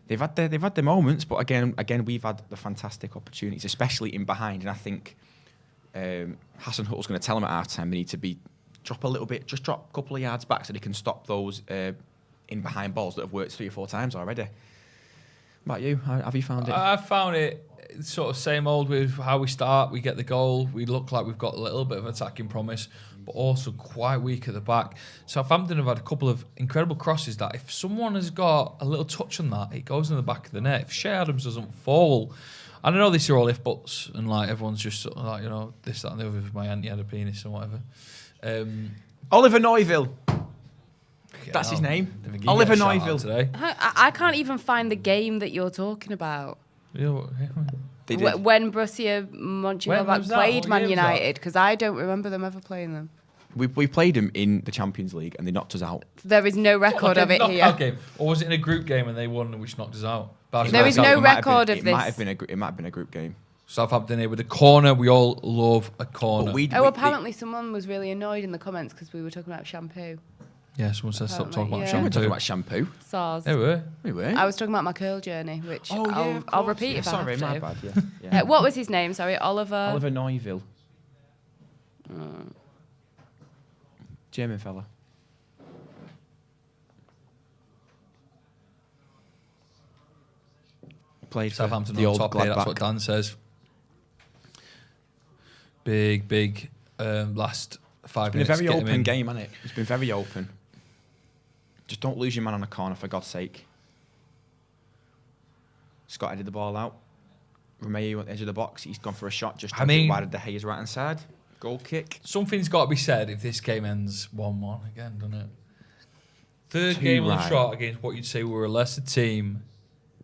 they've had their moments. But again, we've had the fantastic opportunities, especially in behind. And I think Hassan Huttle's going to tell them at half-time they need to drop a little bit, just drop a couple of yards back so they can stop those in behind balls that have worked 3 or 4 times already. What about you? How have you found it? I found it sort of same old with how we start. We get the goal. We look like we've got a little bit of attacking promise, but also quite weak at the back. Southampton have had a couple of incredible crosses that if someone has got a little touch on that, it goes in the back of the net. If Shea Adams doesn't fall, I don't know, these are all if-buts, and like everyone's just sort of like, this, that and the other with my auntie had a penis or whatever. Oliver Neuville. That's his name. Oliver Neuville. Today. I can't even find the game that you're talking about. They did. When Borussia Mönchengladbach played Man United, because I don't remember them ever playing them. We played them in the Champions League and they knocked us out. There is no record of it here. Game? Or was it in a group game and they won which knocked us out? There is no record of this. It might have been a group game. Southampton here with a corner. We all love a corner. Apparently someone was really annoyed in the comments because we were talking about shampoo. Yeah, someone said stop talking about yeah. shampoo. We were talking about shampoo. SARS. They were. I was talking about my curl journey, which I'll repeat if I have to. Sorry, my bad. Yeah. What was his name? Sorry, Oliver Neuville. German fella. Played for Southampton the on old top Gladbach. here, that's what Dan says. Big last 5 minutes. It's been a very open game, hasn't it? It's been very open. Just don't lose your man on a corner, for God's sake. Scott headed the ball out. Romeo at the edge of the box. He's gone for a shot just wide of De Gea's right-hand side. Goal kick. Something's got to be said if this game ends 1-1 again, doesn't it? Third game on the trot against what you'd say we were a lesser team.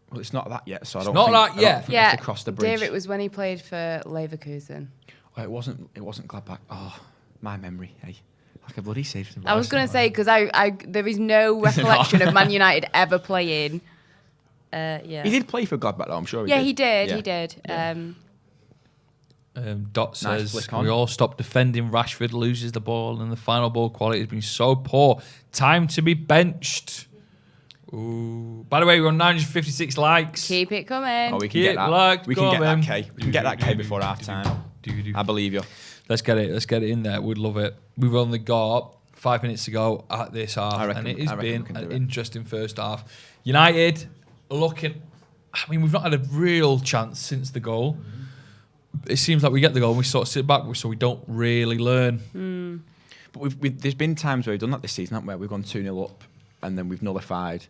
Well, it's not that yet, so I don't think we have to cross the bridge. Dear, it was when he played for Leverkusen. Oh, it wasn't Gladbach. Oh, my memory, hey. Like a bloody safe. I was going to say, because there is no recollection of Man United ever playing. Yeah. He did play for Gladbach, though, I'm sure he did. He did. Yeah. Dot says, we all stop defending. Rashford loses the ball and the final ball quality has been so poor. Time to be benched. Ooh. By the way, we're on 956 likes. Keep it coming. Oh, we can get that. We can get that K. We can get that K before half time. I believe you. Let's get it in there. We'd love it. We've only got 5 minutes to go at this half, and it has been an interesting first half. United looking. I mean, we've not had a real chance since the goal. it seems like we get the goal and we sort of sit back, so we don't really learn. But there's been times where we've done that this season, haven't we? We've gone 2-0 up and then we've nullified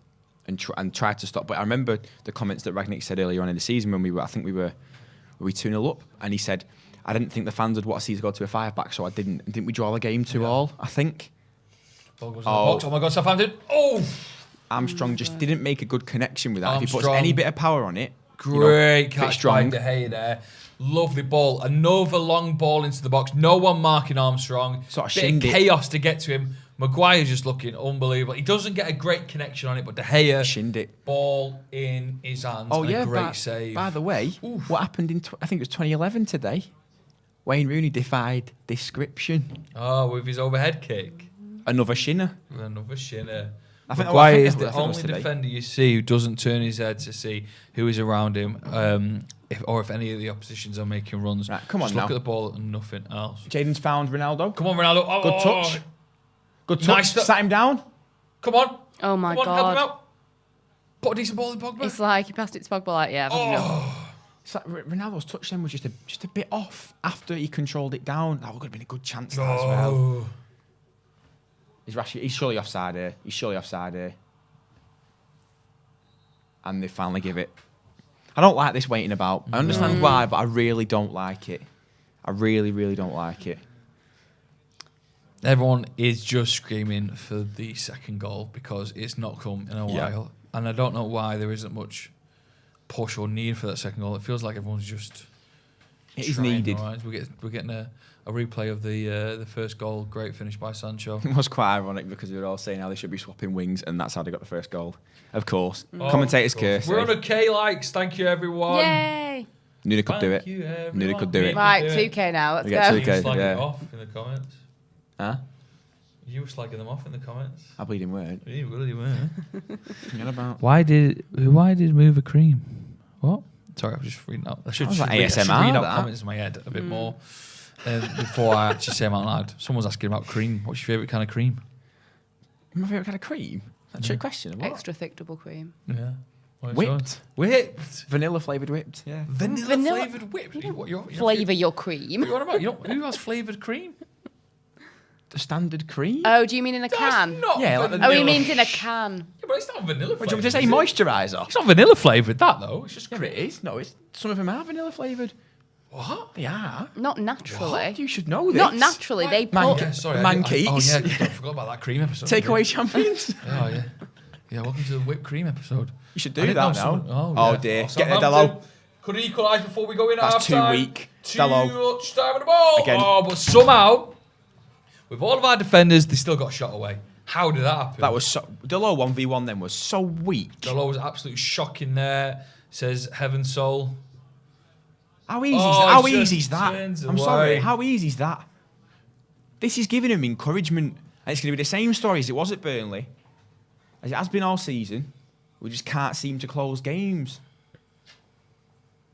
and tried to stop. But I remember the comments that Ragnick said earlier on in the season when we were 2-0 up, and he said, I didn't think the fans would want to see us go to a 5-back, so I didn't. Didn't we draw the game 2-2, I think? Ball goes in the box. Oh my God, Southampton. Oh! Armstrong just didn't make a good connection with that. Armstrong. If he puts any bit of power on it, Great catch by De Gea there. Lovely ball. Another long ball into the box. No one marking Armstrong. Sort of bit of chaos to get to him. Maguire's just looking unbelievable. He doesn't get a great connection on it, but De Gea shinned it. Ball in his hands. Oh yeah, great save. By the way, what happened in I think it was 2011 today? Wayne Rooney defied description. Oh, with his overhead kick. Another shinner. Another shinner. Maguire is the only defender you see who doesn't turn his head to see who is around him, if any of the oppositions are making runs. Right, come on Just now. look at the ball and nothing else. Jaden's found Ronaldo. Come on, Ronaldo. Oh, Good touch. Good touch. Nice Sat him down. Come on. Oh my Come on, help him God. out. Put a decent ball in Pogba. It's like he passed it to Pogba like, yeah. It's like Ronaldo's touch then was just a bit off after he controlled it down. That would have been a good chance there as well. He's surely offside here. And they finally give it. I don't like this waiting about. I understand why, but I really don't like it. I really, really don't like it. Everyone is just screaming for the second goal because it's not come in a while. And I don't know why there isn't much push or need for that second goal. It feels like everyone's just... It is needed. We're getting a replay of the first goal. Great finish by Sancho. It was quite ironic because we were all saying how they should be swapping wings, and that's how they got the first goal. Of course. Commentators curse. We're on a K likes. Thank you, everyone. Yay! Nuna could do it. Nuna could do it. Right, 2K now. Let's We go. get 2K. You were slagging Yeah. it off in the comments. Huh? You were slagging them off in the comments. I believe him weren't. You really weren't. Forget about. Why did move a cream? What? Sorry, I was just reading out. I should Sounds like read ASMR, out that. comments in my head a bit more before I actually say them out loud. Someone's asking about cream. What's your favourite kind of cream? My favourite kind of cream? That's a question. What? Extra thick double cream. Yeah. Whipped. Vanilla flavoured whipped. Yeah. Vanilla flavoured whipped. Flavour your cream. What about who has flavoured cream? The standard cream. Oh, do you mean in a can? Not Yeah, like vanilla. Oh, he means in a can. Yeah, but it's not vanilla What do you flavoured. want me to say? Moisturiser. It's not vanilla flavoured, that though. It's just Yeah, it is. No, it's some of them are vanilla flavoured. What? They are. Not naturally. You should know this. Not naturally. They Man- put... Yeah, sorry. Man I keys. forgot about that cream episode. Takeaway champions. Oh yeah. Yeah, welcome to the whipped cream episode. You should I do didn't that know now. someone- Oh yeah. dear. Oh, Get the Southampton Dello. could equalise before we go in That's half too time. weak. Too Dello. much time on the ball. Again. Oh, but somehow, with all of our defenders, they still got shot away. How did that happen? That was so. Dello 1v1 then was so weak. Dello was absolutely shocking there. Says Heaven Soul. How easy? Oh, How just easy is that? turns I'm sorry. away. How easy is that? This is giving him encouragement, and it's going to be the same story as it was at Burnley, as it has been all season. We just can't seem to close games.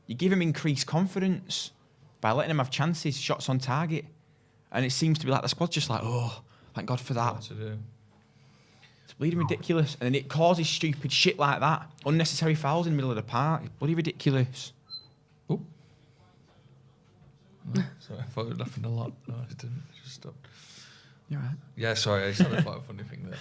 You give him increased confidence by letting him have chances, shots on target, and it seems to be like the squad's just like, oh, thank God for that. What to do? It's bleeding ridiculous, and then it causes stupid shit like that, unnecessary fouls in the middle of the park. It's bloody ridiculous. Oh. Sorry, I thought it happened a lot. No, it didn't. It just stopped. You're right. Yeah, sorry, I just had quite a funny thing there.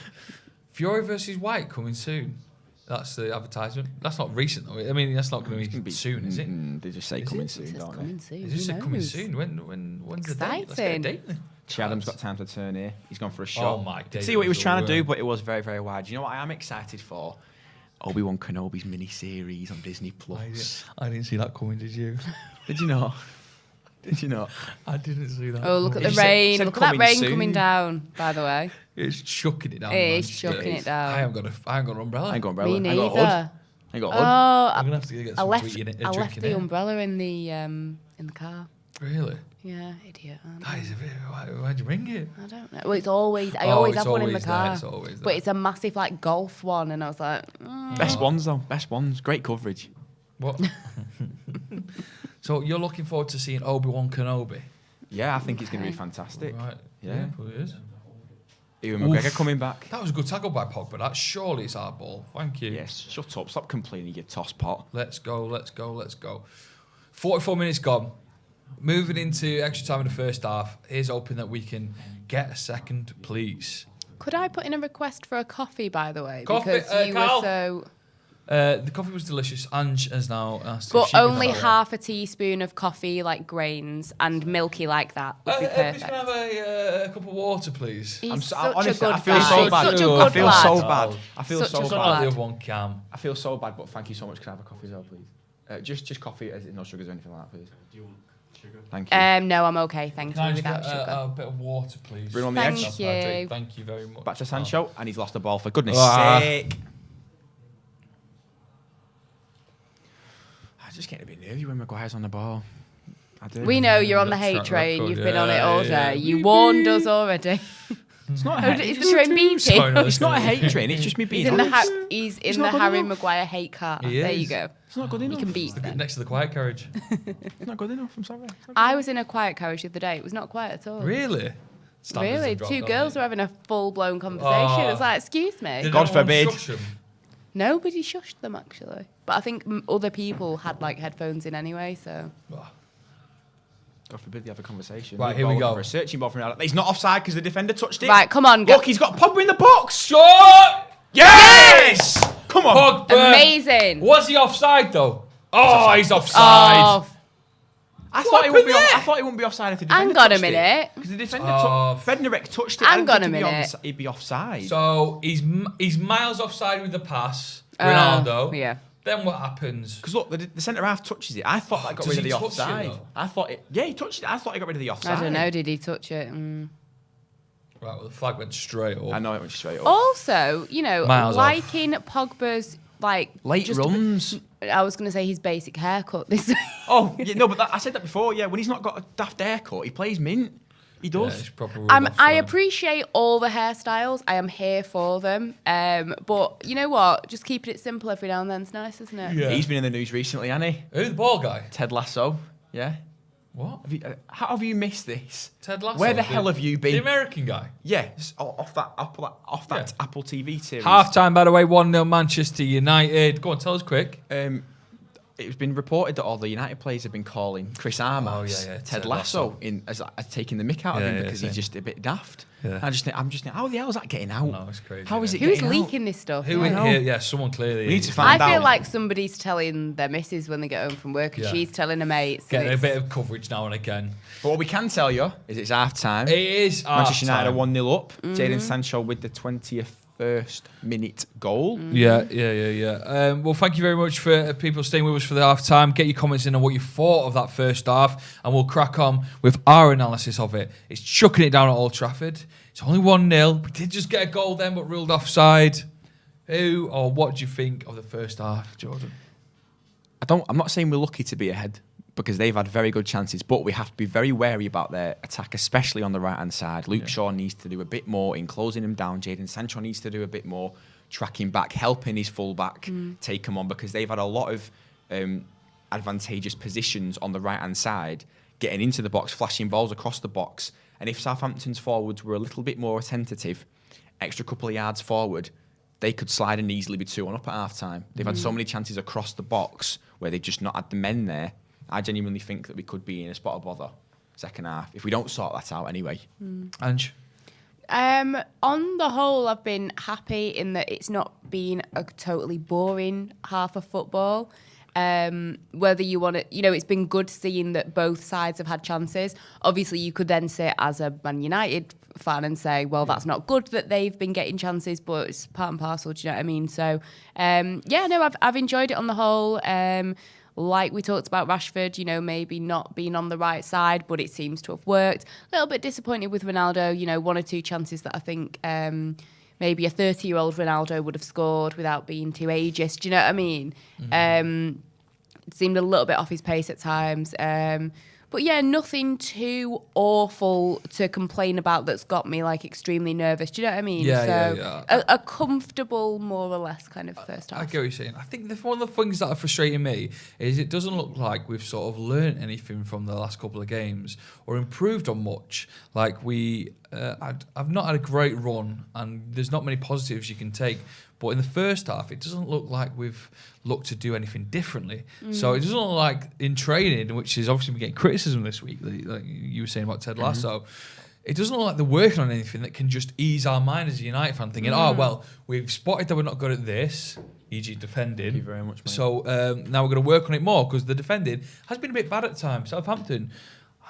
Fury versus White coming soon. That's the advertisement. That's not recent though. I mean, that's not going to be soon, is it? They just say coming soon, don't they? Coming soon. Is this Who coming knows? soon? When's the date? Let's get a Exciting. date then. Adam's got time to turn here. He's gone for a shot. Oh my days. See what he was trying to do, but it was very, very wide. You know what I am excited for? Obi-Wan Kenobi's mini-series on Disney+. I didn't see that coming, did you? Did you not? Did you not? I didn't see that. Oh, look at It the said- rain. said Look at that coming rain soon. coming down, by the way. It's chucking it down. It is Manchester. chucking it down. I haven't got an umbrella. I ain't got umbrella. Me I ain't got a hood. neither. I ain't got a hood. Oh, I'm gonna have to get I some left. tweet in it. I left the umbrella in the car. Really? Yeah, idiot. That is a bit. Why'd you ring it? I don't know. Well, it's always. I Oh, always it's have one in the always there, car. it's always there. But it's a massive like golf one, and I was like, Best ones though. Best ones. Great coverage. What? So you're looking forward to seeing Obi-Wan Kenobi? Yeah, I think it's going to be fantastic. Right. Yeah. Probably is. Ewan McGregor coming back. That was a good tackle by Pogba. That surely it's our ball. Thank you. Yes. Shut up. Stop complaining, you toss pot. Let's go. 44 minutes gone. moving into extra time in the first half, here's hoping that we can get a second, please. Could I put in a request for a coffee, by the way? Coffee, because you Carl? were so... The coffee was delicious. Ange has now asked if But she can only have half a teaspoon of coffee, like grains, and milky like that would be Everybody's perfect. going to have a cup of water, please. He's such honestly, a good I feel lad. so bad. Such a good I feel lad. so bad. I feel Such a so good bad. lad. The other one, Cam. I feel so bad, but thank you so much. Can I have a coffee as well, please? Just coffee, as in no sugars or anything like that, please. Do you want sugar? Thank you. No, I'm okay, thank Can I you, just without get sugar. a bit of water, please? Bring on the Thank edge. you. Hydrate. Thank you very much. Back to Sancho, and he's lost the ball, for goodness Ah. sake. I just get a bit nervy when Maguire's on the ball. I do. We know you're on the Got hate track train. record, You've been on it all day. yeah. You warned us already. It's not a Oh, hate. is the train beeping? Sorry, no, It's not a hate train. It's just me being He's in the, honest. he's It's in not the good Harry enough. Maguire hate car. He There is. you go. It's not good enough. You can beat them. Next to the quiet carriage. It's not good enough. I'm sorry. It's not good I was in a quiet carriage the other day. It was not quiet at all. Really? Standards Really? have dropped, Two haven't girls they? were having a full-blown conversation. Oh. It was like, excuse me. Did God anyone forbid. shush 'em? Nobody shushed them, actually. But I think other people had, like, headphones in anyway, so... God forbid they have a conversation. Right, Leave here we ball go. For a searching ball from Ronaldo. He's not offside because the defender touched it. Right, come on. Look, he's got Pogba in the box. Shot! Yes! Come on. Pogba. Amazing. Was he offside though? Oh, he's offside. Oh, I thought he happened wouldn't be. there? I thought he wouldn't be offside if the defender Hang on a touched minute. Because the defender, Oh. Bednarek touched it. Hang I didn't on think a he'd be minute. He'd be offside. So he's miles offside with the pass, Ronaldo. yeah. Then what happens? Because look, the centre half touches it. I thought that got Does rid of he the touch it, offside. though? I thought it. Yeah, he touched it. I thought he got rid of the offside. I don't know. Did he touch it? Right, well the flag went straight up. I know it went straight up. Also, you know, Miles off. liking Pogba's, like... Late just- runs. I was going to say his basic haircut this Oh, yeah, no, but I said that before. Yeah, when he's not got a daft haircut, he plays mint. He Yeah, does. it's proper I offside. appreciate all the hairstyles. I am here for them. But you know what? Just keeping it simple every now and then is nice, isn't it? Yeah. He's been in the news recently, hasn't he? Who, the ball guy? Ted Lasso. Yeah. What? How have you missed this? Ted Lasso. Where the hell have you been? The American guy. Yes, off that Yeah. Apple TV series. Half time, by the way, 1-0 Manchester United. Go on, tell us quick. It's been reported that all the United players have been calling Chris Armas yeah, Ted Lasso as taking the mick out of Yeah, him yeah, because same. he's just a bit daft. Yeah. I'm just thinking, how the hell is that getting out? No, it's crazy, How is it Who's getting leaking this stuff? Who in here? Yeah, someone clearly. We need to I find out. feel like somebody's telling their missus when they get home from work, and Yeah. she's telling her mates. and Getting a it's- bit of coverage now and again. But what we can tell you is it's half time. It is Manchester United are half-time. 1-0 up. Mm-hmm. Jadon Sancho with the 21st minute goal. Yeah. Well, thank you very much for people staying with us for the half time. Get your comments in on what you thought of that first half, and we'll crack on with our analysis of it. It's chucking it down at Old Trafford. It's only 1-0. We did just get a goal then, but ruled offside. Who or what do you think of the first half, Jordan? I'm not saying we're lucky to be ahead because they've had very good chances, but we have to be very wary about their attack, especially on the right-hand side. Luke Shaw needs to do a bit more in closing him down. Jadon Sancho needs to do a bit more tracking back, helping his full-back take him on because they've had a lot of advantageous positions on the right-hand side, getting into the box, flashing balls across the box. And if Southampton's forwards were a little bit more attentive, extra couple of yards forward, they could slide and easily be 2-1 up at half-time. They've had so many chances across the box where they've just not had the men there. I genuinely think that we could be in a spot of bother second half if we don't sort that out anyway. Ange? On the whole, I've been happy in that it's not been a totally boring half of football. Whether you want to, it's been good seeing that both sides have had chances. Obviously, you could then sit as a Man United fan and say, well, that's not good that they've been getting chances, but it's part and parcel, do you know what I mean? So, I've enjoyed it on the whole. Like we talked about Rashford, maybe not being on the right side, but it seems to have worked. A little bit disappointed with Ronaldo, one or two chances that I think maybe a 30-year-old Ronaldo would have scored without being too ageist. Do you know what I mean? It seemed a little bit off his pace at times. But yeah, nothing too awful to complain about that's got me extremely nervous. Do you know what I mean? Yeah. A comfortable, more or less, kind of first half. I get what you're saying. I think one of the things that are frustrating me is it doesn't look like we've sort of learnt anything from the last couple of games or improved on much. Like we I've not had a great run, and there's not many positives you can take. But in the first half, it doesn't look like we've looked to do anything differently. So it doesn't look like in training, which is obviously been getting criticism this week, like you were saying about Ted Lasso. It doesn't look like they're working on anything that can just ease our mind as a United fan, thinking, oh, well, we've spotted that we're not good at this, e.g. defending. Thank you very much, mate. So now we're going to work on it more, because the defending has been a bit bad at times. Southampton,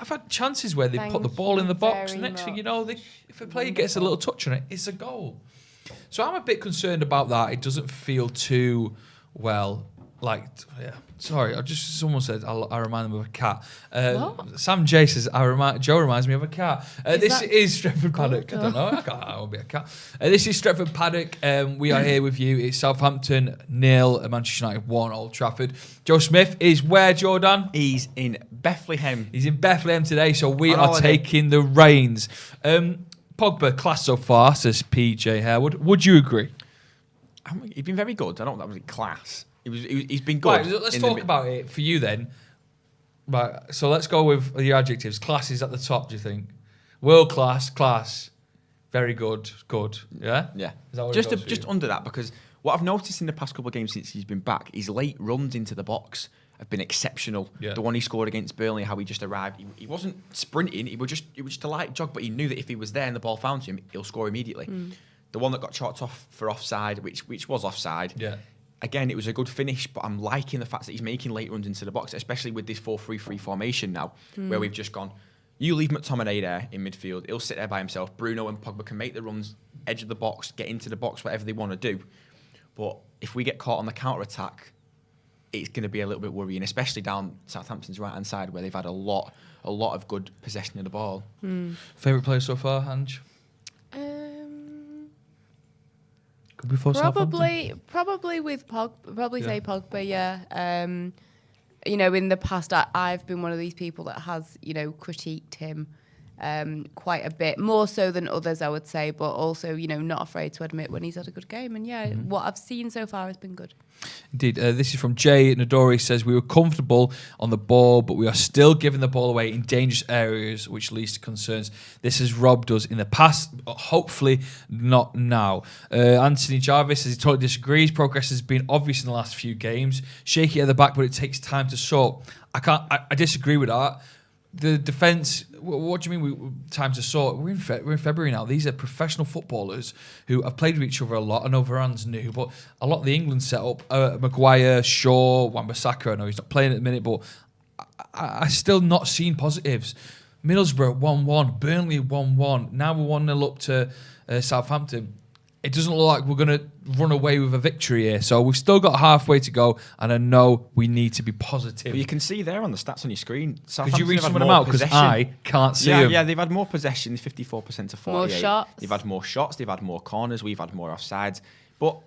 I've had chances where they put the ball in the box, and next thing you know, if a player gets a little touch on it, it's a goal. So I'm a bit concerned about that. It doesn't feel too well. Sorry, someone said I remind them of a cat. Sam J says Joe reminds me of a cat. This is Stretford Paddock. I don't know. I won't be a cat. This is Stretford Paddock. We are here with you. It's Southampton 0, Manchester United 1, Old Trafford. Joe Smith is where, Jordan? He's in Bethlehem. He's in Bethlehem today, so we are taking the reins. Pogba, class so far, says PJ Harewood. Would you agree? He's been very good. I don't know if that was class. He's been good. Right, let's talk about it for you then. Right, so let's go with the adjectives. Class is at the top, do you think? World class, very good, yeah? Yeah. Is that what just under that, because what I've noticed in the past couple of games since he's been back, his late runs into the box have been exceptional. Yeah. The one he scored against Burnley, how he just arrived, he wasn't sprinting, it was just a light jog, but he knew that if he was there and the ball found him, he'll score immediately. The one that got chalked off for offside, which was offside. Yeah. Again, it was a good finish, but I'm liking the fact that he's making late runs into the box, especially with this 4-3-3 formation now, where we've just gone, you leave McTominay there in midfield, he'll sit there by himself. Bruno and Pogba can make the runs, edge of the box, get into the box, whatever they want to do. But if we get caught on the counter-attack, it's going to be a little bit worrying, especially down Southampton's right-hand side, where they've had a lot of good possession of the ball. Favourite player so far, Ange? Could be for probably with Pogba. Probably say Pogba. Yeah. In the past, I've been one of these people that has critiqued him quite a bit, more so than others, I would say, but also not afraid to admit when he's had a good game. And what I've seen so far has been good. Indeed. This is from Jay Nadori. Says we were comfortable on the ball, but we are still giving the ball away in dangerous areas, which leads to concerns. This has robbed us in the past, but hopefully not now. Anthony Jarvis says he totally disagrees. Progress has been obvious in the last few games. Shaky at the back, but it takes time to sort. I disagree with that. The defence, what do you mean time to sort? We're in February now. These are professional footballers who have played with each other a lot. I know Varane's new, but a lot of the England setup, Maguire, Shaw, Wan-Bissaka, I know he's not playing at the minute, but I still not seen positives. Middlesbrough 1-1, Burnley 1-1. Now we're 1-0 up to Southampton. It doesn't look like we're going to run away with a victory here. So we've still got halfway to go, and I know we need to be positive. But you can see there on the stats on your screen. Could you read some of them out? Because I can't see them. Yeah, they've had more possession, 54% to 48%. More shots. They've had more shots. They've had more corners. We've had more offsides. But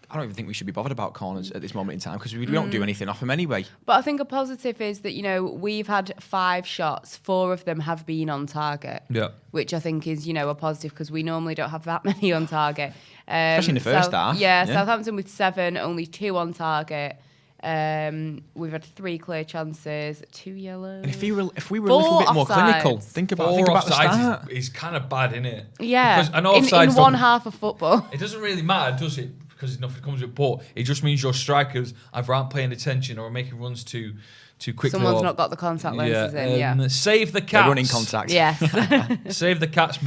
I don't even think we should be bothered about corners at this moment in time, because we don't do anything off them anyway. But I think a positive is that, we've had 5 shots, 4 of them have been on target. Yeah. Which I think is, a positive, because we normally don't have that many on target. Especially in the first half. Yeah, Southampton with 7, only 2 on target. We've had 3 clear chances, 2 yellows. And if we were a little bit more clinical, think about the start. Is kind of bad, isn't it? Yeah. Because I know in one half of football. It doesn't really matter, does it? Because nothing comes with ball. It just means your strikers either aren't paying attention or are making runs too quickly. Someone's not got the contact lenses in. Save the cats. They're running contact. Yes. Save the cats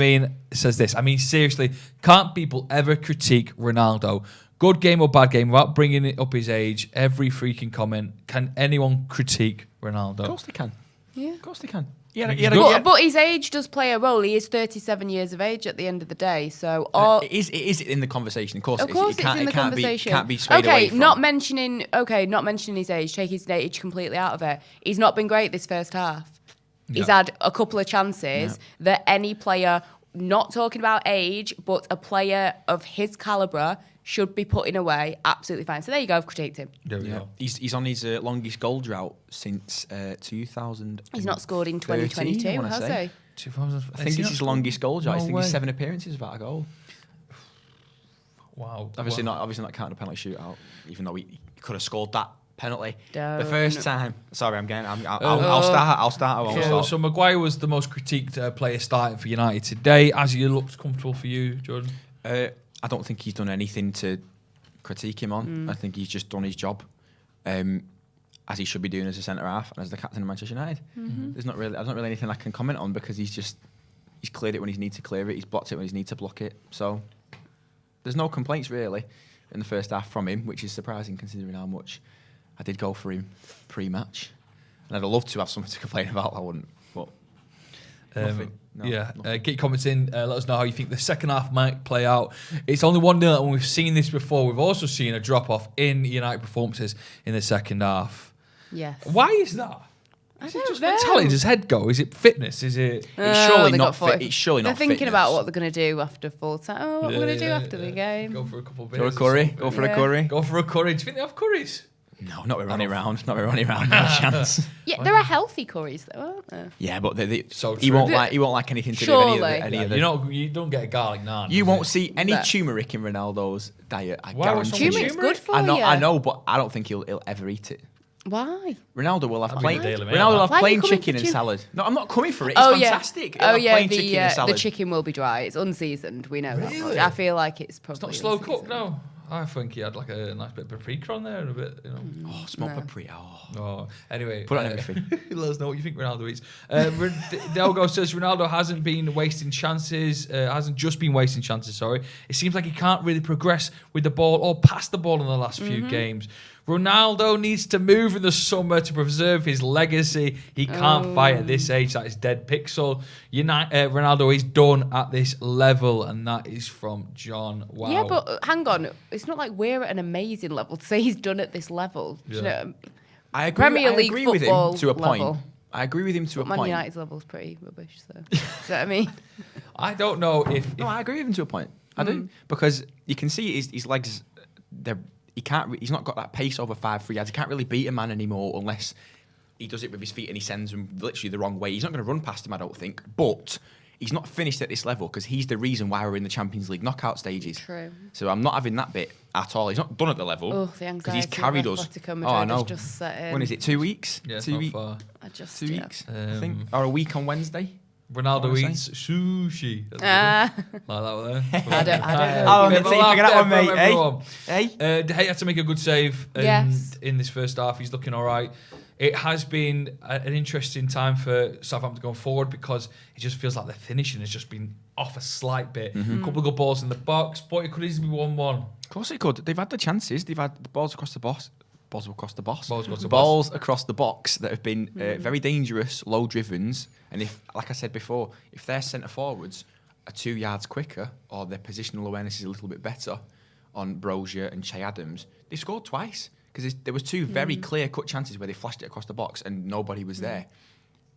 says this. I mean, seriously, can't people ever critique Ronaldo? Good game or bad game, without bringing it up his age, every freaking comment. Can anyone critique Ronaldo? Of course they can. Yeah. Of course they can. But his age does play a role. He is 37 years of age at the end of the day. So it is in the conversation. Of course, it's in the conversation. Can't be swayed away from. Not mentioning his age. Take his age completely out of it. He's not been great this first half. Yeah. He's had a couple of chances that any player, not talking about age, but a player of his calibre, should be putting away absolutely fine. So there you go, I've critiqued him. There we go. He's on his longest goal drought since 2000. He's not scored in 2022, has he? I think it's his longest goal drought. I think he's 7 appearances without a goal. Wow. Obviously not counting a penalty shootout, even though he could have scored that penalty. Don't. The first time. Sorry, I'll start. So Maguire was the most critiqued player starting for United today. As he looked comfortable for you, Jordan? I don't think he's done anything to critique him on. I think he's just done his job, as he should be doing as a centre half and as the captain of Manchester United. There's not really anything I can comment on because he's cleared it when he's need to clear it. He's blocked it when he's need to block it. So there's no complaints really in the first half from him, which is surprising considering how much I did go for him pre-match. And I'd love to have something to complain about. I wouldn't, but nothing. No, get your comments in. Let us know how you think the second half might play out. It's only 1-0, and we've seen this before. We've also seen a drop-off in United performances in the second half. Yes. Why is that? Is it just mentality? Does head go? Is it fitness? Is it? It's surely not fit. It's surely They're not thinking fitness. about what they're going to do after full time. Oh, what we're going to do after the game. Go for a couple of Go beers. for a curry. Go for a curry. Go for a curry. Do you think they have curries? No, not with Ronnie round. Not with Ronnie round. No chance. Yeah, there are healthy curries though, aren't there? Yeah, but So he true. won't like anything to do with any of the. You don't get a garlic naan. You won't see any turmeric in Ronaldo's diet. I Why? guarantee you. Turmeric's good for you. I know, but I don't think he'll ever eat it. Why? Ronaldo will have That'd be plain. a Daily Mail, Ronaldo will Why have are you plain coming chicken for and Jim? salad. No, I'm not coming for it. It's fantastic. He'll have plain chicken and salad. The chicken will be dry. It's unseasoned. We know that. Really? Much. I feel like it's It's probably not slow unseasoned. cooked, no. I think he had like a nice bit of paprika on there and a bit, Oh, smoked paprika. Oh. Oh, anyway. Put it on everything. Let us know what you think Ronaldo eats. Delgo says Ronaldo hasn't been wasting chances, hasn't just been wasting chances, sorry. It seems like he can't really progress with the ball or pass the ball in the last few games. Ronaldo needs to move in the summer to preserve his legacy. He can't fight at this age. That is dead pixel. Ronaldo is done at this level, and that is from John. Wow. Yeah, but hang on. It's not like we're at an amazing level to say he's done at this level. Do you know? I agree. Premier League agree with him football to a point. level. I agree with him to a Man point. United's level is pretty rubbish. So, do you know what I mean? I don't know if No, I agree with him to a point. I do because you can see his legs. He can't. He's not got that pace over 5-3 yards. He can't really beat a man anymore unless he does it with his feet and he sends him literally the wrong way. He's not going to run past him, I don't think. But he's not finished at this level because he's the reason why we're in the Champions League knockout stages. True. So I'm not having that bit at all. He's not done at the level. Oh, the anxiety he's carried of us. Atletico Madrid I know. has just set in. When is it? 2 weeks? Yeah, it's 2 not weeks. far. 2 weeks, I think, Um, or a week on Wednesday. Ronaldo What eats sushi. That's good. Like that one there. I don't know. Oh, Bit of a laugh figure that there one, mate, from eh? everyone. Hey? De Gea had to make a good save Yes. in this first half. He's looking all right. It has been an interesting time for Southampton going forward because it just feels like the finishing has just been off a slight bit. A couple of good balls in the box, but it could easily be 1-1. Of course it could. They've had the chances. They've had the balls across the box. Balls across the box. Balls across the box that have been very dangerous, low drivens. And if, like I said before, if their centre forwards are 2 yards quicker or their positional awareness is a little bit better on Brozier and Che Adams, they've scored twice because there was two very clear cut chances where they flashed it across the box and nobody was there.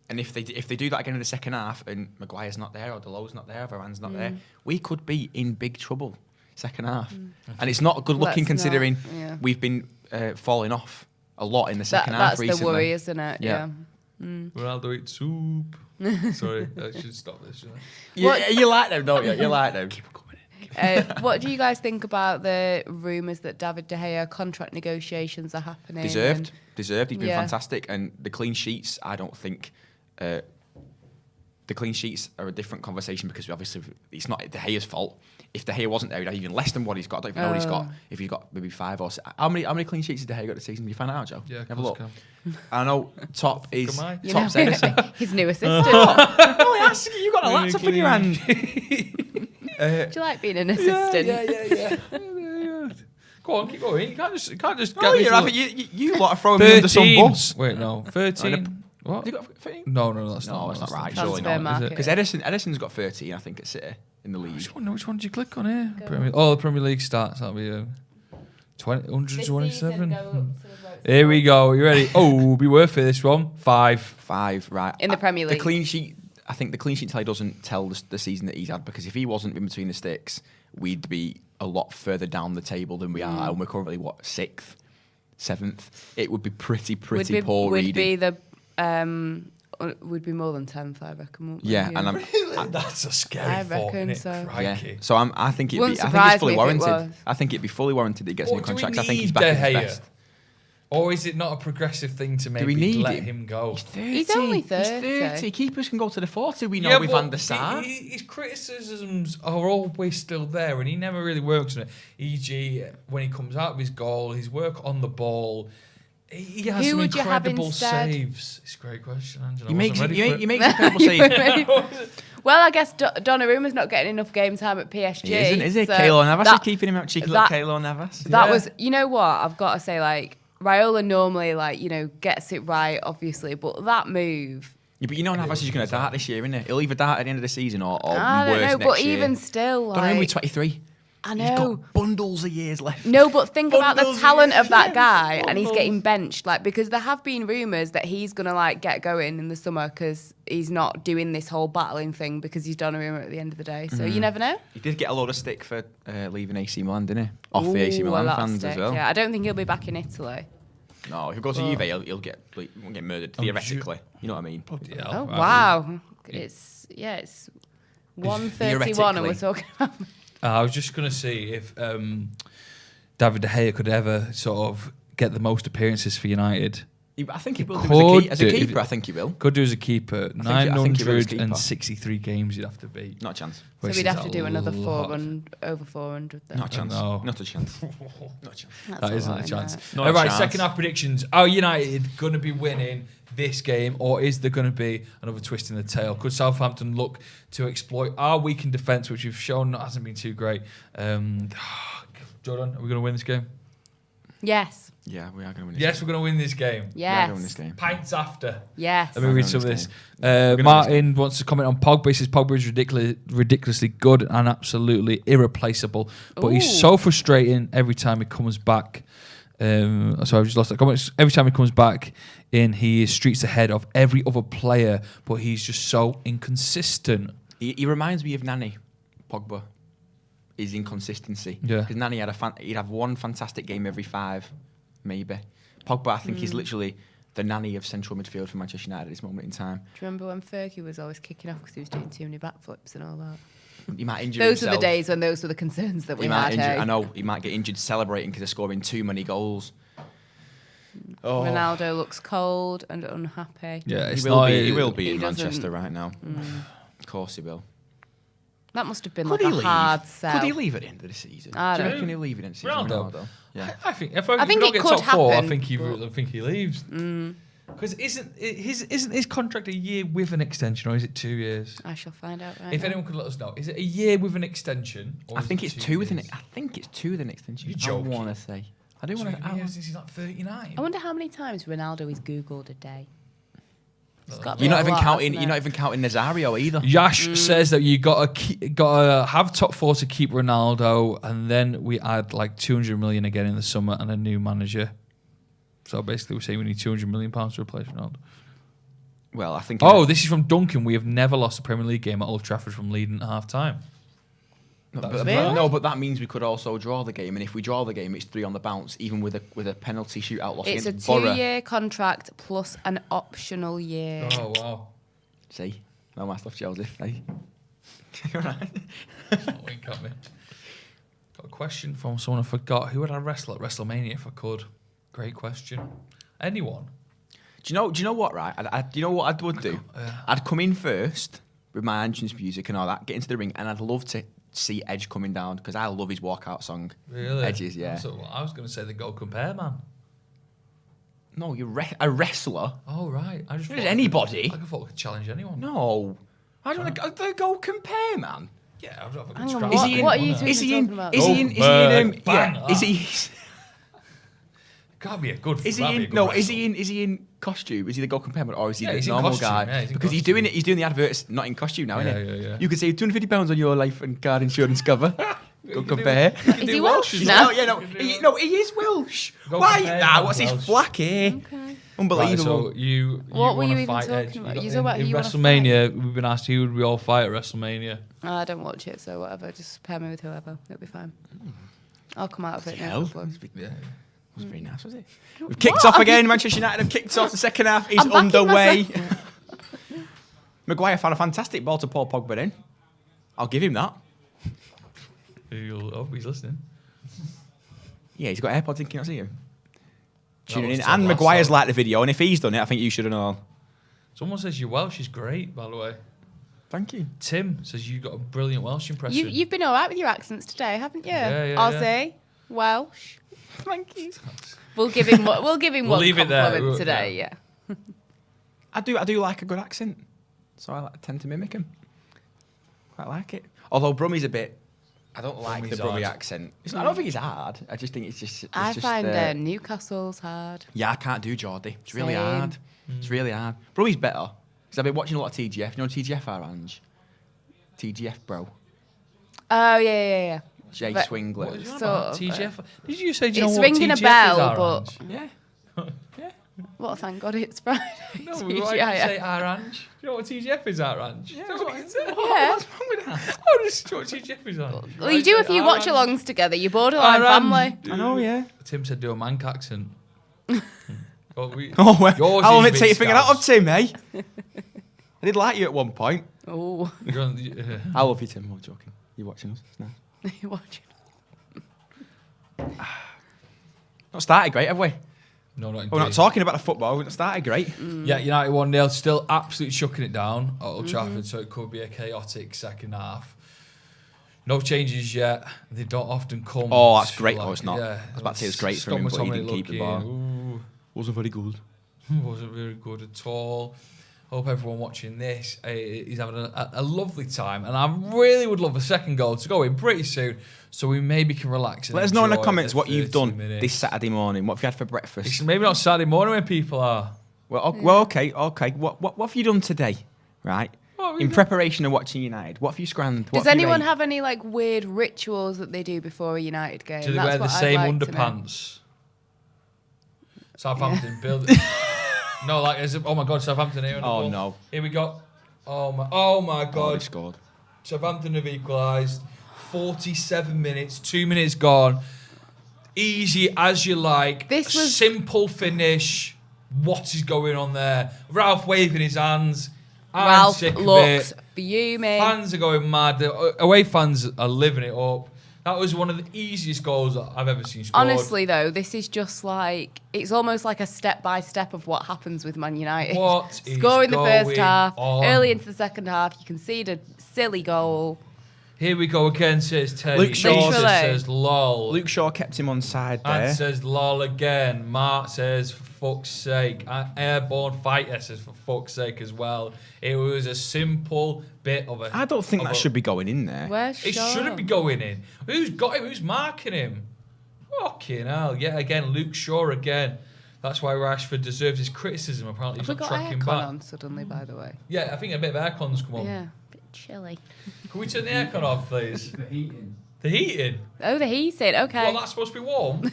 And if they do that again in the second half and Maguire's not there or Delo's not there, Varane's not there, we could be in big trouble second half. And it's not good looking considering we've been falling off a lot in the second half recently. That's the worry, isn't it? Yeah. Ronaldo eats soup. Sorry, I should stop this. You like them, don't you? You like them. Keep coming in. What do you guys think about the rumours that David De Gea contract negotiations are happening? Deserved. He's been Yeah. fantastic. And the clean sheets, I don't think... the clean sheets are a different conversation because obviously it's not De Gea's fault. If De Gea wasn't there, he'd have even less than what he's got. I don't even know what he's got. If he's got maybe 5 or 6. How many clean sheets did De Gea got this season? Did you find out, Joe? Yeah, have a look. I know top is Am I? top's Edison. His new assistant. You got a laptop in your hand. Do you like being an assistant? Yeah. Go on, keep going. You can't just No, get me to you lot are throwing me under some 13. bus. Wait, no. 13. What? Have you got 13? No, that's No, not. that's not right. Transfer Surely not. market. Because Edison's got 13, I think, at City in the league. Which one did you click on here? The Premier League starts. That'll be 127. Here we go. You ready? Oh, be worth it, this one. 5. 5, right. In the Premier League. The clean sheet, I think the clean sheet tally doesn't tell the season that he's had because if he wasn't in between the sticks, we'd be a lot further down the table than we are. And we're currently, 6th, 7th? It would be pretty poor reading. Would be more than 10th, I reckon. wouldn't we? Yeah, and That's a scary I thought, reckon innit? so. Crikey. yeah. So I think Wouldn't it's fully surprise me if it warranted. was. I think it'd be fully warranted that he gets a new What do we contract. I think need he's back De at his Gea? best. Or is it not a progressive thing to maybe let him go? He's 30. He's only 30. He's 30. Keepers can go to the 40. We know with Van der Sar. His criticisms are always still there, and he never really works on it. E.g., when he comes out of his goal, his work on the ball. He has some incredible saves. It's a great question, Angela. He makes incredible saves. Well, I guess Donnarumma's not getting enough game time at PSG. He isn't, is he? So Keylor Navas is keeping him out. Cheeky little Keylor Navas. That was, you know what? I've got to say, like, Raiola normally, like, you know, gets it right, obviously, but that move. Yeah, but you know Navas is going to dart this year, isn't it? He'll either dart at the end of the season or I don't worse know, next but year. even still, like, Donnarumma's 23. I know. He's got bundles of years left. No, but think about the talent of that guy, and he's Bundles. getting benched. Like, because there have been rumours that he's gonna like get going in the summer because he's not doing this whole battling thing because he's Donnarumma at the end of the day. So you never know. He did get a load of stick for leaving AC Milan, didn't he? Off the AC Milan fans stick, as well. Yeah, I don't think he'll be back in Italy. No, if he goes to Juve, he'll get murdered theoretically. You know what I mean? Oh wow, it's 1:31 and we're talking about. I was just going to see if David De Gea could ever sort of get the most appearances for United. I think he will do as a keeper. I think he will. Could do as a keeper. I think he will as keeper. 963 games you'd have to beat. Not a chance. So we'd have to do another over 400 then. Not a chance. No. Not a chance. Not a chance. That isn't a chance. Not All a right, chance. second half predictions. Are United going to be winning this game, or is there going to be another twist in the tail? Could Southampton look to exploit our weakened defence, which we've shown hasn't been too great? Jordan, are we going to win this game? Yes. Yeah, we are going to win this Yes, game. we're going to win this game. We are going to Yes. win this game. Pints after. Yes. Let me read some of this. Martin wants to comment on Pogba. He says Pogba is ridiculously good and absolutely irreplaceable, but he's so frustrating every time he comes back. Sorry, I've just lost that comment. Every time he comes back in, he is streets ahead of every other player, but he's just so inconsistent. He reminds me of Nani, Pogba. His inconsistency. Yeah. Because Nani he'd have one fantastic game every 5, maybe. Pogba, I think he's literally the Nani of central midfield for Manchester United at this moment in time. Do you remember when Fergie was always kicking off because he was doing too many backflips and all that? He might injure Those himself. were the days when those were the concerns that we had. I know, he might get injured celebrating because they're scoring too many goals. Oh. Ronaldo looks cold and unhappy. Yeah, it's he will be in doesn't- Manchester right now. Of course he will. That must have been Could like he a leave? hard sell. Could he leave at the end of the season? I Do you don't reckon he'll leave at the end of the season? Ronaldo? Yeah. I think if I we think don't it get could top 4, I happen, think he leaves. Because isn't his contract a year with an extension, or is it 2 years? I shall find out right If now. anyone could let us know, is it a year with an extension? Or I is think it it's 2 two with an. years? I think it's 2 with an extension. You're joking. I want to say. I do So want he's been here to. since he's like 39. I wonder how many times Ronaldo is Googled a day. It's got to be You're not a even lot, counting. hasn't You're it? not even counting Nazario either. Yash says that you gotta have top 4 to keep Ronaldo, and then we add like 200 million again in the summer and a new manager. So basically, we're saying we need 200 million pounds to replace Ronaldo. Well, I think. Oh, this is from Duncan. We have never lost a Premier League game at Old Trafford from leading at half time. But that means we could also draw the game, and if we draw the game, it's 3 on the bounce, even with a penalty shootout loss It's a against Borough. 2-year contract plus an optional year. Oh wow! See, no my stuff, Chelsea. Hey. You're right. Wink at me. Got a question from someone I forgot. Who would I wrestle at WrestleMania if I could? Great question. Anyone? Do you know what? Right? Do you know what I would do? I'd come in first with my entrance music and all that, get into the ring, and I'd love to see Edge coming down because I love his walkout song. Really? Edge's, yeah. So I was going to say the Go Compare Man. No, you're a wrestler. Oh right. I just Not anybody. I thought we could challenge anyone. No. I don't want to go compare, man. Yeah, I'd have a good Hang on, scrap. what are you two Is he talking in? about? Is he in? Yeah. Is he? Can't be a good. Is he that'd be in? a good No. wrestle. Is he in costume? Is he the go compare, or is he Yeah, the he's in normal costume, guy? yeah, he's in Because he's costume. doing it. He's doing the adverts not in costume now, Yeah, isn't he? yeah. You could save £250 on your life and car insurance cover. Go compare. Is he Welsh as now? No, yeah, no. He is Welsh. Go Why? compare, Nah, not what's his Welsh. flack here? Okay. Unbelievable. Right, so you What were wanna you even fight talking Edge. about? You You got- said about in who you wanna WrestleMania, we've been asked who would we all fight at WrestleMania. I don't watch it, so whatever. Just pair me with whoever. It'll be fine. I'll come out of it. Hell. No problem. Yeah. Wasn't very nice, was it? We've kicked off again. Manchester United have kicked off. The second half is I'm backing underway. Maguire found a fantastic ball to Paul Pogba in. I'll give him that. I hope he's listening. Yeah, he's got AirPods in. Can you not see him? tuning in. was And Tom last Maguire's time. liked the video, and if he's done it, I think you should have known. Someone says you're Welsh is great, by the way. Thank you. Tim says you've got a brilliant Welsh impression. You've been all right with your accents today, haven't you? Yeah, Aussie, Welsh. Thank you. We'll give him one leave it there. compliment today. Yeah. I do like a good accent, so I tend to mimic him. Quite like it. Although Brummie's a bit. I don't like the Brummie's Brummie hard. accent. I don't think it's hard. I just think it's just. I find Newcastle's hard. Yeah, I can't do Geordie. It's really Same. hard. It's really hard. Brummie's better because I've been watching a lot of TGF. You know TGF Orange? TGF, bro. Oh yeah. Jay But- Swingler. What is you on Sort about? of, TGF? Did you say, do you It's know what ringing a TGF bell, is, our but- Orange? Yeah. Well, thank God it's Friday. No, why did you say Orange? Do you know what TGF is, Orange? Yeah. Yeah. What's wrong with that? Oh, just what TGF is on. Well, you do a few watch-alongs together. You're borderline family. I know, yeah. Tim said do a Manc accent. Well, Oh, well, yours how long is did it take you to figure that Scouse. out, Tim, eh? I did like you at one point. Oh, You're on, I love you, Tim. I'm joking. You're watching us. It's nice. you're watching. Not started great, have we? no, not We're not indeed. talking about the football. We've not started great. Yeah, United 1-0, still absolutely chucking it down at Old Trafford, so it could be a chaotic second half. No changes yet. They don't often come. Oh, that's great. Oh, it's not. Yeah, I was about to say it's great for him, but he didn't keep the ball. Ooh, Wasn't very good. wasn't very good at all. Hope everyone watching this is having a lovely time, and I really would love a second goal to go in pretty soon, so we maybe can relax. And Let us know in the enjoy comments what you've 30 done minutes. this Saturday morning. What have you had for It's breakfast? maybe not Saturday morning when people are. Well, okay. What have you done today? Right. What have you In done? preparation of watching United, what have you scranned? What Does have you anyone ate? have any like weird rituals that they do before a United game? Do they That's wear the what I'd same like to know. underpants? Southampton build. No, like oh my God, Southampton here. on the Oh, ball. no. Here we go. Oh my Oh, God. they scored. Southampton have equalised. 47 minutes, 2 minutes gone. Easy as you like. This was- simple finish. What is going on there? Ralph waving his hands. I'm Ralph sick of looks it. fuming. Fans are going mad. The away fans are living it up. That was one of the easiest goals that I've ever seen scored. Honestly, though, this is just like it's almost like a step-by-step of what happens with Man United. What is Score in the first going half, on? early into the second half, you concede a silly goal. Here we go again, says Teddy. Luke Shaw Jesus Literally. says lol. Luke Shaw kept him on side And there. says lol again. Mark says for fuck's sake. Airborne fighter says for fuck's sake as well. It was a simple bit of a. I don't think that should be going in there. Where's It Shaw? shouldn't be going in. Who's got him? Who's marking him? Fucking hell. Yet again, Luke Shaw again. That's why Rashford deserves his criticism. Apparently, he's Have we not got tracking aircon back. on suddenly, by the way? Yeah, I think a bit of aircon's come on. Yeah, a bit chilly. Can we turn the aircon off, please? The heating. The heating? Oh, the heating. Okay. Well, that's supposed to be warm.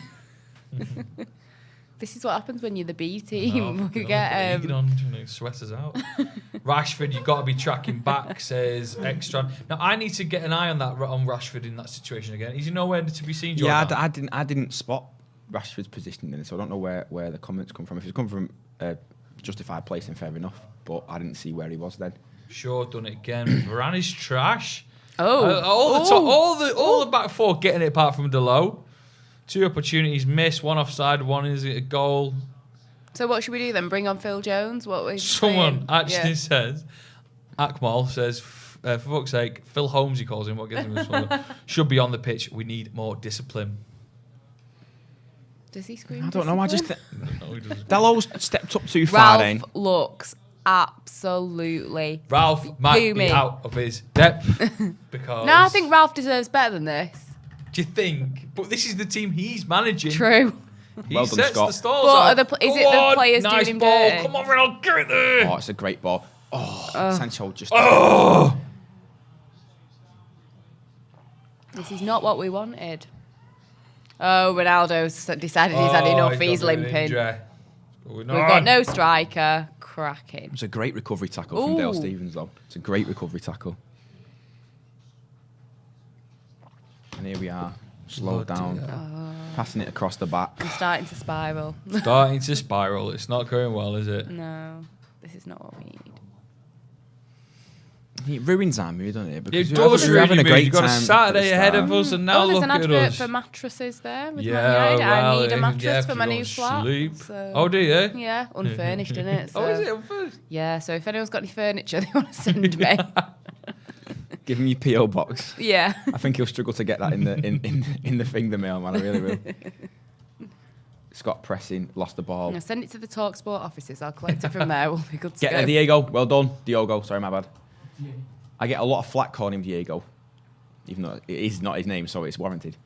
This is what happens when you're the B Oh, team. We God, get put the heating on, sweat us out. Rashford, you've got to be tracking back, says Extra. Now, I need to get an eye on that on Rashford in that situation again. Is he nowhere to be seen, Yeah, Jordan? I didn't spot Rashford's positioning in it, so I don't know where the comments come from. If it's come from a justified place, then fair enough. But I didn't see where he was then. Sure, done it again. Varane is trash. Oh. All the back four getting it apart from Delo. 2 opportunities missed, 1 offside, 1 is a goal. So what should we do then? Bring on Phil Jones? What we Someone saying? actually Yeah. says, Akmal says, for fuck's sake, Phil Holmes, he calls him, what gives him this one, should be on the pitch. We need more discipline. Does he scream? I don't know. I just No, he doesn't. Dallo's stepped up too far. Then Ralph looks absolutely. Ralph might be Fuming. out of his depth because. No, I think Ralph deserves better than this. Do you think? But this is the team he's managing. True. He Well done, sets Scott. the stars But out. are the is it Go the on, players nice doing him ball. dirty? Come on, Ronald, get it there. oh, it's a great ball. Sancho just. This is not what we wanted. Oh, Ronaldo's decided he's had enough. He's limping. We've got no striker. Cracking. It was a great recovery tackle from Dale Ooh. Stevens, though. It's a great recovery tackle. And here we are, slowed down, passing it across the back. I'm starting to spiral. Starting to spiral. It's not going well, is it? No, this is not what we need. It ruins our mood, doesn't it? Because It does we're having really a great You've got a time Saturday at the ahead start. of us, and now there's look an at advert us. for mattresses there with Yeah, Man United. I well, need a mattress yeah, for if my you new don't flat. sleep. So. Oh, do you? Yeah, unfurnished, isn't it? So. Oh, is it unfurnished? Yeah, so if anyone's got any furniture they want to send me. Give him your PO box. Yeah. I think he'll struggle to get that in the thing, the mailman. I really will. Scott pressing, lost the ball. I'll send it to the TalkSport offices. I'll collect it from there. We'll be good to Get go. there, Diego. Well done, Diogo. Sorry, my bad. I get a lot of flack calling him Diego, even though it is not his name, so it's warranted.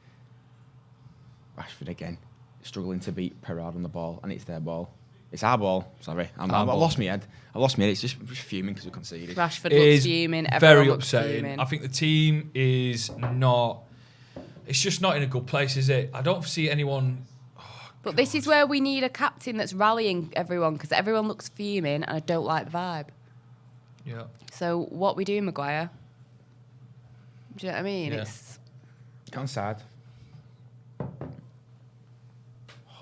Rashford again, struggling to beat Perard on the ball, and it's their ball. It's our ball. Sorry, I lost my head. It's just fuming because we conceded. Rashford Is looks fuming. very Everyone looks upsetting. fuming. I think the team is not. It's just not in a good place, is it? I don't see anyone. But this is where we need a captain that's rallying everyone because everyone looks fuming and I don't like the vibe. Yeah. So what we do, Maguire? Do you know what I mean? Yeah. It's Gone sad. Oh,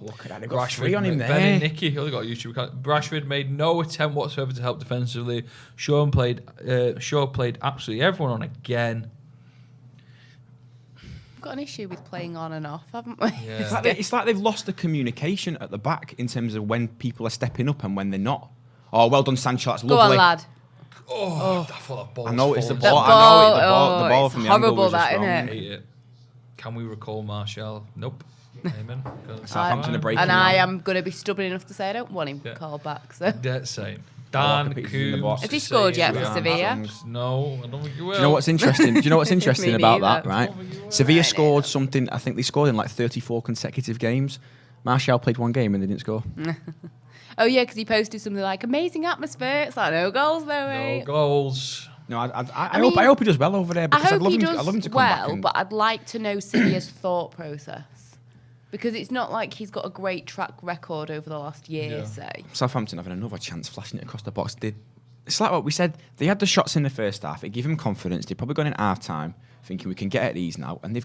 look at that. They got Rashford, three on him there. Ben and Nicky, only got a YouTube account. Rashford made no attempt whatsoever to help defensively. Shaw played absolutely everyone on again. we've got an issue with playing on and off, haven't we? Yeah. It's like they've lost the communication at the back in terms of when people are stepping up and when they're not. Oh, well done, Sancho. That's Go lovely. on, lad. Oh, I thought that ball. I know it's the fallen ball. That I know it. ball, The ball it's from the angle horrible, was just that, wrong. innit? Hate it. Can we recall Martial? Nope. Amen. Southampton are breaking And I down. am going to be stubborn enough to say I don't want him called back. So Dead same. I like Dan the pictures in the box. Coombs. Has he scored yet saying for we Sevilla? aren't. No, I don't think he will. Do you know what's interesting? Me About neither. that, right? Sevilla scored something. I think they scored in like 34 consecutive games. Martial played one game and they didn't score. oh yeah, because he posted something like amazing atmosphere. It's like no goals though, No mate. goals. No, I mean, hope he does well over there I because hope I'd he love him does to come back. well, but I'd like to know Sevilla's thought process. Because it's not like he's got a great track record over the last year, Yeah. say. Southampton having another chance, flashing it across the box. It's like what we said. They had the shots in the first half. It gave them confidence. They've probably gone in half time thinking we can get at these now, and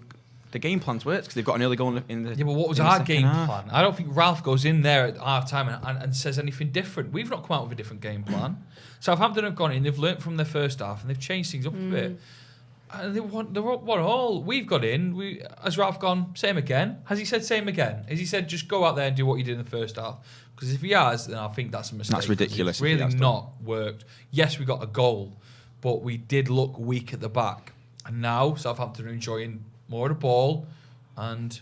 the game plan's worked because they've got an early goal in the. Yeah, but what was in the our second game half. plan? I don't think Ralph goes in there at half time and says anything different. We've not come out with a different game plan. Southampton have gone in, they've learnt from their first half and they've changed things up a bit. And they want all we've got in. Has Ralph gone same again? Has he said same again? Has he said just go out there and do what you did in the first half? Because if he has, then I think that's a mistake. That's ridiculous It's if he really has done. not worked. Yes, we got a goal, but we did look weak at the back. And now Southampton are enjoying more of the ball and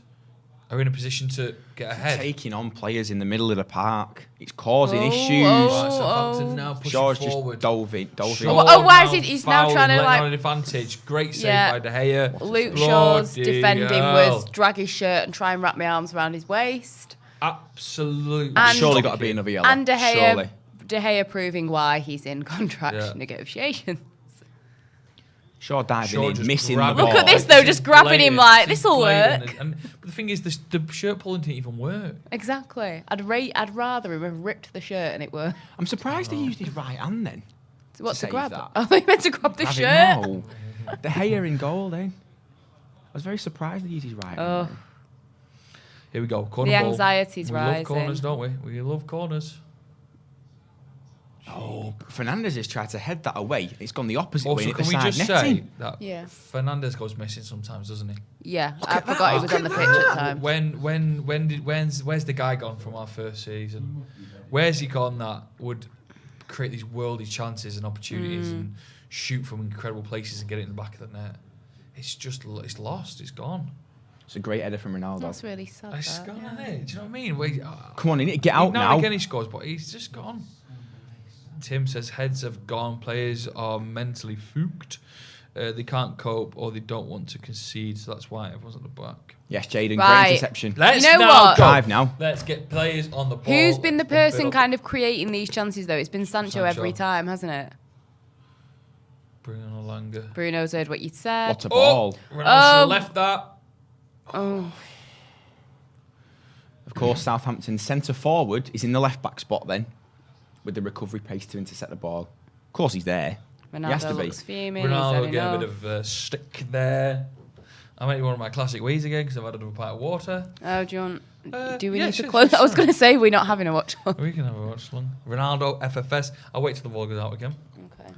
are in a position to get ahead. Taking on players in the middle of the park, it's causing issues. Right, Southampton now pushing Shaw's forward. just dove in. why is he's now trying to, letting like- on an advantage. Great save Yeah. by De Gea. Luke Shaw's Bloody defending hell. was drag his shirt and try and wrap my arms around his waist. Absolutely. And- Surely got to be another yellow. And De Surely. Gea proving why he's in contract Yeah. negotiations. Shaw diving Shaw in, just missing the grabbing ball. Look at this, it. though, This just is grabbing him blatant. like, This is this'll blatant. work. But the thing is, the shirt pulling didn't even work. Exactly. I'd rather him have ripped the shirt and it worked. I'm surprised he used his right hand then. What to Save grab? that. I thought you meant to grab the Grab it, shirt. no. De Gea in goal then. I was very surprised he used his right Oh. hand. Here we go. Corner The ball. anxiety's we rising. love corners, don't we? We love corners. Oh, Fernandez has tried to head that away. It's gone the opposite way. Also, and hit can the we side just netting. say that Yeah. Fernandez goes missing sometimes, doesn't he? Yeah, Look I at that, forgot he was look on the at pitch that. at the time. Where's the guy gone from our first season? Where's he gone that would create these worldly chances and opportunities and shoot from incredible places and get it in the back of the net? It's lost. It's gone. It's a great header from Ronaldo. That's really sad. It's that, gone, yeah. isn't it? Do you know what I mean? We, Come on, you need to get out now now. and again he scores, but he's just gone. Tim says heads have gone. Players are mentally fooked. They can't cope or they don't want to concede, so that's why everyone's at the back. Yes, Jaden, Right. great interception. Let's You know now what? go. Drive now. Let's get players on the ball. Who's been the Let's pump it person up. kind of creating these chances, though? It's been Sancho every time, hasn't it? Bruno Langer. Bruno's heard what you said. What a ball. Ronaldo left that. Oh, Of course, Southampton's centre forward is in the left back spot then, with the recovery pace to intercept the ball. Of course, he's there. he has to Ronaldo be. looks fuming. Ronaldo he's getting a had bit enough. of a stick there. I might do one of my classic ways again because I've had another pint of water. Oh, do you want... do we yeah, need to sure, close? sure, I was sure. going to say we're not having a watch on. We can have a watch long. Ronaldo, FFS. I'll wait till the ball goes out again. Okay.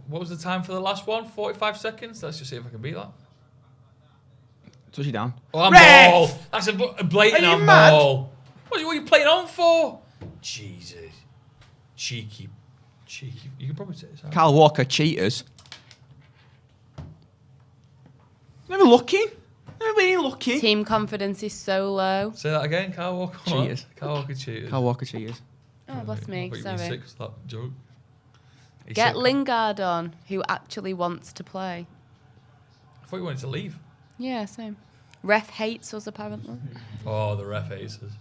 What was the time for the last one? 45 seconds? Let's just see if I can beat that. Touch it down. Oh, handball! That's a blatant Are you mad? handball. What are you playing on for? Jesus. Cheeky. You can probably say this out. Kyle Walker, cheaters. Never looking. Never been looking. Team confidence is so low. Say that again, Kyle Walker. Cheaters. Kyle Walker cheaters. Kyle Walker, cheaters. Oh, bless me. I thought you Sorry. were sick of that joke. He's Get sick. Lingard on, who actually wants to play. I thought you wanted to leave. Yeah, same. Ref hates us, apparently. Oh, the ref hates us.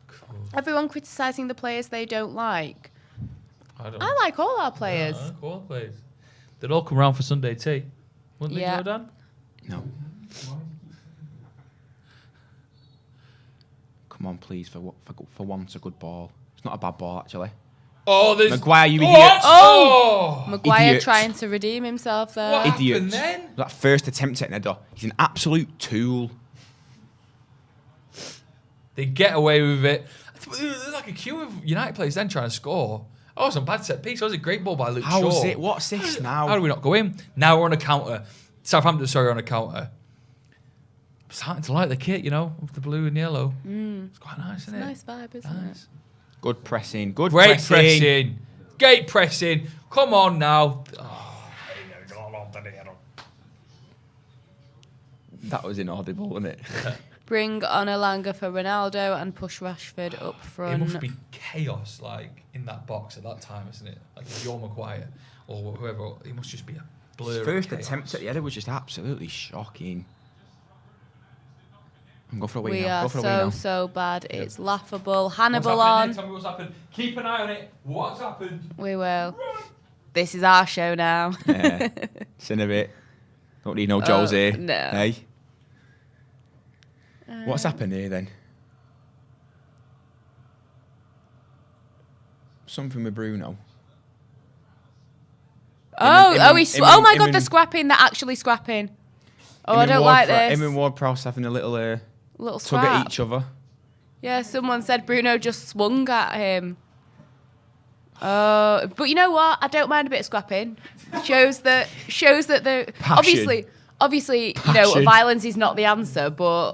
Cool. Everyone criticising the players they don't like. I like all our players. Yeah, cool players. They'd all come round for Sunday tea. Wouldn't Yeah. they, Jordan? No. Come on, please, for once, a good ball. It's not a bad ball, actually. Oh, there's... Maguire, you What? idiot. Oh! Maguire Idiots. trying to redeem himself there. What happened Idiot. then? That first attempt at Nedda. He's an absolute tool. They get away with it. There's like a queue of United players then trying to score. Oh, some bad set piece. That was a great ball by Luke How Shaw. was it? What's this now? How do we not go in? Now we're on a counter. Southampton, sorry, on a counter. I'm starting to like the kit, you know, with the blue and yellow. It's quite nice, isn't it? Nice vibe, isn't it? Good pressing. Good Great pressing. pressing. Gate pressing. Come on now. Oh. That was inaudible, wasn't it? Bring on Elanga for Ronaldo and push Rashford up front. It must be chaos, like, in that box at that time, isn't it? Like, if you're Maguire or whoever, it must just be a blur. His of first chaos. attempt at the header was just absolutely shocking. Go for a win We now. are Go for a win now. so bad. It's laughable. What's Hannibal happened, on. Tell me what's happened. Keep an eye on it. What's happened? We will. This is our show now. Yeah. Sin of it. Don't need no Joes here. No. Hey. What's happened here then? Something with Bruno. Oh my God, him they're and- scrapping. They're actually scrapping. Oh, Him I and don't like Ward-Prowse- this. Him and Ward-Prowse having a little Little tug scrap. at each other. Yeah, someone said Bruno just swung at him. Oh, but you know what? I don't mind a bit of scrapping. Shows that the Passion. obviously you know Passion. violence is not the answer, but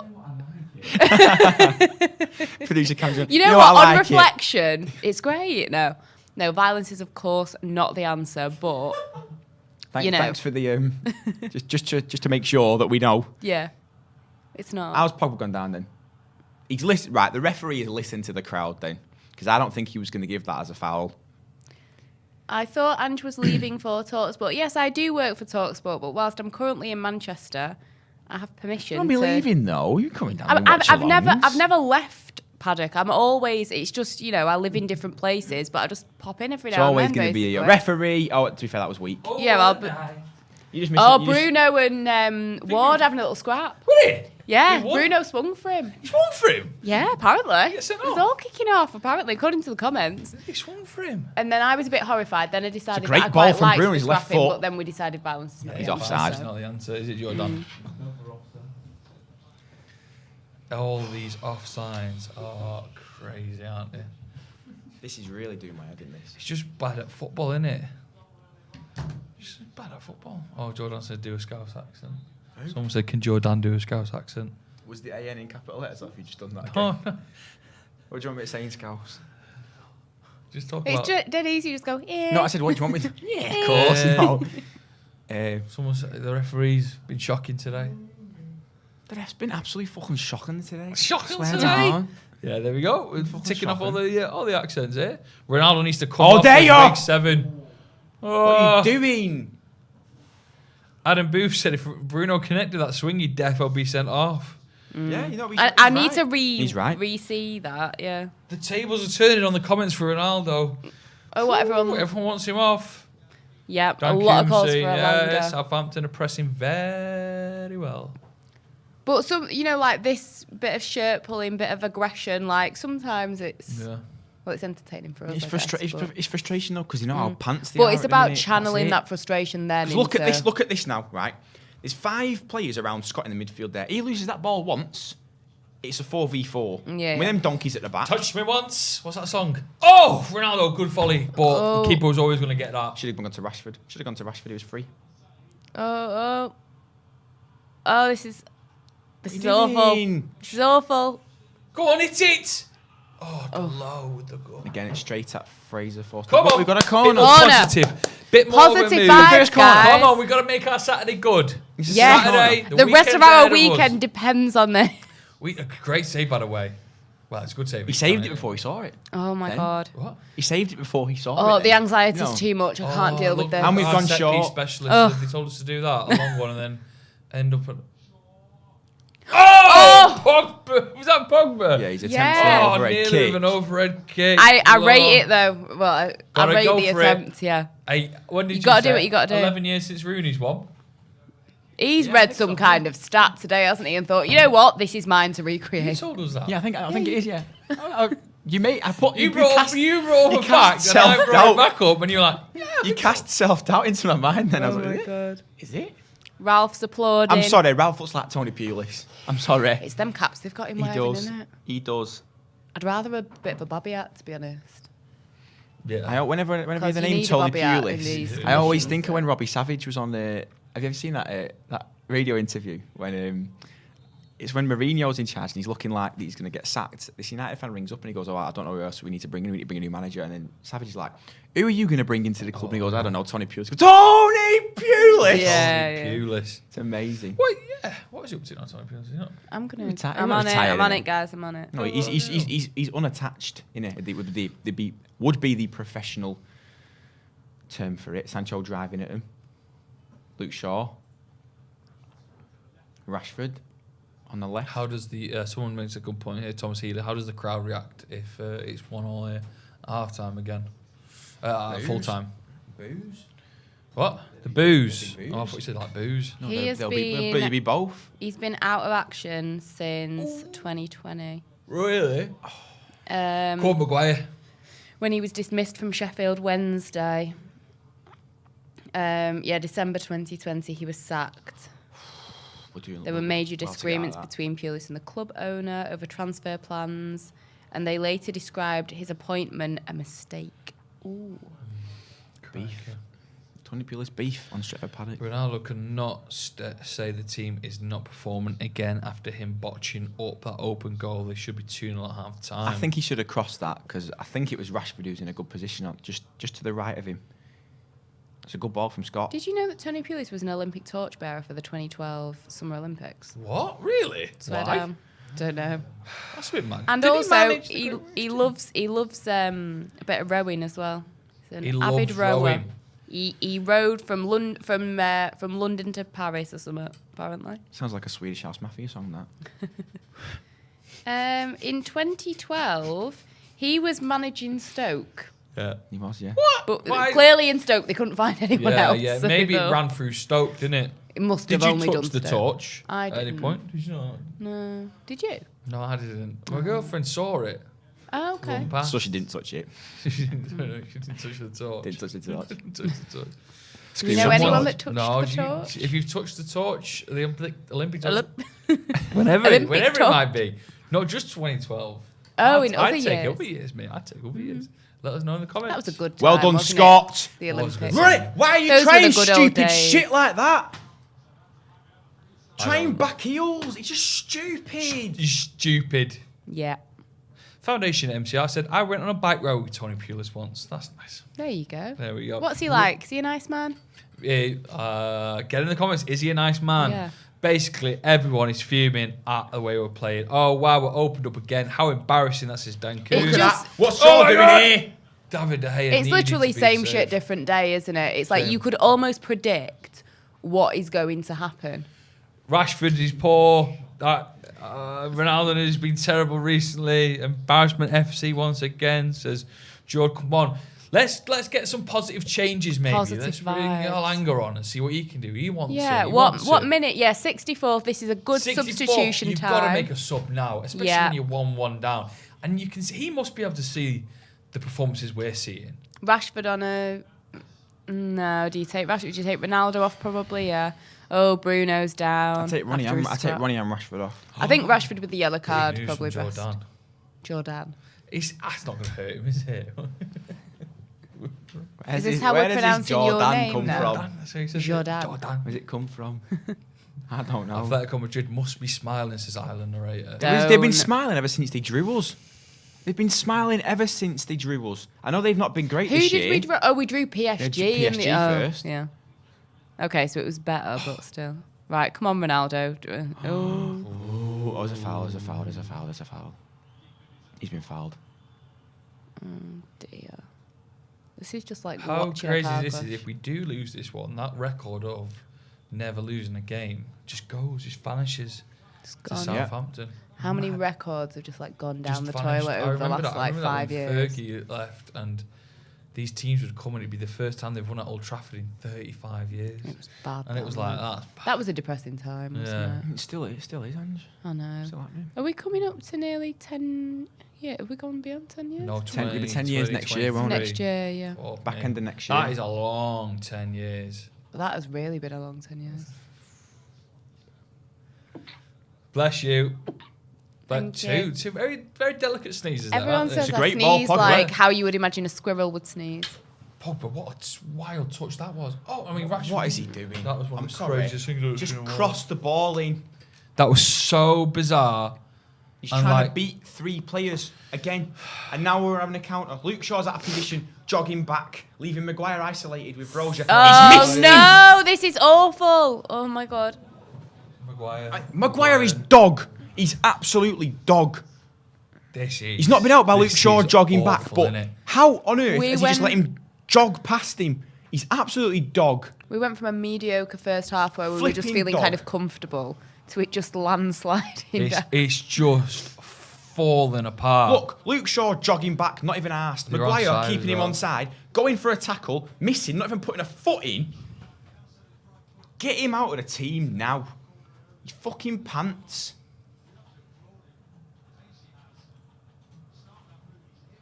Producer Cam's you know what? I On like it. reflection, it's great. No, violence is of course not the answer, but you know. Thanks for the just to make sure that we know. yeah, it's not. How's Pogba gone down then? He's listened. Right, the referee has listened to the crowd then, because I don't think he was going to give that as a foul. I thought Ange was leaving for TalkSport. Yes, I do work for TalkSport, but whilst I'm currently in Manchester, I have permission. Don't be to... leaving though. You're coming down. I've never left Paddock. I'm always. It's just I live in different places, but I just pop in every It's now and always then. going to be a basically. referee. Oh, to be fair, that was weak. Yeah, well, You just missed it. You just- Bruno and Ward having a little scrap. Really? Yeah, He won? Bruno swung for him. He swung for him. Yeah, apparently. Yes, I It know. was all kicking off, apparently, according to the comments. He swung for him. And then I was a bit horrified. Then I decided great that I ball quite from liked Bruno, the his left scrapping, foot. but then we decided violence is not He's the offside. That's not the answer, is it, Jordan? All these offsides are crazy, aren't they? This is really doing my head in this. It's just bad at football, isn't it? Just bad at football. Oh, Jordan said do a Scouse accent. Someone said, can Jordan do a Scouse accent? Was the AN in capital letters, or have you just done that again? Oh, no. What do you want me to say in Scouse? Just talk It's about... dead easy. Just go, yeah. No, I said, what do you want me to... Yeah, Of course, no. Someone said the referee's been shocking today. The ref's been absolutely fucking shocking today. Shocking Swear today? down. Yeah, there we go. We're Fucking ticking off all shocking. the accents here. Ronaldo needs to come Oh, off there as you are! Big 7. What are Oh. you doing? Adam Booth said if Bruno connected that swing, he'd defo be sent off. Yeah, you know, I need to He's right. re-see that, yeah. The tables are turning on the comments for Ronaldo. Oh, what, Ooh, everyone wants him off. Yeah, Dan a lot of calls for Coombs saying, Elanga. yeah, Southampton are pressing very well. But some, like this bit of shirt pulling, bit of aggression, like sometimes it's, Yeah. well, it's entertaining for us. It's, I guess, but- it's frustration though, because you know how pants they But are. it's at the about minute. channeling That's that frustration then. 'Cause look at into- this. Look at this now, right? There's 5 players around Scott in the midfield there. He loses that ball once. it's a 4v4. Yeah. With them donkeys at the back. Touch me once. What's that song? Oh, Ronaldo, good volley. But the keeper was always going to get that. Should have gone to Rashford. He was free. Oh, this is awful. This is awful. Go on, hit it. Oh, low with the goal. Again, it's straight at Fraser. Come on. We've got a Bit corner. more positive. Bit more Positive of a vibes, move. guys. Come on, we've got to make our Saturday good. Yeah. Saturday, The rest of our weekend's ahead weekend us. depends on this. A great save, by the way. Well, it's a good save. He saved it before he saw it. Oh my Then. God. What? He saved it before he saw it. Oh, the then. anxiety's No. too much. I can't deal with this. And we've Our gone set short. piece specialist. Ugh. They told us to do that, a long one, and then end up at. Oh! Pogba! Was that Pogba? Yeah, he's attempting Yeah. an overhead nearly kick. with an overhead kick. I rate it though. Well, I Gotta rate go the for it. attempt. Yeah. When did You gotta do say? what you gotta do. 11 years since Rooney's won. He's read some kind of stat today, hasn't he? And thought, you know what, this is mine to You recreate. told us that. Yeah, I think it is. Yeah. You made. I put. You brought up a cast fact, and I brought self-doubt. it back up, and you're like, You cast self-doubt into my mind. Then I was like, God. is it? Ralph's applauding. I'm sorry, Ralph looks like Tony Pulis. I'm sorry. It's them caps they've got him He wearing, does. isn't it? He does. I'd rather a bit of a Bobby hat, to be honest. yeah. Whenever Because the you name need a Tony Bobby hat in Pulis, these I always conditions, think of so. when Robbie Savage was on the. Have you ever seen that radio interview when it's when Mourinho's in charge and he's looking like he's going to get sacked. This United fan rings up and he goes, "Oh, I don't know who else we need to bring in. We need to bring a new manager." And then Savage is like, "Who are you going to bring into the club?" And he goes, "I don't know, Tony Pulis." He goes, Tony Pulis. Yeah. Pulis. It's amazing. Well, yeah. What was he up to now, Tony Pulis? I'm gonna. Retired- I'm he's on it. retired, I'm on isn't it, he? guys. I'm on it. No, he's unattached. Would be the professional term for it. Sancho driving at him. Luke Shaw. Rashford on the left. How does the someone makes a good point here, Thomas Healy? How does the crowd react if it's 1-1 at half time again, full time? Booze. What? The booze? Booze. Oh, I thought you said like booze. No, He has they'll been- be both. He's been out of action since 2020. Really? Um, Go on, Maguire. when he was dismissed from Sheffield Wednesday. December 2020, he was sacked. There were major disagreements between Pulis and the club owner over transfer plans, and they later described his appointment a mistake. Ooh. Beef. Tony Pulis beef on Stretford Paddock. Ronaldo cannot say the team is not performing again after him botching up that open goal. They should be 2-0 at half time. I think he should have crossed that because I think it was Rashford who's in a good position just to the right of him. It's a good ball from Scott. Did you know that Tony Pulis was an Olympic torchbearer for the 2012 Summer Olympics? What? Really? Swear Why? down. Don't know. That's a bit mad. And Did also, manage the he group? loves a bit of rowing as well. He's an He avid loves rower. rowing. He rowed from London to Paris or something, apparently. Sounds like a Swedish House Mafia song, that. In 2012, he was managing Stoke. Yeah. He was, yeah. What? But Why? clearly in Stoke, they couldn't find anyone Yeah, else. yeah. so Maybe they it thought, ran through Stoke, didn't it? It must Did have you only touch done the Stoke. torch I at any didn't. point? Did you not? No. Did you? No, I didn't. My girlfriend saw it. Oh, okay. Run past. So she didn't touch it. She didn't touch the torch. Didn't touch the torch. Didn't touch the torch. You know anyone that touched No, the torch? if you've touched the torch, the Olympic torch, Olympic whenever it torch. might be, not just 2012. Oh, in other I'd take years. other years, mate. I'd take other years. Let us know in the comments. That was a good time, Well done, wasn't Scott. it? The Olympics. Right. Why are you Those were trying the good old stupid days. shit like that? Trying don't know. back heels. It's just stupid. You stupid. Yeah. Foundation at MCR said, I went on a bike ride with Tony Pulis once. That's nice. There you go. There we go. What's he like? Is he a nice man? Get in the comments. Is he a nice man? Yeah. Basically, everyone is fuming at the way we're playing. Oh, wow, we're opened up again. How embarrassing. That's his Danku. It just- What's Oh Shaw my doing God. here? David De Gea It's needed literally to be same saved. shit, different day, isn't it? It's like Same. you could almost predict what is going to happen. Rashford is poor. Ronaldo has been terrible recently. Embarrassment FC once again, says George. Come on, let's get some positive changes, maybe. Positive let's bring vibes. Alanga on and see what he can do. He wants Yeah. it. He What wants what it. minute? Yeah, 64th. This is a good 64, substitution you've time. got to make a sub now, especially Yeah. when you're 1-1 down. And you can see he must be able to see the performances we're seeing. Rashford on a. No, do you take Rashford? Do you take Ronaldo off? Probably, yeah. Oh, Bruno's down. I take Ronnie after and his scrap. Rashford off. I think Rashford with the yellow Big card news probably from best. Jordan. That's not going to hurt him, is it? Is this how we're pronouncing your name come now? from? That's how he says it. Jordan. Where's it come from? I don't know. Atletico Madrid must be smiling, says Island narrator. They've been smiling ever since they drew us. They've been smiling ever since they drew us. I know they've not been great this year. Who did we draw? Oh, we drew PSG. Yeah, in the, first. Yeah. Okay, so it was better, but still. Right, come on, Ronaldo. Oh. There's a foul. He's been fouled. Oh, dear. This is just like How watching crazy a car is this? crash. If we do lose this one, that record of never losing a game just vanishes It's to gone. Southampton. How many Mad. records have just like gone down Just the vanished. toilet I over the remember last that. I like remember that 5 when years? Fergie left, and these teams would come and it'd be the first time they've won at Old Trafford in 35 years. It was bad. And it was like, that's bad. That was a depressing time, wasn't Yeah. it? It still is, Ange. I know. Still happening. Are we coming up to nearly 10? Yeah, have we gone beyond 10 years? No, 10 it'll be 10 years next year, won't it? Next year, yeah. Back end of next year. That is a long 10 years. That has really been a long 10 years. Bless you. But Thank you. two very, very delicate sneezes there, Everyone aren't they? says It's a I great ball, sneeze Pogba. like how you would imagine a squirrel would sneeze. Pogba, what a wild touch that was. Oh, I mean, Rashford. What is he doing? That was one I'm of the sorry. craziest things I've ever Just seen in my cross the ball in. That was so bizarre. He's And trying like- to beat 3 players again. And now we're having a counter. Luke Shaw's out of position, jogging back, leaving Maguire isolated with Brozier. Oh, He's missed no, this is awful. Oh, my God. Maguire. Maguire is dog. He's absolutely dog. This is. He's not been out by Luke this Shaw is jogging back, awful, but innit? how on earth We has he just let went- him jog past him? He's absolutely dog. We went from a mediocre first half where we were just Flipping feeling dog. kind of comfortable to it just landsliding down. It's just falling apart. Look, Luke Shaw jogging back, not even arsed. They're Maguire onside keeping as him well. onside, going for a tackle, missing, not even putting a foot in. Get him out of the team now. His fucking pants.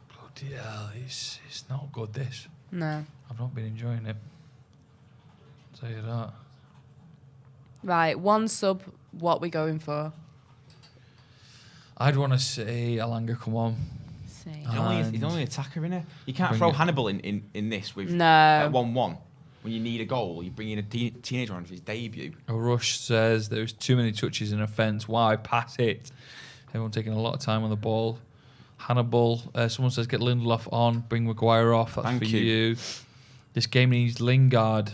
Bloody hell, it's not good, this. No. I've not been enjoying it. I'll tell you that. Right, one sub, what we going for? I'd want to see Alanga come on. See. He's only attacker, innit? You can't Bring throw it. Hannibal in this with No. 1-1. When you need a goal, you bring in a teenager on for his debut. Rush says there's too many touches in offence. Why? Pass it. Everyone taking a lot of time on the ball. Hannibal. Someone says get Lindelof on. Bring Maguire off. That's Thank for you. you. This game needs Lingard.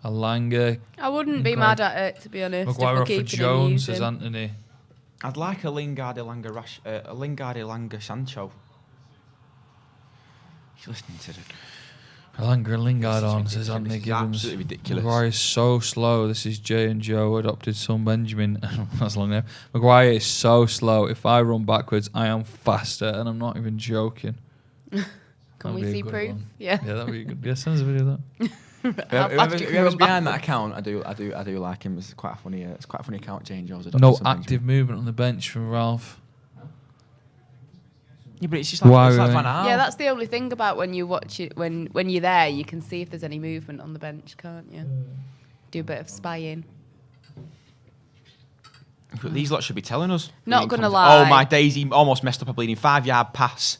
Alanga. I wouldn't be Maguire- mad at it, to be honest. Maguire if we're off for keeping him Jones, says using. Anthony. I'd like a Lingard Elanga Sancho. He's listening to the. Alanga and Lingard This is on, says ridiculous. Anthony This is Gibbons. absolutely ridiculous. Maguire is so slow. This is Jay and Joe, adopted son Benjamin. That's long now. Maguire is so slow. If I run backwards, I am faster, and I'm not even joking. Can That'd we be a see good proof? one. Yeah. Yeah, that'd be good. Yeah, send us a video of that. How fast you can Whoever's run behind that backwards. account, I do like him. It's quite a funny account. Jane Joe's adopted No son active Benjamin. movement on the bench from Ralph. Yeah, but it's just like, Why it's like we- Van Gaal. Yeah, that's the only thing about when you watch it. When you're there, you can see if there's any movement on the bench, can't you? Do a bit of spying. But these lot should be telling us. Not Being gonna content- lie. Oh, my days, he almost messed up a bleeding 5-yard pass.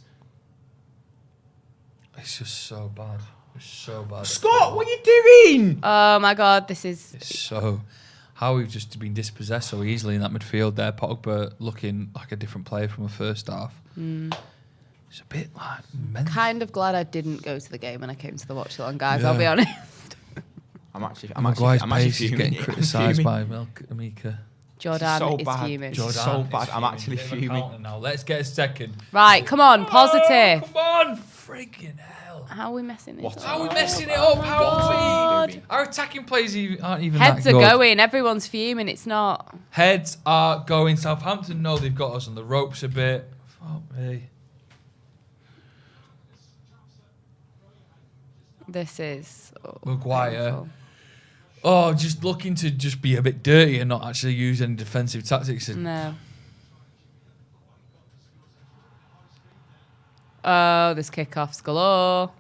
It's just so bad. It's so bad. Scott, what are you doing? Oh my God, this is. It's so. How we've just been dispossessed so easily in that midfield there. Pogba looking like a different player from the first half. It's a bit like mental. Kind of glad I didn't go to the game when I came to the Watchalong, guys. Yeah. I'll be honest. Maguire's I'm actually pace is getting fuming. criticised I'm by Mika. Jordan so is bad. fuming. So bad, I'm actually Bit of a fuming. counter Now let's get a second. Right, come on, positive. Oh, come on, freaking hell! How are we messing this up? How are we messing it up? How are we? God. Our attacking plays aren't even Heads that are good. going. Everyone's fuming. It's not. Heads are going. Southampton know they've got us on the ropes a bit. Fuck me. This is Maguire. painful. Oh, just looking to just be a bit dirty and not actually use any defensive tactics. No. Oh, there's kickoffs galore.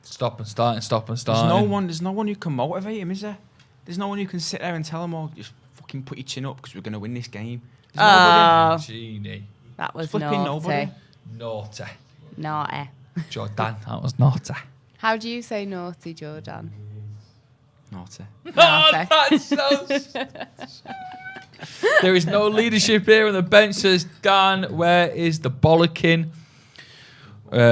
Stop and start and stop and There's start. no one who can motivate him, is there? There's no one who can sit there and tell them all, just fucking put your chin up because we're going to win this game. There's nobody. Genie. That was Flipping naughty. Naughty. Naughty. Jordan, that was naughty. How do you say naughty, Jordan? Naughty. Naughty. That's so... There is no leadership here on the bench, says Dan. Where is the bollocking? Why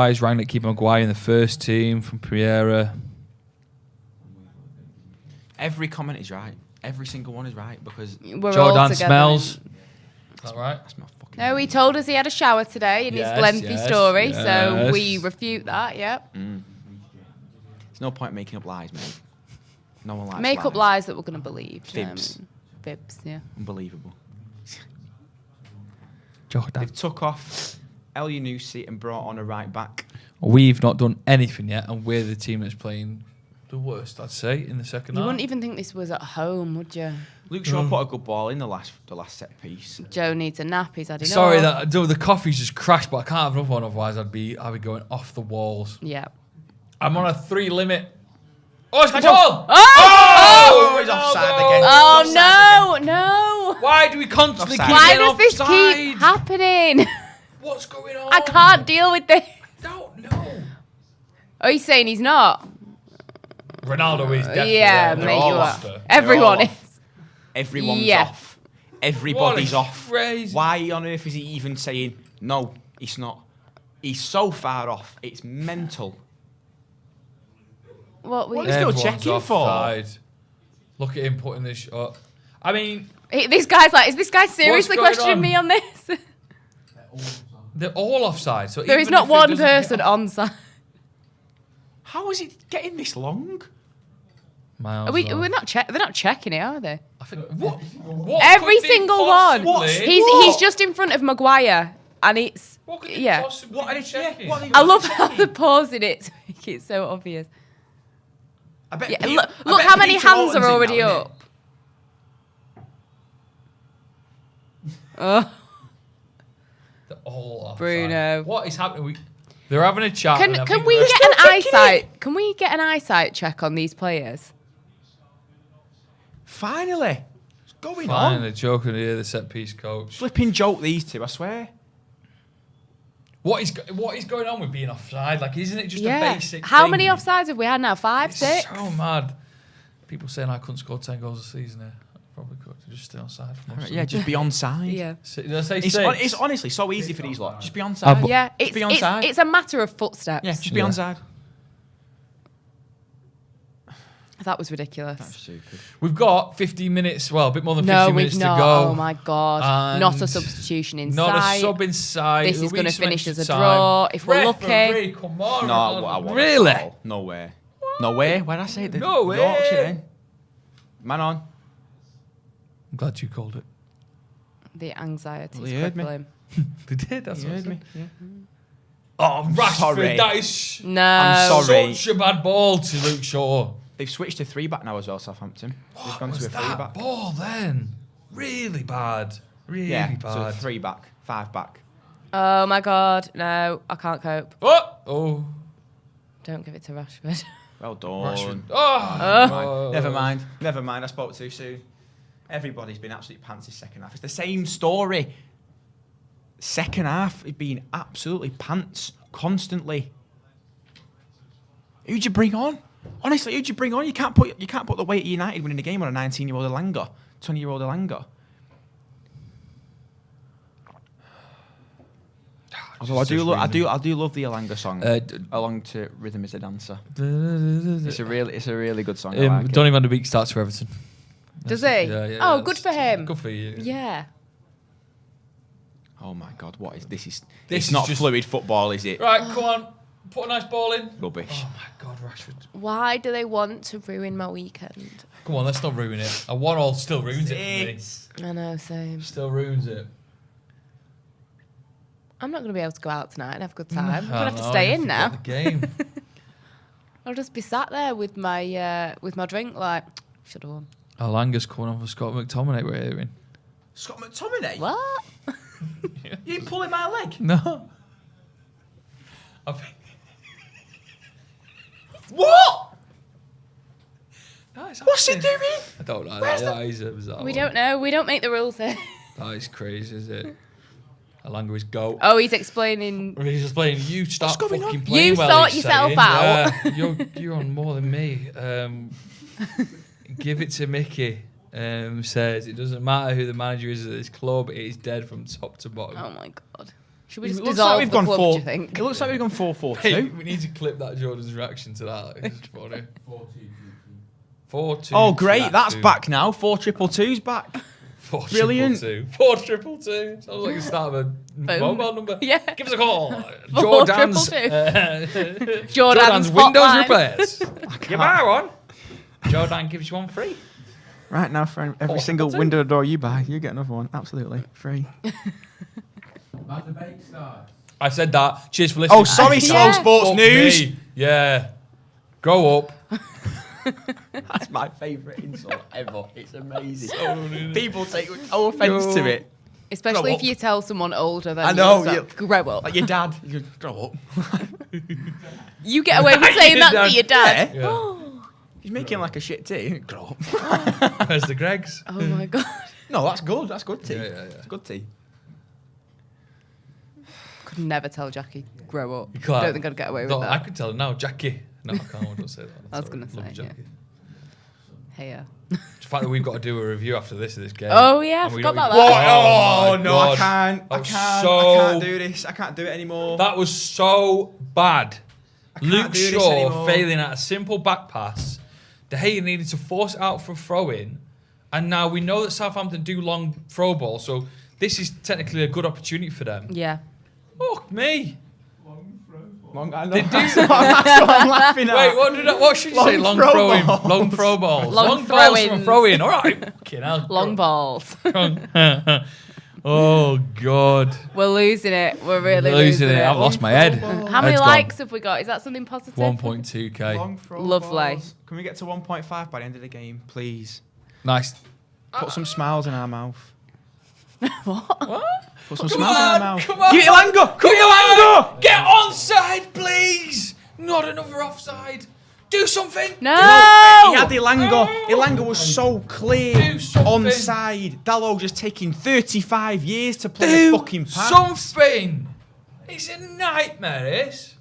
is Rangnick keeping Maguire in the first team from Pereira? Every comment is right. Every single one is right because We're all Jordan together. smells. Is that right? that's not fucking. No, he told us he had a shower today in his lengthy story, so we refute that, yep. There's no point making up lies, mate. No one likes Make up lies that we're going to believe. Fibs. Fibs, yeah. Unbelievable. Jordan. They've took off El Yunusi and brought on a right back. We've not done anything yet, and we're the team that's playing the worst, I'd say, in the second You half. wouldn't even think this was at home, would you? Luke Shaw put a good ball in the last set piece. Joe needs a nap, he's had enough. Sorry, the coffee's just crashed, but I can't have another one, otherwise I'd be going off the walls. Yeah. I'm on a 3 limit. Oh, it's the ball! Oh, he's offside again. Oh, no. Why do we constantly keep Why getting does this offside? keep happening? What's going on? I can't deal with this. Don't know. Are you saying he's not? Ronaldo is definitely Yeah, there. mate, all you are. off. Everyone They're all is. Everyone's Yeah. off. Everybody's What a off. crazy- Why on earth is he even saying, no, it's not? He's so far off. It's mental. What were What you... is still Everyone's checking for? offside. Look at him putting this shot. I mean, This guy's like, is this guy seriously going questioning on? me on this? they're all offside. So There is even not if it one doesn't person get- on side. How is it getting this long? Miles They're off. not checking it, are they? I think, what Every could they single one. possibly- He's just in front of Maguire, and it's What could they yeah. possibly What are be they- checking? what are they- I love how they're pausing it to make it so obvious. I bet Yeah, Pete- look I look bet how many Peter hands Morton's are in already now, innit? up. Oh, They're all offside. Bruno. What is happening? They're having a chat. and I can think we the get an eyesight? Can we get an eyesight check on these players? Finally. What's going Finally, on? joking here, the set piece coach. Flipping joke, these two, I swear. What is going on with being offside? Like, isn't it just a Yeah. basic How thing? many offsides have we had now? 5, It's 6? so mad. People saying I couldn't score 10 goals a season here. I probably could. Just stay on side for most of Yeah, them. just be on side. Yeah. Did I say It's, six? it's honestly so easy for these lot. Just be on side. Yeah, Just be on side. it's a matter of footsteps. Yeah, just be on side. That was ridiculous. That's stupid. We've got 15 minutes, well, a bit more than 15 No, minutes we've to not. go. Oh my god! Not a And substitution in Not sight. a sub in sight. This is There'll be going to some finish as extra a time. draw if we're lucky. Referee, come on. No, I won't. Really? No way. No way. Where'd I say it? No way. Yorkshire then. Man on. I'm glad you called it. The anxiety Well, is you heard me. crippling. They did, that's You what I heard said. me. Yeah. Oh, Rashford, Sorry. that is No. I'm sorry. such a bad ball to Luke Shaw. They've switched to 3-back now as well, Southampton. They've gone What to was a 3-back. that ball then? Really bad. Really Yeah, bad. so 3-back, 5-back. Oh my god! No, I can't cope. Oh. Don't give it to Rashford. Well done. Rashford. Oh. Never mind. Never mind. I spoke too soon. Everybody's been absolutely pants this second half. It's the same story. Second half has been absolutely pants constantly. Who'd you bring on? Honestly, who'd you bring on? You can't put the weight of United winning a game on a 19-year-old Elanga, 20-year-old Elanga. Although I do love the Elanga song. Along to Rhythm is a Dancer. It's a really good song. I like Donny van de Beek starts for Everton. Does he? Yeah, Oh, that's good for him. Good for you. Yeah. Oh my God, what is this? This It's is not just- fluid football, is it? Right, come on. Put a nice ball in. Rubbish. Oh my God, Rashford. Why do they want to ruin my weekend? Come on, let's not ruin it. A 1-1 still ruins it for me. I know, same. Still ruins it. I'm not going to be able to go out tonight and have a good time. I'm I going to have to know, stay you in forget now. The game. I'll just be sat there with my drink like, should have won. Alanga's coming on for Scott McTominay, we're hearing. Scott McTominay? What? You pulling my leg? No. I think... What? he doing? I don't know. That is a bizarre We one. don't know. We don't make the rules here. That is crazy, is it? Alanga is goat. Oh, he's explaining. He's just playing. You start going fucking on? playing You well. sort he's yourself saying. out. Yeah, you're on more than me. Give it to Mickey. Says it doesn't matter who the manager is of this club. It is dead from top to bottom. Oh my god. Should we just It looks dissolve like we've the gone club, four. do you think? It looks like we've gone 4-4-2. Hey, we need to clip that Jordan's reaction to that. It's funny. 4-2. Oh, great. That's back now. 4-2-2's back. 4 Brilliant. 4-2-2. Sounds like the start of a mobile number. Yeah. Give us a call. 4 Jordan's, 222. Jordan's Windows hotline. repairs. You buy one. Jordan gives you one free. Right now, for every single 4-2-2. window door you buy, you get another one. Absolutely free. My debate starts. I said that. Cheers for listening. Oh, sorry, Slow Sports Fuck News. me. Yeah. Grow up. That's my favourite insult ever. It's amazing. People take no offence to it. Especially Grow if you tell someone older than I know, you. yeah. Like, grow up. Like your dad. You go, grow up. You get away with saying that to your dad. Yeah. He's making like a shit tea. Grow up. Where's the Gregs? Oh my god. No, that's good. That's good tea. Yeah. It's good tea. Could never tell Jackie, grow up. You can't. Don't think I'd get away with No, that. I could tell her now, Jackie. No, I can't. I don't say that. I was Sorry. gonna Love say, you, Jackie. Hey, The fact that we've got to do a review after this of this game. Oh, yeah, I And we forgot don't about even- that. Oh, my no, I God. can't. I That was can't. so- I can't do this. I can't do it anymore. That was so bad. Luke do this Shaw anymore. failing at a simple back pass. De Gea needed to force it out for a throw-in. And now we know that Southampton do long throw balls, so this is technically a good opportunity for them. Yeah. Fuck me. Long, I know. They do. That's what I'm laughing at. Wait, what should you say? Long throw throw-in. balls. Long throw balls. Long balls from a throw-ins. throw-in. All right. Fucking hell. Long balls. Oh, God. We're losing it. We're really Losing it. I've lost my head. How many Head's likes have we got? Is that something positive? 1.2k. Long throw Lovely. balls. Can we get to 1.5 by the end of the game, please? Nice. Put some smiles in our mouth. What? Put some smiles in our mouth. Come on. Give it Elanga! Give it Elanga! Get onside, please. Not another offside. Do something. No! He had Elanga. Elanga was so clear Do something. onside. Dalot just taking 35 years to play Do a fucking pass. something. It's a nightmare, this.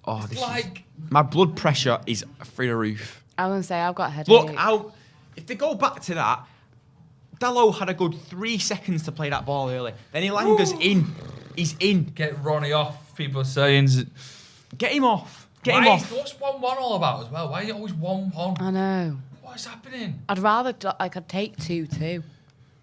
Oh, this Like, my blood pressure is through the roof. I was going to say, I've got a headache. Look, if they go back to that, Dalot had a good 3 seconds to play that ball early. Then Elanga's in. He's in. get Ronnie off. People are saying. Get him off. Get him Why off. What's 1-1 all about as well? Why are you always 1-1? I know. What is happening? I'd rather, I'd take 2-2.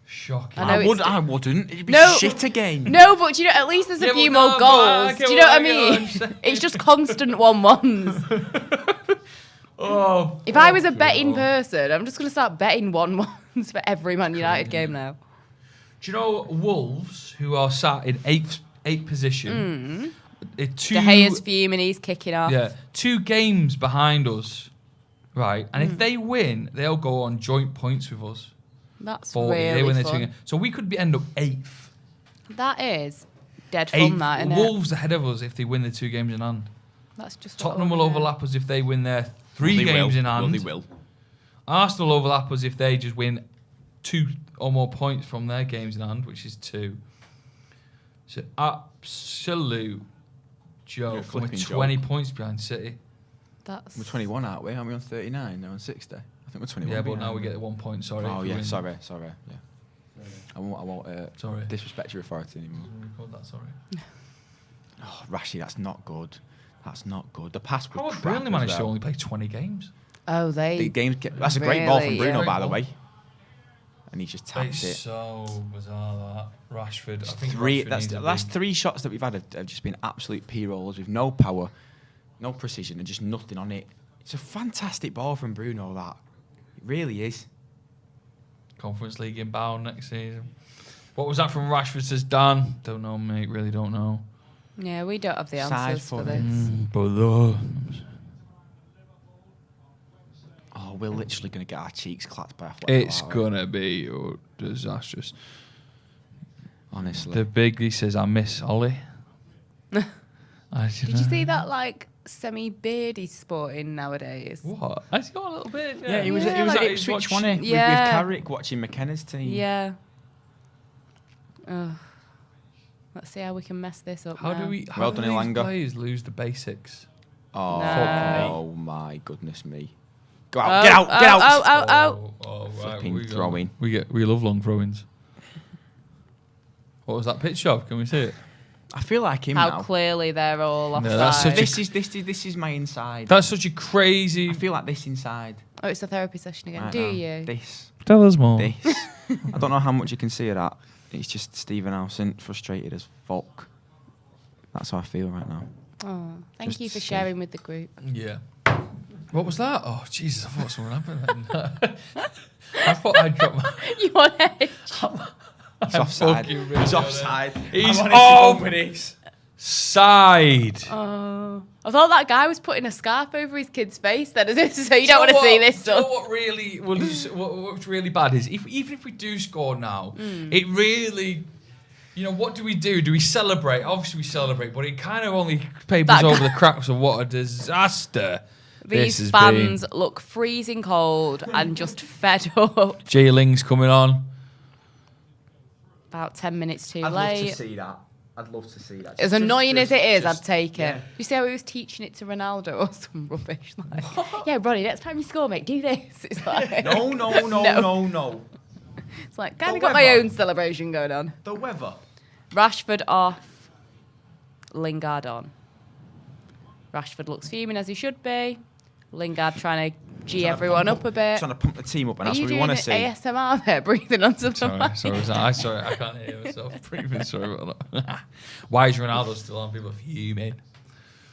Shocking. I know I wouldn't. It'd be No. shit again. No, but you know, at least there's a Yeah, few but more no, goals. but Do you know what I I get what mean? you're saying. It's just constant 1-1s. Oh. If I was a fucking betting hell. person, I'm just going to start betting 1-1s for every Man United game now. Do you know Wolves, who are sat in eighth position? De Gea's fuming, he's kicking off. Yeah, 2 games behind us, right? And if they win, they'll go on joint points with us. That's 40. really They win their 2 fun. games. So we could end up 8th. That is dead fun, 8th. that, isn't it? Wolves ahead of us if they win the 2 games in hand. That's just what Tottenham I will wanna overlap us if they win their 3 They games will. in hand. Well, they will. Arsenal overlap us if they just win 2 or more points from their games in hand, which is 2. It's an absolute You're a joke. And we're flipping 20 points behind City. That's We're 21, aren't we? Aren't we on 39? They're on 60. I think we're 21. Yeah, but behind. now we get 1 point. Sorry. Oh if we yeah, win. sorry. Yeah. I won't Sorry. disrespect your authority anymore. Called that, sorry. Oh, Rashi, that's not good. That's not good. The pass was How crap. have Burnley as managed to well. only play 20 games? Oh, The games. That's a great ball from Really, Bruno, yeah. by the way. And he just tapped It's it. so bizarre that Rashford. I think Three. Rashford That's needs a the last big- 3 shots that we've had have just been absolute p-rollers with no power, no precision, and just nothing on it. It's a fantastic ball from Bruno. That it really is. Conference League inbound next season. What was that from Rashford? Says Dan. Don't know, mate. Really don't know. Yeah, we don't have the Side answers for foot. this. But Oh, we're literally going to get our cheeks clapped by a flag. it's gonna be disastrous. Honestly. The biggie says, "I miss Ollie." Did you see that, like, semi-beard sporting nowadays. What? Has he got a little bit? Yeah, he was at Ipswich, wasn't he? Yeah. With Carrick watching McKenna's team. Yeah. Let's see how we can mess this up. How now. do we? How Well do done, these Elanga. players lose the basics? Oh, No. oh my goodness me! Go out! Get out! Get out! Oh, right. Flipping throwing. We love long throw-ins. What was that pitch of? Can we see it? I feel like him How now. clearly they're all offside. No, that's such This is my inside. That's such a crazy. I feel like this inside. Oh, it's a therapy session again. Right Do now. you? This. Tell us more. This. I don't know how much you can see of that. It's just Stephen Howson frustrated as fuck. That's how I feel right now. Oh, thank Just you for see. sharing with the group. Yeah. What was that? Oh, Jesus! I thought something happened then. I thought I dropped my. You on edge? He's offside. fucking really He's on it. offside. He's I'm honest to off. Side. Oh, I thought that guy was putting a scarf over his kid's face. Then, so you don't want to see this Do you know stuff. what really? What's really bad is even if we do score now, it really. You know, what do we do? Do we celebrate? Obviously, we celebrate, but it kind of only papers over the cracks of what a disaster this These has fans been. look freezing cold and just fed up. Jay Ling's coming on. About 10 minutes too I'd late. love to see that. I'd love to see that. As annoying as it is, I'd take yeah. it. You see how he was teaching it to Ronaldo or some rubbish? Like, yeah, Ronnie, next time you score, mate, do this. It's like, No. it's like, kind The of got my weather. own celebration going on. The weather. Rashford off, Lingard on. Rashford looks fuming as he should be. Lingard trying to G everyone up a bit. Trying to pump the team up, and Are that's you what we doing want to see. ASMR there, breathing onto the mic? Sorry, I can't hear myself breathing. Sorry about that. Why is Ronaldo still on? People are fuming.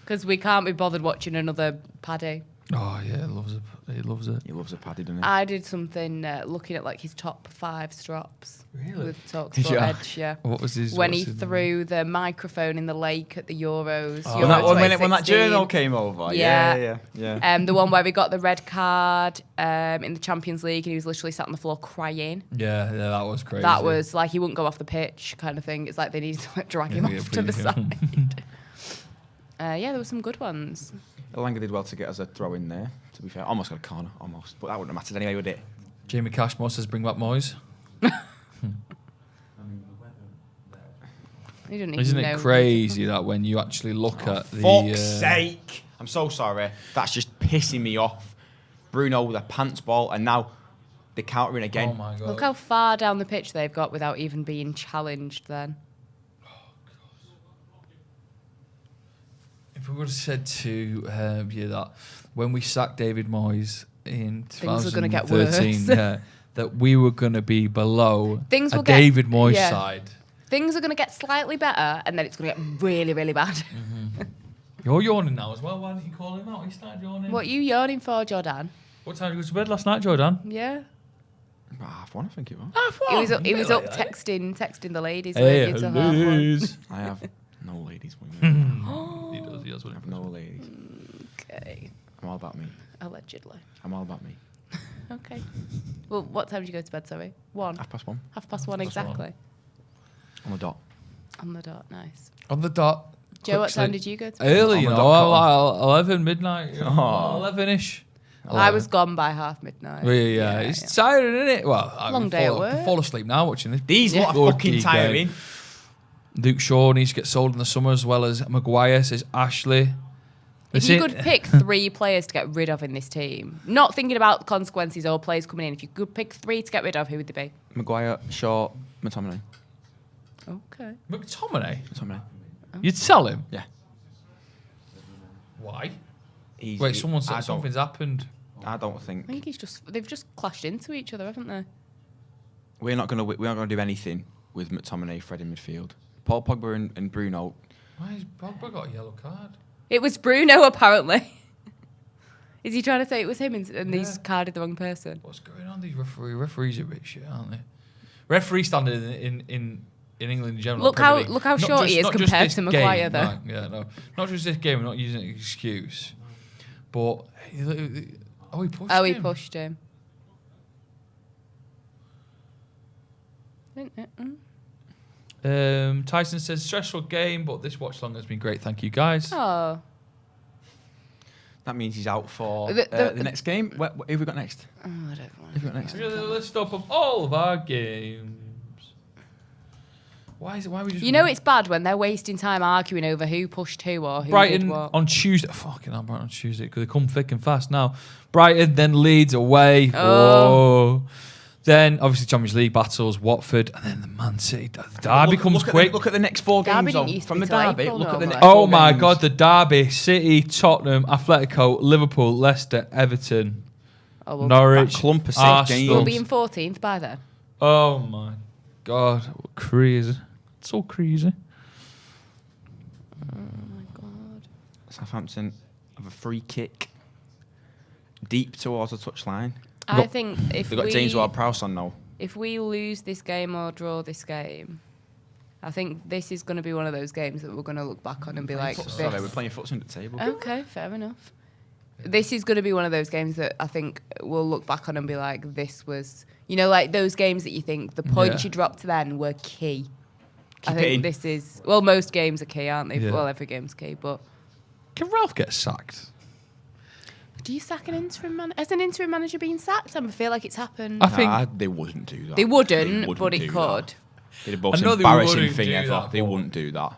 Because we can't be bothered watching another Paddy. Oh yeah, he loves it. He loves it. He loves a paddy, doesn't he? I did something looking at like his top 5 strops. Really? With TalkSport Yeah. Edge, yeah. What was his? When what's he his- thhrrew the microphone in the lake at the Euros. Oh, Euro when that 2016. journal came over. Yeah. Yeah. The one where we got the red card in the Champions League and he was literally sat on the floor crying. Yeah, that was crazy. That was like he wouldn't go off the pitch kind of thing. It's like they needed to like, drag him Yeah, off to the please, side. Yeah, there were some good ones. Elanga did well to get us a throw in there, to be fair. Almost got a corner, almost. But that wouldn't have mattered anyway, would it? Jamie Cashmore says, "Bring back Moyes." You didn't even Isn't know. it crazy that when you actually look at the Fuck's sake! I'm so sorry. That's just pissing me off. Bruno with a pants ball, and now they're countering again. Oh my god! Look how far down the pitch they've got without even being challenged then. If we would have said to you that when we sacked David Moyes in Things were gonna get 2013, worse. that we were going to be below Things a will get- David Moyes yeah. side. Things are going to get slightly better and then it's going to get really, really bad. You're yawning now as well. Why didn't you call him out? You started yawning. What are you yawning for, Jordan? What time did you go to bed last night, Jordan? Yeah. Half one, I think it was. He was up texting the ladies. Hey, weren't you, to half one? ladies. I have no ladies. He does. He has I one. have no ladies. Okay. I'm all about me. Allegedly. I'm all about me. Okay. Well, what time did you go to bed, sorry? 1? 1:30. 1:30 exactly. On the dot. On the dot, nice. On the dot. Joe, what time quickly. did you go to bed? Early, On you the know, dot, like 11 midnight, Oh. 11ish. I was gone by half midnight. Yeah, it's tiring, isn't it? Well, I Long mean, day at I work. can fall asleep now watching this. These lot are bloody fucking game. tiring. Luke Shaw needs to get sold in the summer as well as Maguire, says Ashley. If you could pick 3 players to get rid of in this team, not thinking about consequences or players coming in, if you could pick 3 to get rid of, who would they be? Maguire, Shaw, McTominay. Okay. McTominay? McTominay. You'd sell him? Yeah. Why? He's, Wait, someone said I don't- something's happened. I don't think I think they've just clashed into each other, haven't they? we're not gonna do anything with McTominay, Fred in midfield. Paul Pogba and Bruno. Why has Pogba got a yellow card? It was Bruno, apparently. Is he trying to say it was him and he's Yeah. carded the wrong person? What's going on? These referees are a bit shit, aren't they? Referee standard in England in general. Look Premier how- League. look how Not short just- he is not just compared this to Maguire, game, though. right, yeah, no, not just this game. I'm not using it as an excuse, but he pushed him. He pushed him. Tyson says stressful game, but this watch long has been great. Thank you guys. Oh. That means he's out for the next game. Who have we got next? Oh, I don't want Who have we got next? Let's stop of all of our games. Why are we just... You know it's bad when they're wasting time arguing over who pushed who or who Brighton did what. on Tuesday. Fucking hell, Brighton on Tuesday, because they come thick and fast now. Brighton, then Leeds away. Oh. Then, obviously, Champions League battles, Watford, and then the Man City. The derby comes quick. Look at the next 4 Derby games didn't used to from be the till derby. April Look at the normally. next Oh 4 my games. God, the derby. City, Tottenham, Atletico, Liverpool, Leicester, Everton, Norwich, That clump of 6 Arsenal. We'll games. be in 14th by then. Oh my God, crazy. It's so crazy. Oh my God. Southampton have a free kick deep towards the touchline. I think if They've got James Ward-Prowse on now. If we lose this game or draw this game, I think this is going to be one of those games that we're going to look back on and be like, Sorry, we're playing foots under the table. Okay, fair enough. This is going to be one of those games that I think we'll look back on and be like, this was, you know, like those games that you think the points you dropped then were key. I think this is, well, most games are key, aren't they? Yeah. Well, every game's key, but. Can Ralph get sacked? Do you sack an interim manager? Has an interim manager been sacked? I feel like it's happened. I think they wouldn't do that. They wouldn't, but it could. They're the most I know they embarrassing wouldn't thing do ever. that, They but- wouldn't do that.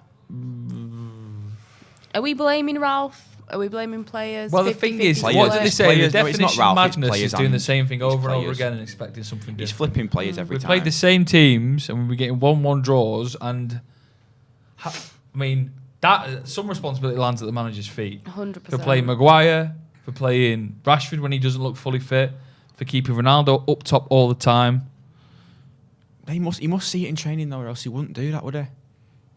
Are we blaming Ralph? Are we blaming players? Well, the 50-50 thing is, split? what do they say? Players- The no, it's not definition Ralph, of it's madness players is doing the and- same thing over and over players. again and expecting something He's different. flipping players every We time. played the same teams and we're getting 1-1 draws, and I mean that some responsibility lands at the manager's feet. 100%. For playing Maguire, for playing Rashford when he doesn't look fully fit, for keeping Ronaldo up top all the time. He must see it in training though, or else he wouldn't do that, would he?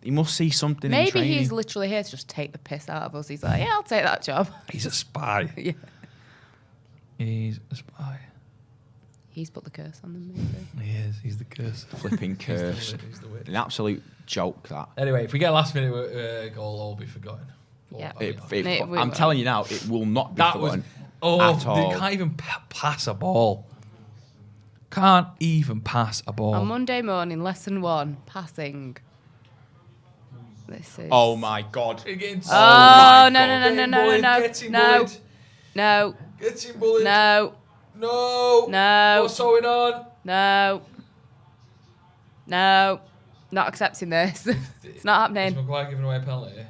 He must see something in Maybe training. he's literally here to just take the piss out of us. He's like, yeah, I'll take that job. He's a spy. Yeah. He's a spy. He's put the curse on them, maybe. He is. He's the curse. Flipping curse. He's the wit. An absolute joke, that. Anyway, if we get a last minute goal, all will be forgotten. Yeah. I'm telling you now, it will not be That forgotten was... at all. They can't even pass a ball. Can't even pass a ball. On Monday morning, lesson 1, passing. This is... Oh my God. Oh, no. Getting bullied. No. Getting bullied. No. No. No. What's going on? No. No. Not accepting this. It's not Is happening. Maguire giving away a penalty?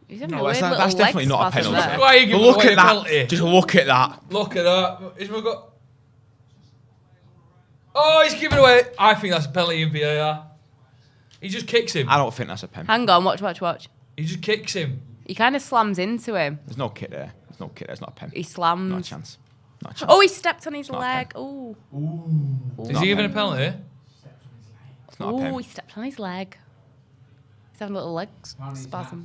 He's having No, a that's weird not- little that's definitely leg not a spasm penalty. there. Maguire giving Look away at a that. penalty. Just look at that. Look at that. Is Maguire... Oh, he's giving away... I think that's a penalty in VAR. He just kicks him. I don't think that's a pen. Hang on, watch. He just kicks him. He kind of slams into him. There's no kit there. There's no kit there. It's not a pen. He slams. Not a chance. Not a chance. Oh, he stepped on his not a leg. Oh. Is he giving a penalty? It's not a pen. Oh, he stepped on his leg. He's having a little leg spasm.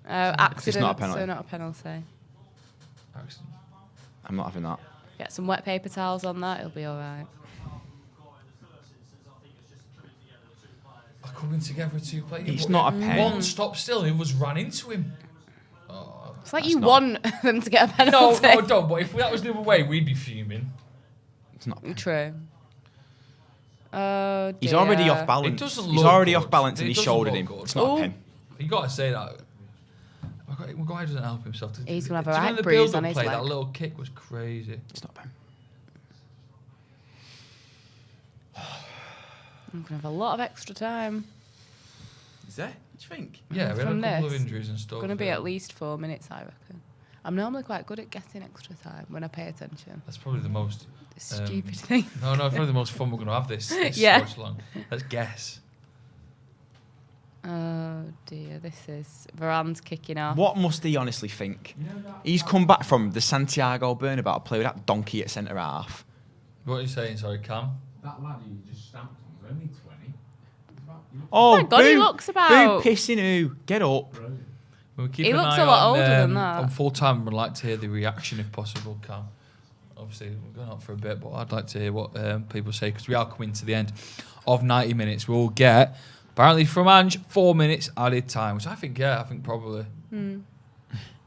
Accident, It's not a penalty. so not a penalty. I'm not having that. Get some wet paper towels on that, it'll be all right. Coming together to play. It's not a pen. One stopped still. He was ran into him. It's like you want them to get a No, penalty. don't. But if that was the other way, we'd be fuming. It's not a pen. True. Oh, dear. He's already off balance. It doesn't He's look already good. off balance and It he doesn't shouldered look him. good. It's not Ooh. a pen. You got to say that. Maguire doesn't help himself. He's gonna have a Do you know right the bruise build-up on his play, leg. That little kick was crazy. It's not a pen. I'm going to have a lot of extra time. Is there? What do you think? Yeah, we had From a couple this, of injuries and stuff. Going to be at least 4 minutes, I reckon. I'm normally quite good at getting extra time when I pay attention. That's probably the most... Stupid thing. No, it's probably the most fun we're going to have this Yeah. watch long. Let's guess. Oh dear, this is... Varane's kicking off. What must he honestly think? He's come back from the Santiago Bernabeu to play with that donkey at centre half. What are you saying? Sorry, Cam? That lad who just stamped on was only 20. Oh, my God, he looks about- Boo pissing who? Get up. We'll keep He an looks eye a lot on, older than that. On full time, we'd like to hear the reaction if possible, Cam. Obviously, we're going out for a bit, but I'd like to hear what people say because we are coming to the end of 90 minutes. We'll get, apparently from Ange, 4 minutes added time, which I think probably.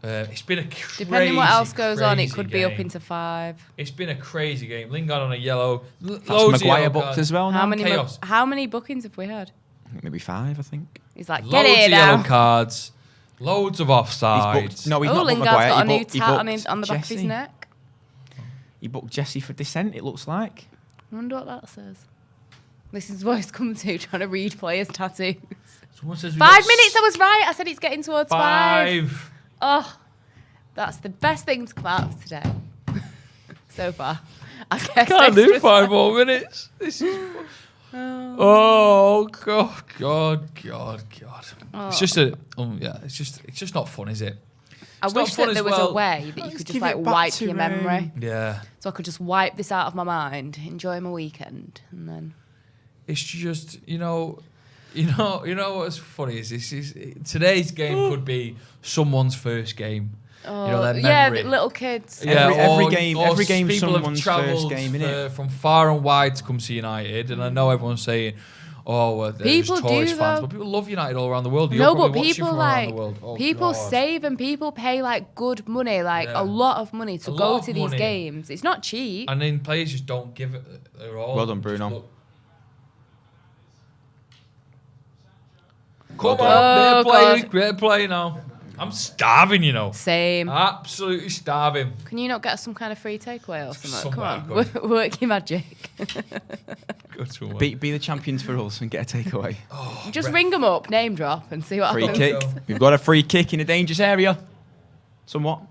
It's been a crazy, Depending what else goes on, it crazy could be up game. into 5. It's been a crazy game. Lingard on a yellow. That's Loads of Maguire yellow booked cards. as well now. How many bookings have we had? Maybe 5, I think. He's like, Loads get here of yellow now. cards. Loads of offsides. He's not booked Lingard's Maguire. got a He new booked tat on the back of his Jesse. neck. He booked Jesse for dissent, it looks like. I wonder what that says. This is what it's come to, trying to read players' tattoos. Someone says we 5 got minutes, I was right. I said it's getting towards 5. 5. Oh, that's the best thing to come out of today. So far. I guess Can't do extra 5 time. more minutes. This is. Oh God. It's just it's just not fun, is it? I It's not wish fun that as there was well. a way that you Let's could just give like it back wipe to your memory. Yeah. So I could just wipe this out of my mind, enjoy my weekend, and then. It's just you know what's funny is today's game could be someone's first game. Oh, You know, their yeah, memory. little kids. Every game- every game's people have someone's travelled first game, innit? from far and wide to come see United, and I know everyone's saying, "Oh, well, they're People just tourist do, fans," though. but people love United all around the world. You're No, but probably watching people from around like the world. Oh, people God. save and people pay like good money, like Yeah. a lot of money to A lot go of to these money. games. It's not cheap. And then players just don't give it their all. Well done, Just Bruno. look- Well Come done. on, Oh, great play now. I'm starving, you know. Same. Absolutely starving. Can you not get us some kind of free takeaway or something? Somewhere Come on, work your magic. Good to one. Be the champions for us and get a takeaway. Just ring them up, name drop, and see what Free happens. kick. We've got a free kick in a dangerous area. Somewhat.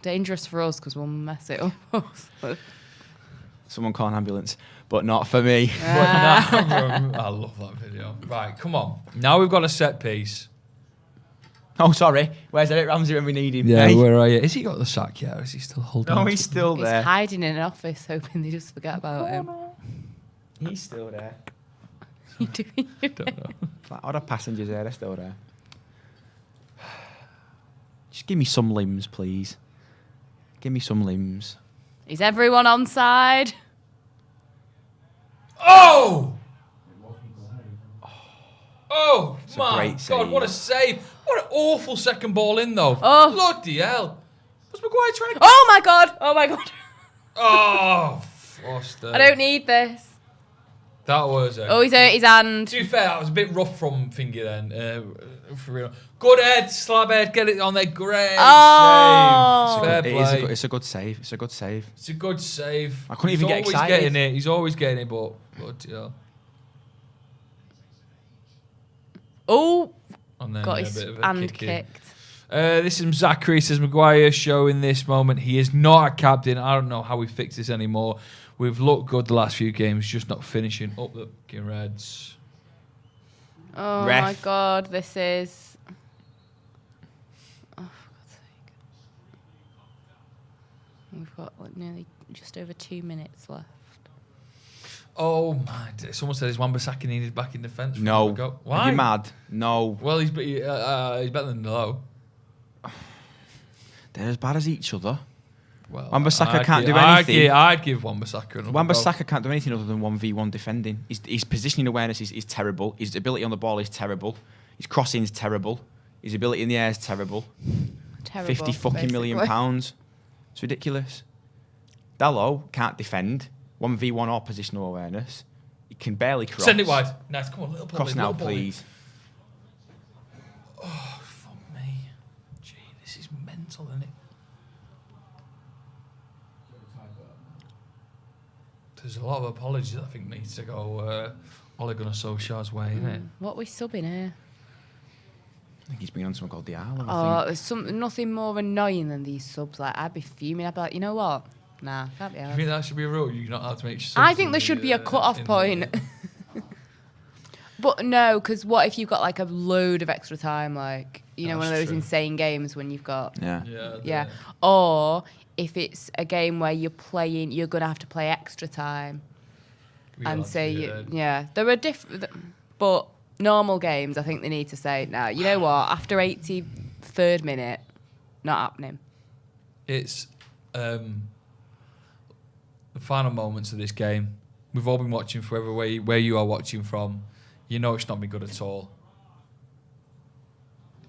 Dangerous for us because we'll mess it up. Someone call an ambulance, but not for me. I love that video. Right, come on. Now we've got a set piece. Oh, sorry. Where's Eric Ramsey when we need him? Yeah, Hey? where are you? Is he got the sack yet, or is he still holding No, on to he's it? still He's there. hiding in an office, hoping they just forget about him. He's still there. You doing? Don't know. Like other passengers there, they're still there. Just give me some limbs, please. Give me some limbs. Is everyone on side? Oh! Oh, a my great God, save. what a save. What an awful second ball in, though. Oh. Bloody hell. Was Maguire trying to... Oh my god! Oh my god! Oh, Foster. I don't need this. That was it. Oh, he's hurt his hand. To be fair, that was a bit rough from Finger then. For real. Good head, slab head, get it on there. Great Oh. save. Fair play. It's a good save. It's a good save. It's a good save. I couldn't even get He's always excited. getting it. He's always getting it, but yeah. Oh, And then got a his bit of a hand kick in. kicked. This is Zachary, says Maguire showing this moment. He is not a captain. I don't know how we fix this anymore. We've looked good the last few games, just not finishing up the fucking Reds. Oh Ref. my god, this is. Oh, for God's sake. We've got like, nearly just over 2 minutes left. Oh my! Someone said his Wan-Bissaka needed back in defence. No. Why? Are you mad? No. Well, he's better than Low. They're as bad as each other. Well, Wan-Bissaka can't do anything. I'd give Wan-Bissaka another go. Wan-Bissaka can't do anything other than 1v1 defending. His positioning awareness is terrible. His ability on the ball is terrible. His crossing is terrible. His ability in the air is terrible. Terrible. 50 fucking million basically. pounds. It's ridiculous. Dalot can't defend. 1v1 or positional awareness. He can barely cross. Send it wide. Nice, come on, little ball. Cross now, please. Oh, fuck me. Gee, this is mental, isn't it? There's a lot of apologies I think needs to go Ole Gunnar Solskjaer's way, innit? What are we subbing here? I think he's bringing on someone called Diallo. Oh, there's nothing more annoying than these subs. Like, I'd be fuming. I'd be like, you know what? Nah, can't be Do you arsed. think that should be a rule? You're not allowed to make subs I think in there the, should be a cut-off in the- point. But no, because what if you've got like a load of extra time, like, you know, one of That's those true. insane games when you've got, Yeah. yeah. Or if it's a game where you're playing, you're going to have to play extra time. And say, yeah, there are different, but normal games, I think they need to say, now, you know what, after 83rd minute, not happening. It's the final moments of this game. We've all been watching forever where you are watching from. You know it's not been good at all.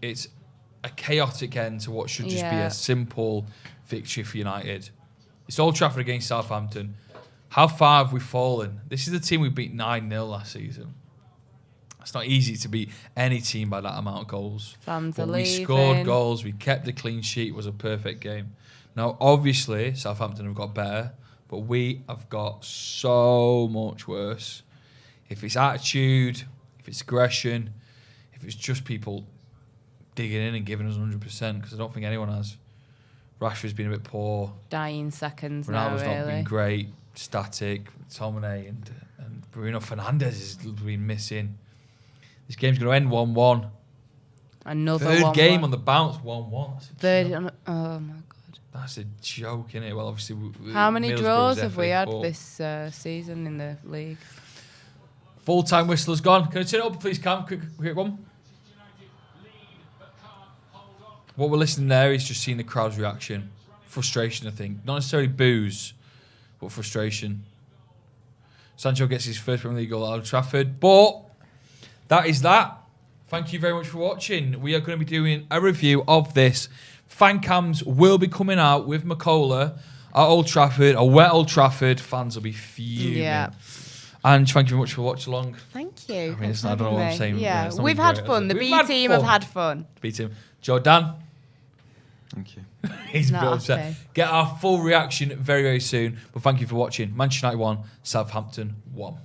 It's a chaotic end to what should just be Yeah. a simple victory for United. It's Old Trafford against Southampton. How far have we fallen? This is the team we beat 9-0 last season. It's not easy to beat any team by that amount of goals. Fans are But we leaving. scored goals. We kept the clean sheet. It was a perfect game. Now, obviously, Southampton have got better, but we have got so much worse. If it's attitude, if it's aggression, if it's just people digging in and giving us 100%, because I don't think anyone has. Rashford's been a bit poor. Dying seconds Ronaldo's now, not really. been great. Static. Tomine and Bruno Fernandes has been missing. This game's going to end 1-1. Another Third 1-1. game on the bounce, 1-1. That's a Third. joke. Oh my god. That's a joke, isn't it? Well, obviously, How many Middlesbrough draws was have we FA had Cup. this season in the league? Full-time whistler's gone. Can I turn it up, please, Cam? Quick one. What we're listening there is just seeing the crowd's reaction. Frustration, I think. Not necessarily boos, but frustration. Sancho gets his first Premier League goal at Old Trafford. But that is that. Thank you very much for watching. We are going to be doing a review of this. Fan cams will be coming out with McCullough at Old Trafford, a wet Old Trafford. Fans will be fuming. Yeah. And thank you very much for watching along. Thank you. I mean, Thanks it's, for I don't know what I'm having saying. me. Yeah, it's not we've been had great, fun. The has it? B We've team had have had fun. B team. Jordan. Thank you. He's a bit Not upset. okay. Get our full reaction very, very soon. But thank you for watching. Manchester United 1, Southampton 1.